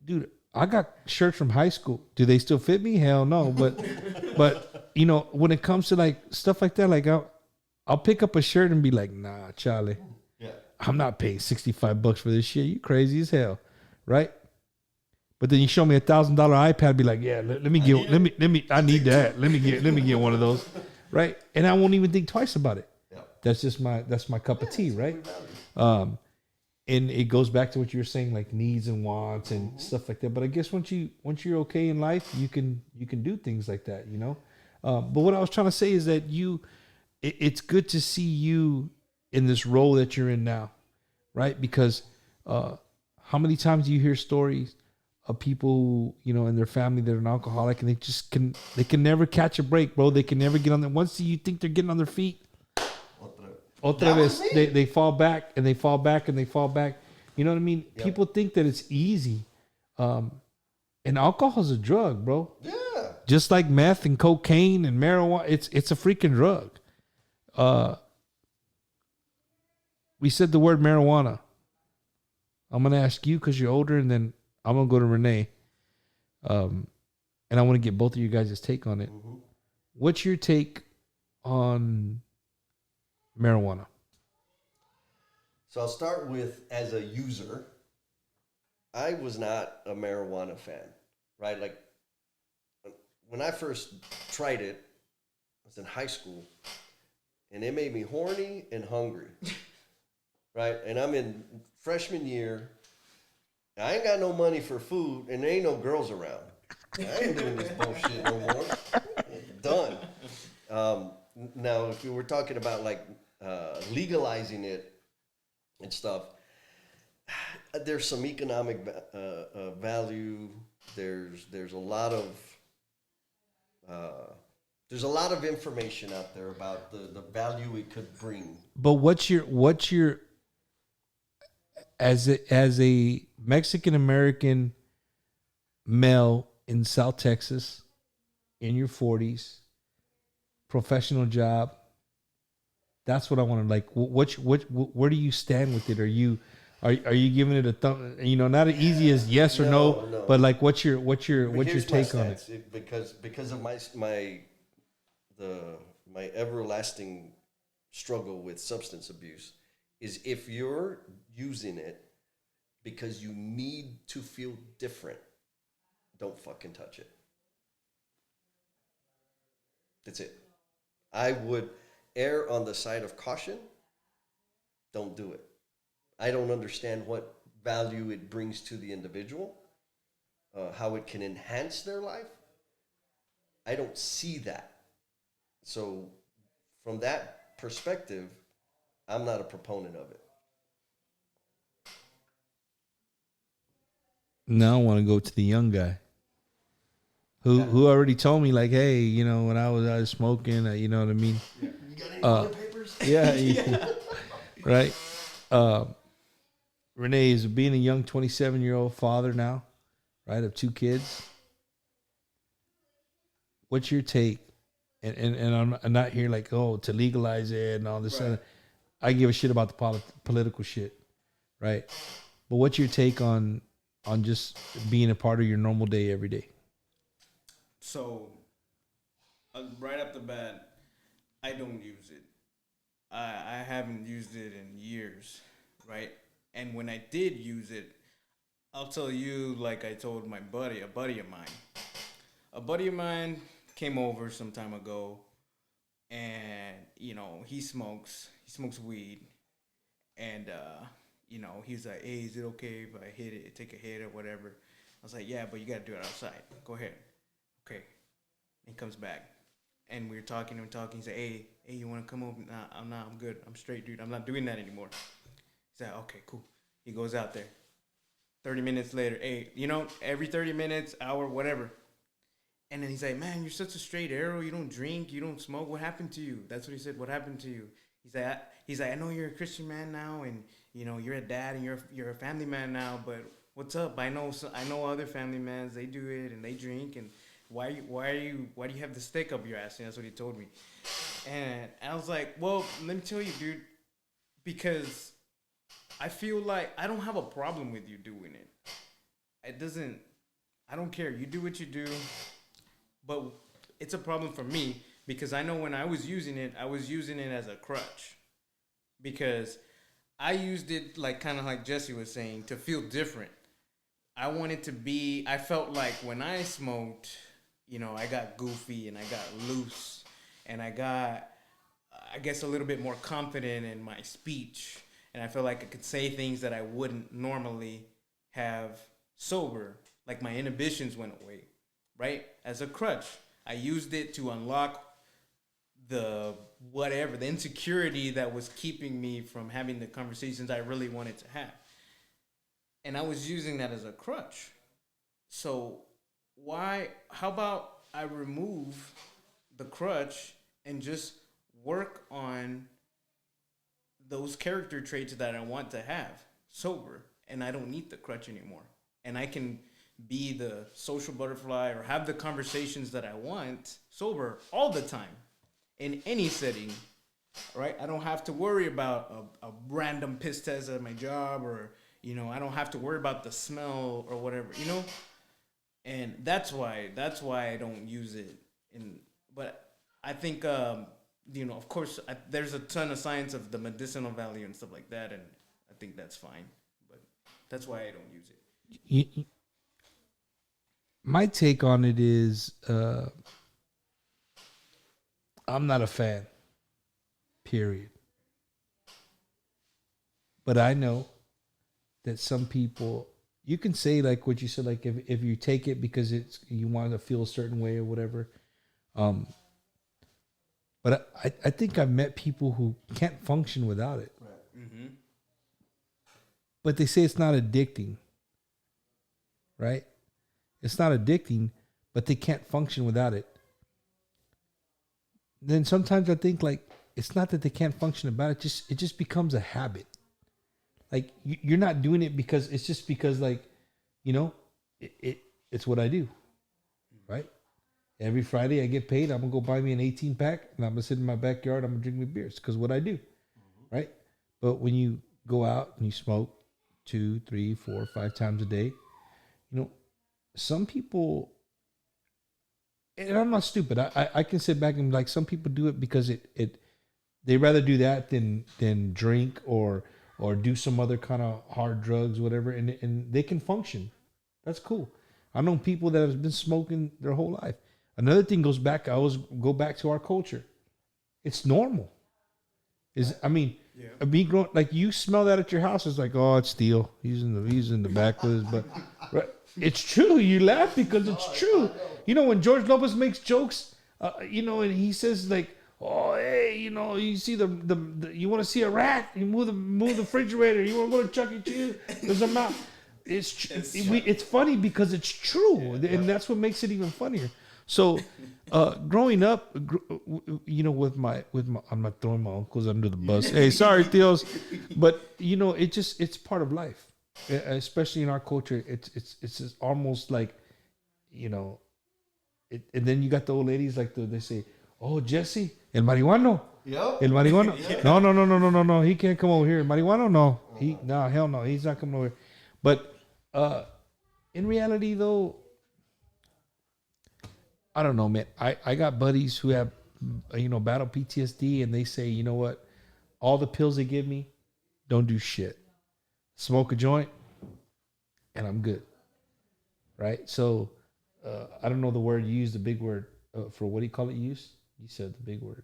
dude, I got shirts from high school. Do they still fit me? Hell no. But when it comes to like stuff like that, like I'll pick up a shirt and be like, nah, Charlie, I'm not paying $65 for this shit. You crazy as hell, right? But then you show me $1,000 iPad, be like, yeah, let me I need that. Let me get one of those, right? And I won't even think twice about it. That's my cup of tea, right? and it goes back to what you were saying, like needs and wants and stuff like that. But I guess once you're okay in life, you can do things like that, you know. But what I was trying to say is that it's good to see you in this role that you're in now, right? Because how many times do you hear stories of people, you know, in their family that are an alcoholic, and they can never catch a break, bro. They can never get on there. Once you think they're getting on their feet, otra vez, they fall back and they fall back and they fall back. You know what I mean? Yep. People think that it's easy. And alcohol is a drug, bro. Yeah. Just like meth and cocaine and marijuana, it's a freaking drug. We said the word marijuana. I'm gonna ask you because you're older, and then I'm gonna go to Rene. And I want to get both of you guys' take on it. Mm-hmm. What's your take on marijuana? So I'll start with, as a user, I was not a marijuana fan, right? Like when I first tried it, I was in high school, and it made me horny and hungry, right? And I'm in freshman year. I ain't got no money for food, and there ain't no girls around. I ain't doing this bullshit no more. Done. Now, if you were talking about like legalizing it and stuff, there's some economic value. There's a lot of information out there about the value it could bring. But what's your as a Mexican American male in South Texas, in your 40s, professional job? That's what I want to like. Where do you stand with it? Are you giving it a thumb? You know, not as easy as yes or no. But like, what's your take on it? Because of my everlasting struggle with substance abuse, is if you're using it because you need to feel different, don't fucking touch it. That's it. I would err on the side of caution. Don't do it. I don't understand what value it brings to the individual, how it can enhance their life. I don't see that. So from that perspective, I'm not a proponent of it. Now I want to go to the young guy who already told me, like, hey, you know, when I was smoking, you know what I mean? Yeah. You got any toilet papers? Yeah. Right. Rene is being a young 27-year-old father now, right, of 2 kids. What's your take? And I'm not here like, oh, to legalize it and all this. Right. I give a shit about the political shit, right? But what's your take on just being a part of your normal day every day? So, right off the bat, I don't use it. I haven't used it in years, right? And when I did use it, I'll tell you, like I told a buddy of mine. A buddy of mine came over some time ago, and, you know, he smokes weed, and, you know, he's like, hey, is it okay if I take a hit or whatever? I was like, yeah, but you got to do it outside. Go ahead. Okay. He comes back, and we're talking. He's like, hey, you want to come over? Nah, I'm good. I'm straight, dude. I'm not doing that anymore. He's like, okay, cool. He goes out there. 30 minutes later, hey, you know, every 30 minutes, hour, whatever. And then he's like, man, you're such a straight arrow. You don't drink. You don't smoke. What happened to you? That's what he said. What happened to you? He's like, I know you're a Christian man now, and, you know, you're a dad, and you're a family man now, but what's up? I know other family men, they do it, and they drink, and why do you have the stick up your ass? And that's what he told me. And I was like, well, let me tell you, dude, because I feel like I don't have a problem with you doing it. I don't care. You do what you do, but it's a problem for me because I know when I was using it as a crutch, because I used it like kind of like Jesse was saying, to feel different. I felt like when I smoked, you know, I got goofy and I got loose and I got, I guess, a little bit more confident in my speech. and I feel like I could say things that I wouldn't normally have sober. Like my inhibitions went away, right? As a crutch, I used it to unlock the insecurity that was keeping me from having the conversations I really wanted to have. And I was using that as a crutch. So how about I remove the crutch and just work on those character traits that I want to have sober, and I don't need the crutch anymore. And I can be the social butterfly or have the conversations that I want sober all the time in any setting, right? I don't have to worry about a random piss test at my job, or, I don't have to worry about the smell or whatever, And that's why I don't use it. But I think, of course, there's a ton of science of the medicinal value and stuff like that, and I think that's fine. But that's why I don't use it. My take on it is, I'm not a fan, period. But I know that some people, you can say like what you said, like if you take it because you want to feel a certain way or whatever. But I think I've met people who can't function without it. Right. Mm-hmm. But they say it's not addicting, right? It's not addicting, but they can't function without it. Then sometimes I think like it's not that they can't function without it, it just becomes a habit. Like you're not doing it because it's just because like, it's what I do, right? Every Friday I get paid. I'm gonna go buy me an 18 pack and I'm gonna sit in my backyard. I'm gonna drink my beers because what I do, right? But when you go out and you smoke 2, 3, 4, 5 times a day, some people, and I'm not stupid. I can sit back and like some people do it because they rather do that than drink or do some other kind of hard drugs, whatever, and they can function. That's cool. I know people that have been smoking their whole life. Another thing goes back. I always go back to our culture. It's normal. Me growing, like you smell that at your house. It's like, oh, it's Steele. He's in the back with his butt. Right? It's true. You laugh because it's true. When George Lopez makes jokes, and he says like, oh, hey, you see the you want to see a rat? You move the refrigerator. You want to go to Chuck E. Cheese? There's a mouse. It's funny because it's true, and that's what makes it even funnier. So, growing up, with my, I'm not throwing my uncles under the bus. Hey, sorry, Theos, but it's part of life, especially in our culture. It's just almost like, and then you got the old ladies like they say, oh, Jesse, el marihuano. Yep. El marihuano. Yeah. No. He can't come over here. Marihuano, no. Hell no. He's not coming over here. But in reality, though, I don't know, man. I got buddies who have, battle PTSD, and they say, you know what? All the pills they give me don't do shit. Smoke a joint, and I'm good. Right? So, I don't know the word you used, the big word for what do you call it used? You said the big word.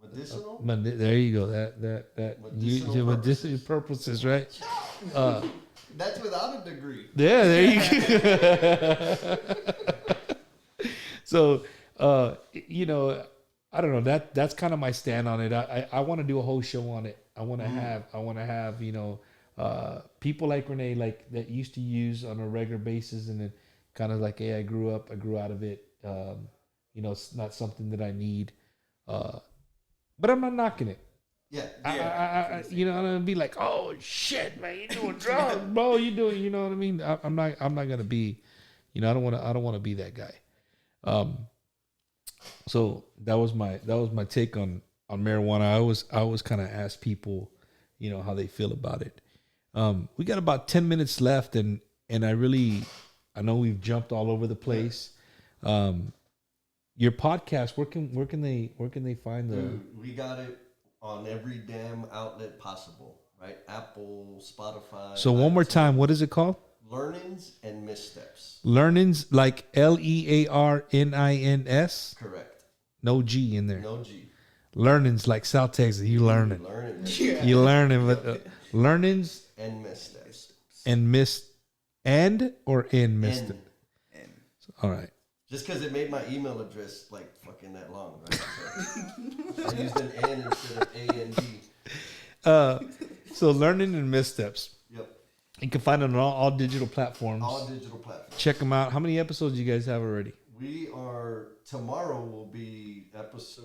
Medicinal? There you go. That medicinal purposes, right? That's without a degree. Yeah, there you go. So, I don't know. That's kind of my stand on it. I want to do a whole show on it. I want to have people like Rene, like that used to use on a regular basis, and then kind of like, hey, I grew out of it. It's not something that I need. But I'm not knocking it. Yeah. I'm gonna be like, oh shit, man, you doing drugs, bro? You doing, you know what I mean? I'm not gonna be, I don't want to be that guy. So that was my take on marijuana. I always kind of ask people, how they feel about it. We got about 10 minutes left, and I know we've jumped all over the place. Your podcast, where can they find the? Dude, we got it on every damn outlet possible, right? Apple, Spotify. So one more time, what is it called? Learnings and Missteps. Learnings, like Learnins. Correct. No G in there. No G. Learnings like South Texas. You learning. Learning. Yeah. You learning. But learnings And missteps. and missed. And or in missed. And. All right. Just because it made my email address like fucking that long, right? So I used an N instead of A and D. So learning and missteps. Yep. You can find it on all digital platforms. All digital platforms. Check them out. How many episodes do you guys have already? Tomorrow will be it's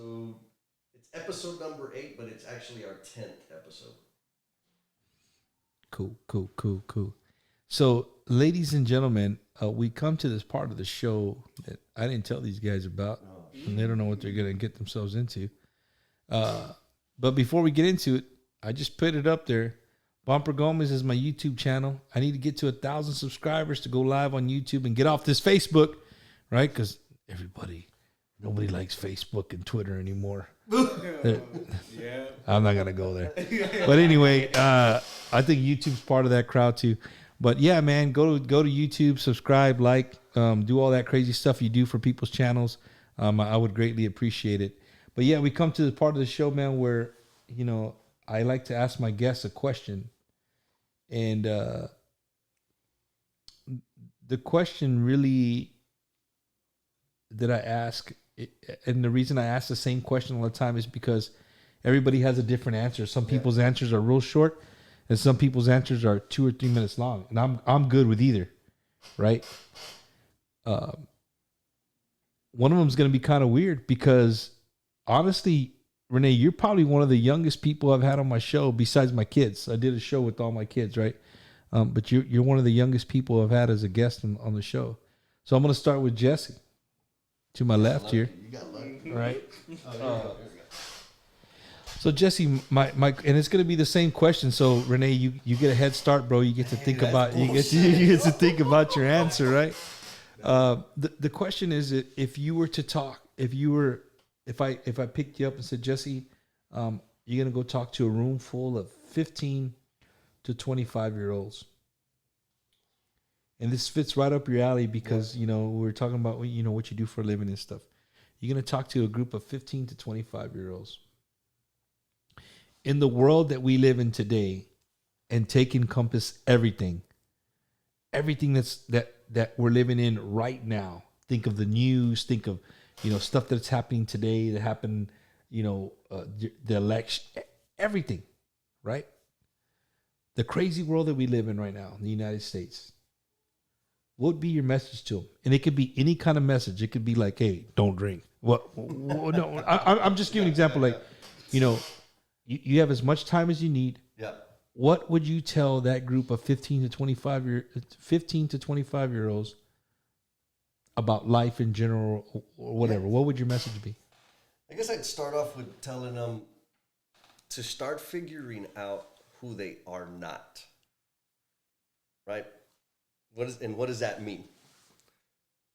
episode number 8, but it's actually our 10th episode. Cool. So, ladies and gentlemen, we come to this part of the show that I didn't tell these guys about, and they don't know what they're going to get themselves into. But before we get into it, I just put it up there. Bumper Gomez is my YouTube channel. I need to get to 1,000 subscribers to go live on YouTube and get off this Facebook, right? Because nobody likes Facebook and Twitter anymore. Yeah. I'm not gonna go there. But anyway, I think YouTube's part of that crowd too. But yeah, man, go to YouTube, subscribe, like, do all that crazy stuff you do for people's channels. I would greatly appreciate it. But yeah, we come to the part of the show, man, where I like to ask my guests a question, and the question really that I ask, and the reason I ask the same question all the time is because everybody has a different answer. Some people's answers are real short, and some people's answers are 2 or 3 minutes long, and I'm good with either, right? One of them is going to be kind of weird because, honestly, Rene, you're probably one of the youngest people I've had on my show besides my kids. I did a show with all my kids, right? But you're one of the youngest people I've had as a guest on the show. So I'm going to start with Jesse. To my left here, You got lucky. right? Oh, So Jesse, my and it's gonna be the same question. So Rene, you get a head start, bro. You get to think about you get to think about your answer, right? The question is, if you were to talk, if I picked you up and said, Jesse, you're gonna go talk to a room full of 15 to 25-year-olds. And this fits right up your alley because, we're talking about, what you do for a living and stuff. You're going to talk to a group of 15 to 25-year-olds. In the world that we live in today, and take encompass everything that we're living in right now. Think of the news, think of, stuff that's happening today, that happened, the election, everything, right? The crazy world that we live in right now in the United States. What would be your message to them? And it could be any kind of message. It could be like, hey, don't drink. Well, no, I'm just giving an example. Like, you have as much time as you need. Yeah. What would you tell that group of 15 to 25-year-olds about life in general or whatever? What would your message be? I guess I'd start off with telling them to start figuring out who they are not. Right? What does that mean?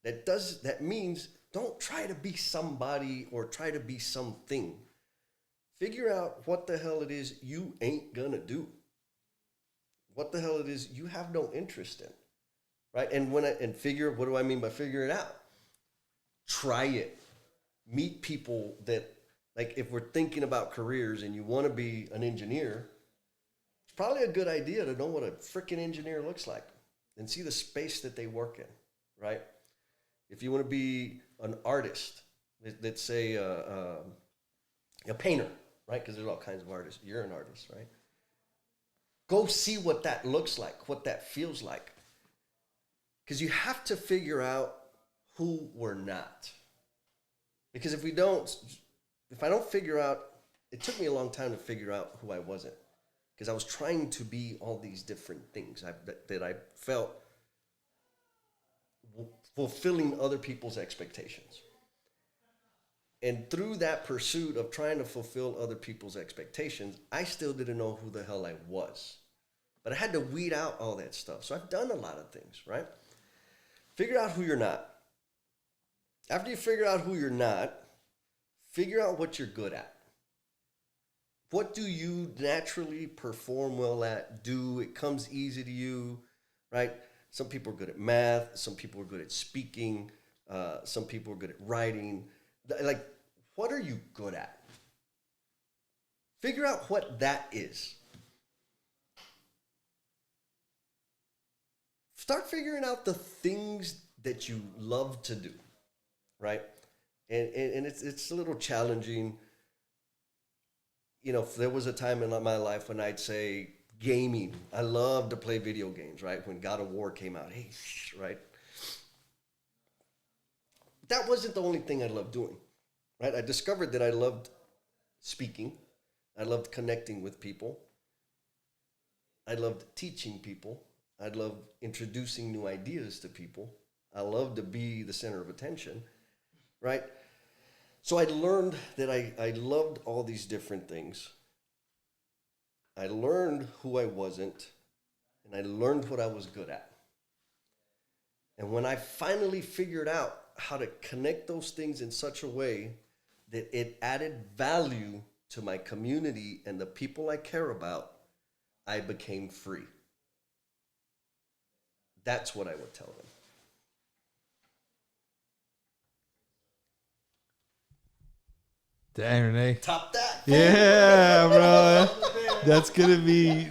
That means don't try to be somebody or try to be something. Figure out what the hell it is you ain't gonna do. What the hell it is you have no interest in. Right? And what do I mean by figure it out? Try it. Meet people that, like, if we're thinking about careers and you want to be an engineer, it's probably a good idea to know what a freaking engineer looks like and see the space that they work in, right? If you want to be an artist, let's say a painter, right? Because there's all kinds of artists. You're an artist, right? Go see what that looks like, what that feels like. Because you have to figure out who we're not. Because if I don't figure out, it took me a long time to figure out who I wasn't. Because I was trying to be all these different things that I felt fulfilling other people's expectations. And through that pursuit of trying to fulfill other people's expectations, I still didn't know who the hell I was. But I had to weed out all that stuff. So I've done a lot of things, right? Figure out who you're not. After you figure out who you're not, figure out what you're good at. What do you naturally perform well at? It comes easy to you, right? Some people are good at math. Some people are good at speaking. Some people are good at writing. Like, what are you good at? Figure out what that is. Start figuring out the things that you love to do, right? And it's a little challenging. You know, if there was a time in my life when I'd say gaming. I love to play video games, right? When God of War came out, hey, right? That wasn't the only thing I loved doing, right? I discovered that I loved speaking. I loved connecting with people. I loved teaching people. I loved introducing new ideas to people. I loved to be the center of attention, right? So I learned that I loved all these different things. I learned who I wasn't, and I learned what I was good at. And when I finally figured out how to connect those things in such a way that it added value to my community and the people I care about, I became free. That's what I would tell them. Damn, Rene. Top that. Yeah, bro. That's gonna be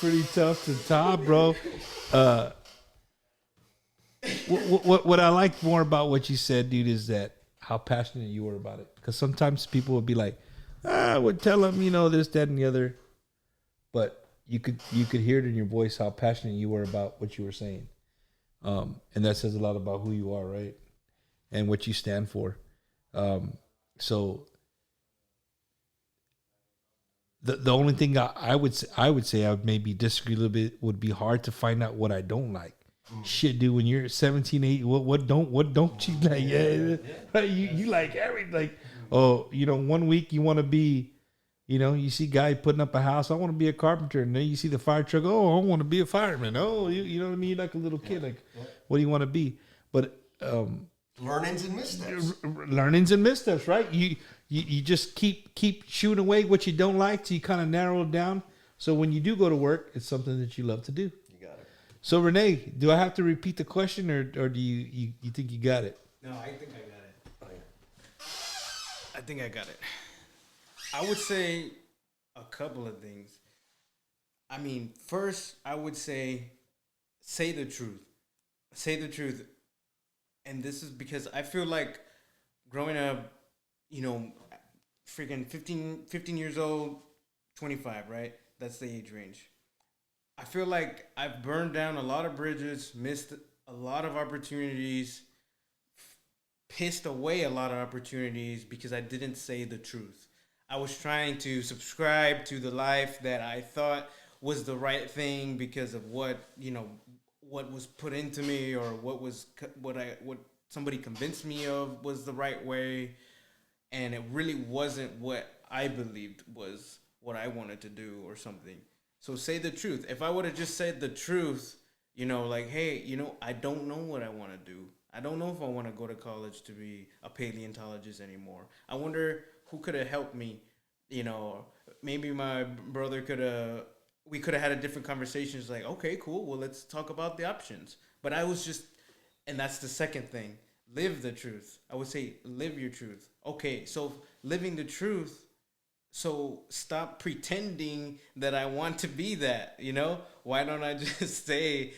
pretty tough to top, bro. What I like more about what you said, dude, is that how passionate you were about it. Because sometimes people would be like, I would tell them, you know, this, that, and the other, but you could hear it in your voice how passionate you were about what you were saying, and that says a lot about who you are, right, and what you stand for. So the only thing I would say I would maybe disagree a little bit would be hard to find out what I don't like. Shit, dude, when you're 17, 18, what don't you like? Yeah. Right? You like everything. Like, oh, you know, one week you want to be, you know, you see guy putting up a house. I want to be a carpenter, and then you see the fire truck. Oh, I want to be a fireman. Oh, you know what I mean? Like a little kid. Like, what do you want to be? But Learnings and missteps. Learnings and missteps, right? You just keep shooting away what you don't like till you kind of narrow it down. So when you do go to work, it's something that you love to do. You got it. So Rene, do I have to repeat the question, or do you think you got it? No, I think I got it. Oh, yeah. I think I got it. I would say a couple of things. I mean, first, I would say the truth. Say the truth. And this is because I feel like growing up, you know, freaking 15 years old, 25, right? That's the age range. I feel like I've burned down a lot of bridges, missed a lot of opportunities, pissed away a lot of opportunities because I didn't say the truth. I was trying to subscribe to the life that I thought was the right thing because of what was put into me, or what somebody convinced me of was the right way, and it really wasn't what I believed was what I wanted to do or something. So say the truth. If I would have just said the truth, you know, like, hey, you know, I don't know what I want to do. I don't know if I want to go to college to be a paleontologist anymore. I wonder who could have helped me. You know, maybe my brother we could have had a different conversation. It's like, okay, cool. Well, let's talk about the options. But I was just, and that's the second thing. Live the truth. I would say live your truth. Okay, so living the truth, so stop pretending that I want to be that, you know? Why don't I just say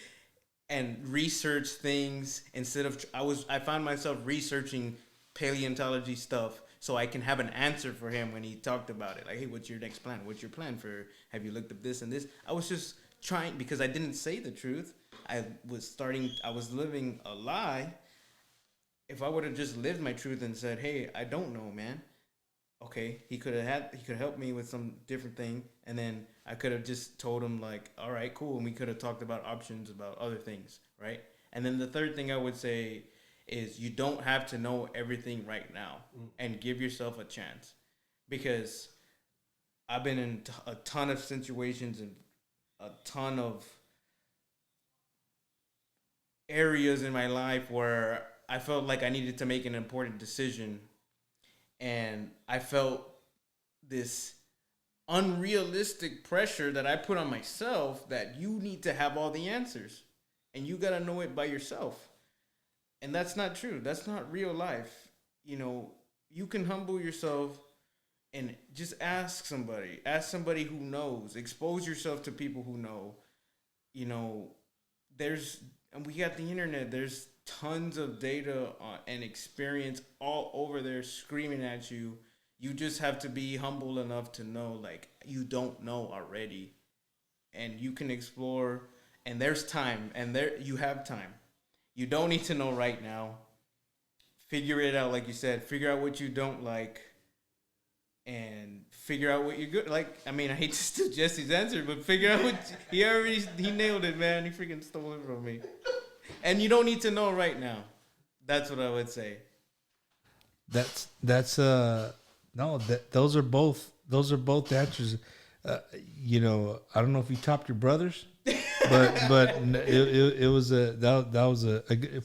and research things instead of, I found myself researching paleontology stuff so I can have an answer for him when he talked about it. Like, hey, what's your next plan? What's your plan for, have you looked up this and this? I was just trying, because I didn't say the truth. I was living a lie. If I would have just lived my truth and said, hey, I don't know, man. Okay, he could help me with some different thing, and then I could have just told him, like, all right, cool, and we could have talked about options about other things, right? And then the third thing I would say is you don't have to know everything right now, and give yourself a chance, because I've been in a ton of situations and a ton of areas in my life where I felt like I needed to make an important decision, and I felt this unrealistic pressure that I put on myself that you need to have all the answers and you got to know it by yourself. And that's not true. That's not real life. You know, you can humble yourself and just ask somebody. Ask somebody who knows. Expose yourself to people who know. You know, and we got the internet. There's tons of data and experience all over there screaming at you. You just have to be humble enough to know, like, you don't know already, and you can explore. And there's time, and you have time. You don't need to know right now. Figure it out, like you said. Figure out what you don't like, and figure out what you're good. Like, I mean, I hate to steal Jesse's answer, but figure out what he nailed it, man. He freaking stole it from me. And you don't need to know right now. That's what I would say. Those are both answers. You know, I don't know if you topped your brothers, but it was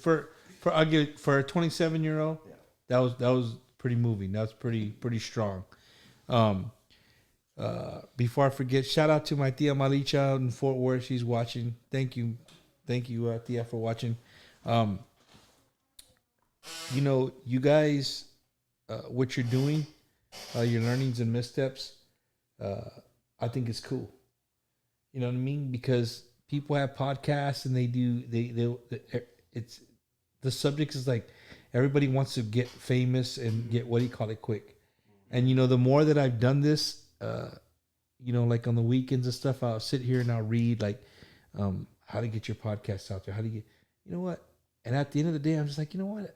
for a 27-year-old. Yeah. That was pretty moving. That was pretty strong. Before I forget, shout out to my tia Malicha out in Fort Worth. She's watching. Thank you, tia, for watching. You know, you guys, what you're doing, your learnings and missteps, I think it's cool. You know what I mean? Because people have podcasts and it's the subject is like everybody wants to get famous and get quick. And you know, the more that I've done this, you know, like on the weekends and stuff, I'll sit here and I'll read like how to get your podcast out there, you know what? And at the end of the day, I'm just like, you know what?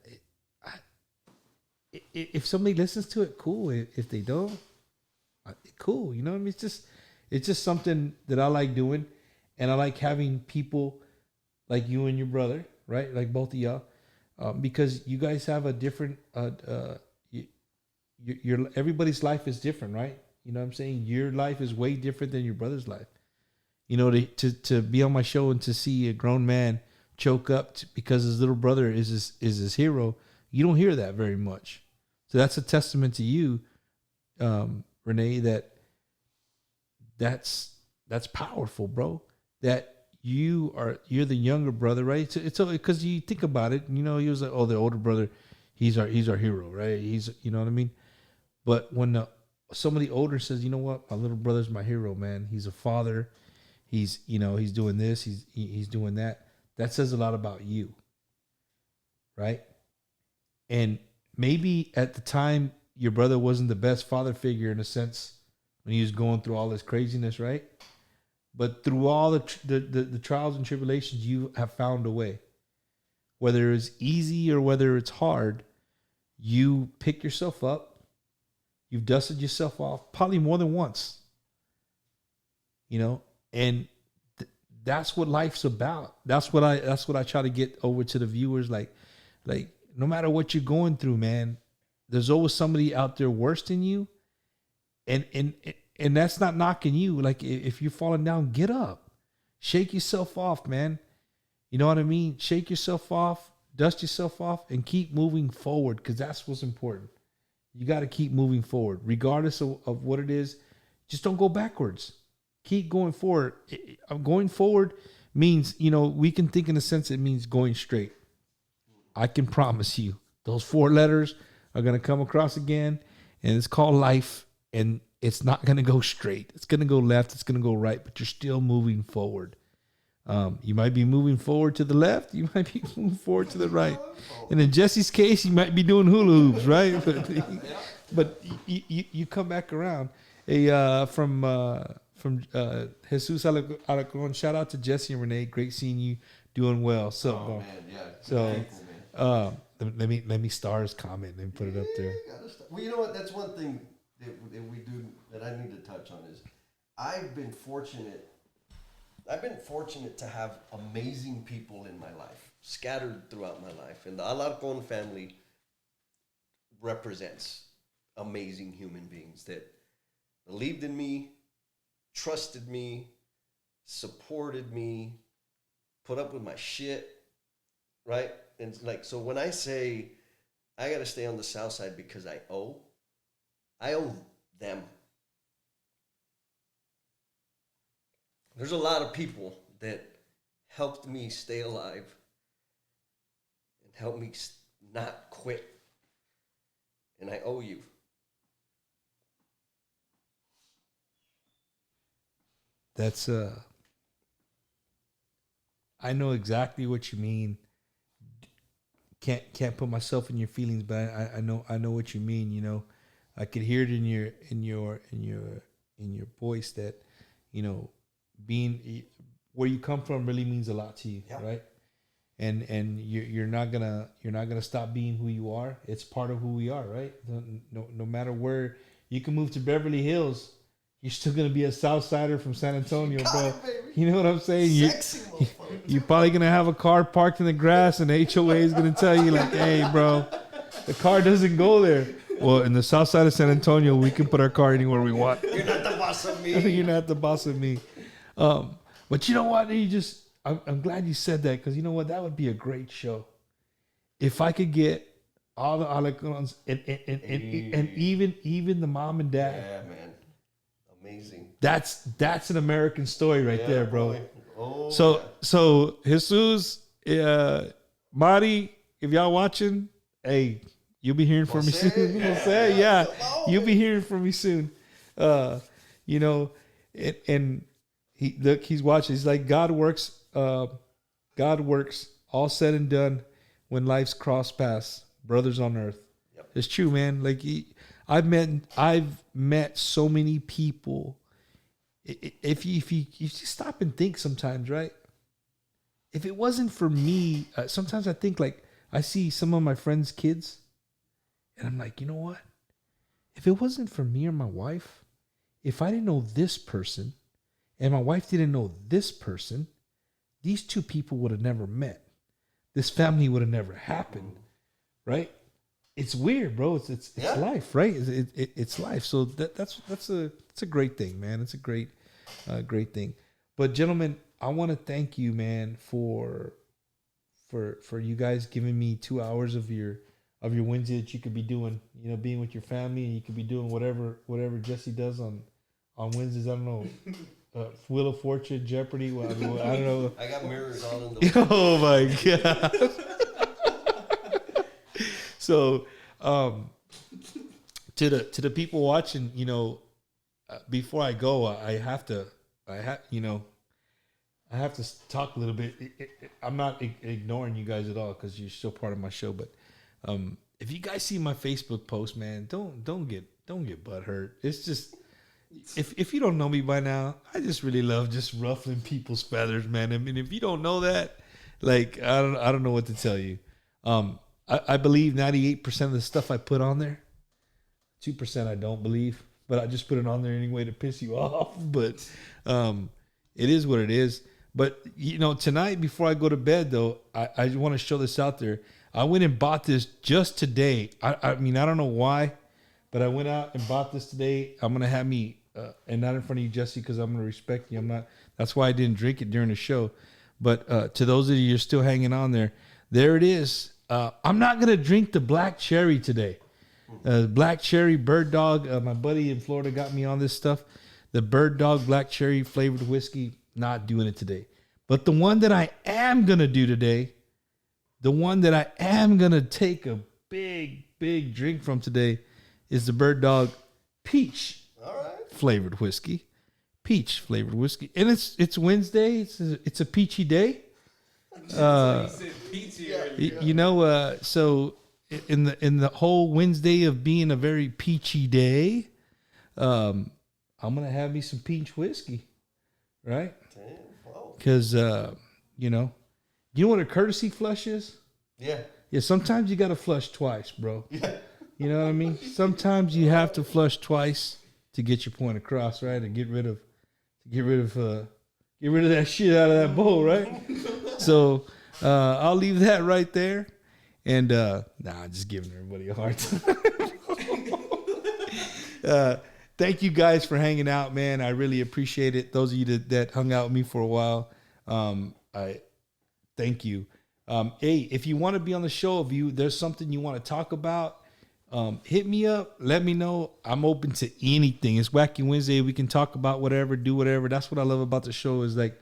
If somebody listens to it, cool. If they don't, cool. You know what I mean? It's just something that I like doing, and I like having people like you and your brother, right? Like both of y'all, because you guys have a different. Your everybody's life is different, right? You know what I'm saying? Your life is way different than your brother's life. You know, to be on my show and to see a grown man choke up because his little brother is his hero, you don't hear that very much. So that's a testament to you, Rene, that's powerful, bro. That you're the younger brother, right? It's because you think about it, you know, he was like, oh, the older brother, he's our hero, right? He's, you know what I mean? But when somebody older says, you know what, my little brother's my hero, man. He's a father. He's, you know, he's doing this. He's doing that. That says a lot about you, right? And maybe at the time your brother wasn't the best father figure in a sense when he was going through all this craziness, right? But through all the trials and tribulations, you have found a way. Whether it's easy or whether it's hard, you pick yourself up. You've dusted yourself off probably more than once. You know, and that's what life's about. That's what I try to get over to the viewers. Like no matter what you're going through, man, there's always somebody out there worse than you. And that's not knocking you. Like if you're falling down, get up, shake yourself off, man. You know what I mean? Shake yourself off, dust yourself off, and keep moving forward, because that's what's important. You got to keep moving forward, regardless of what it is. Just don't go backwards. Keep going forward. Going forward means, you know, we can think in a sense it means going straight. I can promise you those 4 letters are going to come across again, and it's called life, and it's not going to go straight. It's going to go left. It's going to go right, but you're still moving forward. You might be moving forward to the left. You might be moving forward to the right. And in Jesse's case, you might be doing hula hoops, right? But you come back around. From Jesus Alacron, shout out to Jesse and Rene. Great seeing you doing well. So, man, yeah. So, Cool, man. let me star his comment and put it up there. Well, you know what? That's one thing that we do that I need to touch on is I've been fortunate to have amazing people in my life, scattered throughout my life. And the Alarcon family represents amazing human beings that believed in me, trusted me, supported me, put up with my shit, right? And like, so when I say I got to stay on the south side because I owe them. There's a lot of people that helped me stay alive and helped me not quit. And I owe you. that's I know exactly what you mean. Can't put myself in your feelings, but I know what you mean. You know, I could hear it in your voice that, you know, being where you come from really means a lot to you, right? And you're not gonna stop being who you are. It's part of who we are, right? No matter where you can move to Beverly Hills, you're still gonna be a South Sider from San Antonio, bro. You know what I'm saying? You're probably gonna have a car parked in the grass, and the HOA is gonna tell you like, "Hey, bro, the car doesn't go there." Well, in the South Side of San Antonio, we can put our car anywhere we want. You're not the boss of me. You're not the boss of me. But you know what? I'm glad you said that, because you know what? That would be a great show. If I could get all the Alecons and even the mom and dad. Yeah, man. Amazing. That's an American story right there, bro. Boy. Oh, So Jesus, Marty, if y'all watching, hey, you'll be hearing from me soon. Yeah, you'll be hearing from me soon. You know, and he's watching. He's like, God works. God works. All said and done, when life's cross paths, brothers on earth. Yep. It's true, man. Like I've met so many people. If you stop and think sometimes, right? If it wasn't for me, sometimes I think, like, I see some of my friends' kids, and I'm like, you know what? If it wasn't for me or my wife, if I didn't know this person, and my wife didn't know this person, these two people would have never met. This family would have never happened, right? It's weird, bro. It's life, right? It's life. So that's a great thing, man. It's a great thing. But gentlemen, I want to thank you, man, for you guys giving me 2 hours of your Wednesday that you could be doing, you know, being with your family, and you could be doing whatever Jesse does on Wednesdays. I don't know. Wheel of Fortune, Jeopardy. Well, I don't know. I got mirrors all in the. Oh my god! So, to the people watching, you know, before I go, I have to talk a little bit. I'm not ignoring you guys at all, because you're still part of my show. But if you guys see my Facebook post, man, don't get butthurt. It's just. If you don't know me by now, I just really love just ruffling people's feathers, man. I mean, if you don't know that, like, I don't know what to tell you. I believe 98% of the stuff I put on there. 2% I don't believe, but I just put it on there anyway to piss you off. But it is what it is. But, you know, tonight before I go to bed, though, I want to show this out there. I went and bought this just today. I mean, I don't know why, but I went out and bought this today. I'm gonna have me. And not in front of you, Jesse, because I'm gonna respect you. I'm not. That's why I didn't drink it during the show. But to those of you who are still hanging on there it is. I'm not gonna drink the black cherry today. Black cherry Bird Dog. My buddy in Florida got me on this stuff. The Bird Dog black cherry flavored whiskey. Not doing it today. But the one that I am gonna do today, the one that I am gonna take a big drink from today, is the Bird Dog Peach. All right. Flavored whiskey, peach flavored whiskey, and it's Wednesday. It's a peachy day. You know, so in the whole Wednesday of being a very peachy day, I'm gonna have me some peach whiskey, right? Because you know what a courtesy flush is? Yeah. Sometimes you gotta flush twice, bro. Yeah. You know what I mean? Sometimes you have to flush twice to get your point across, right? And get rid of that shit out of that bowl, right? So I'll leave that right there. And just giving everybody a hard time. Thank you guys for hanging out, man. I really appreciate it. Those of you that hung out with me for a while, I thank you. Hey, if you want to be on the show, if there's something you want to talk about, hit me up. Let me know. I'm open to anything. It's Wacky Wednesday. We can talk about whatever, do whatever. That's what I love about the show, is like,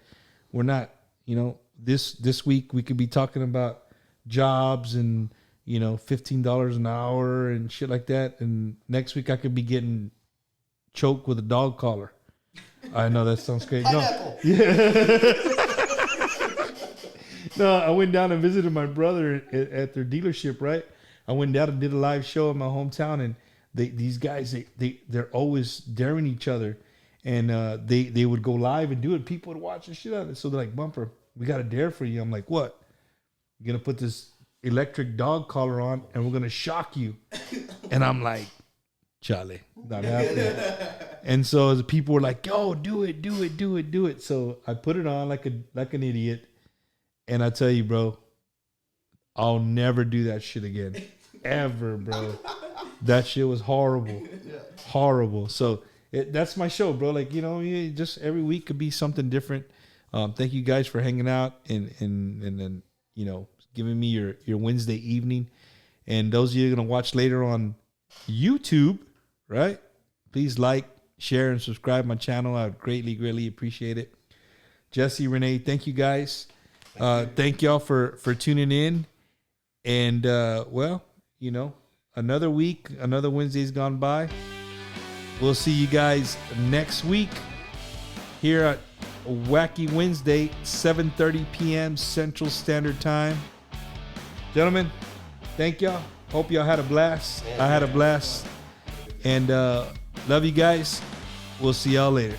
we're not, you know, this week we could be talking about jobs and, you know, $15 an hour and shit like that. And next week I could be getting choked with a dog collar. I know that sounds great. No, Pineapple. no, I went down and visited my brother at their dealership. Right, I went down and did a live show in my hometown, and these guys they're always daring each other, and they would go live and do it. People would watch the shit out of it. So they're like, Bumper, we got a dare for you. I'm like, what? You're gonna put this electric dog collar on, and we're gonna shock you. And I'm like, Charlie, not happening. And so the people were like, yo, do it. So I put it on like an idiot. And I tell you, bro, I'll never do that shit again. Ever, bro. That shit was horrible. Horrible. So that's my show, bro. Like, just every week could be something different. Thank you guys for hanging out and then, giving me your Wednesday evening. And those of you going to watch later on YouTube, right? Please like, share, and subscribe my channel. I would greatly appreciate it. Jesse, Rene, thank you guys. Thank y'all for tuning in. And, another week, another Wednesday's gone by. We'll see you guys next week here at Wacky Wednesday, 7:30 p.m. Central Standard Time. Gentlemen, thank y'all. Hope y'all had a blast. I had a blast. And love you guys. We'll see y'all later.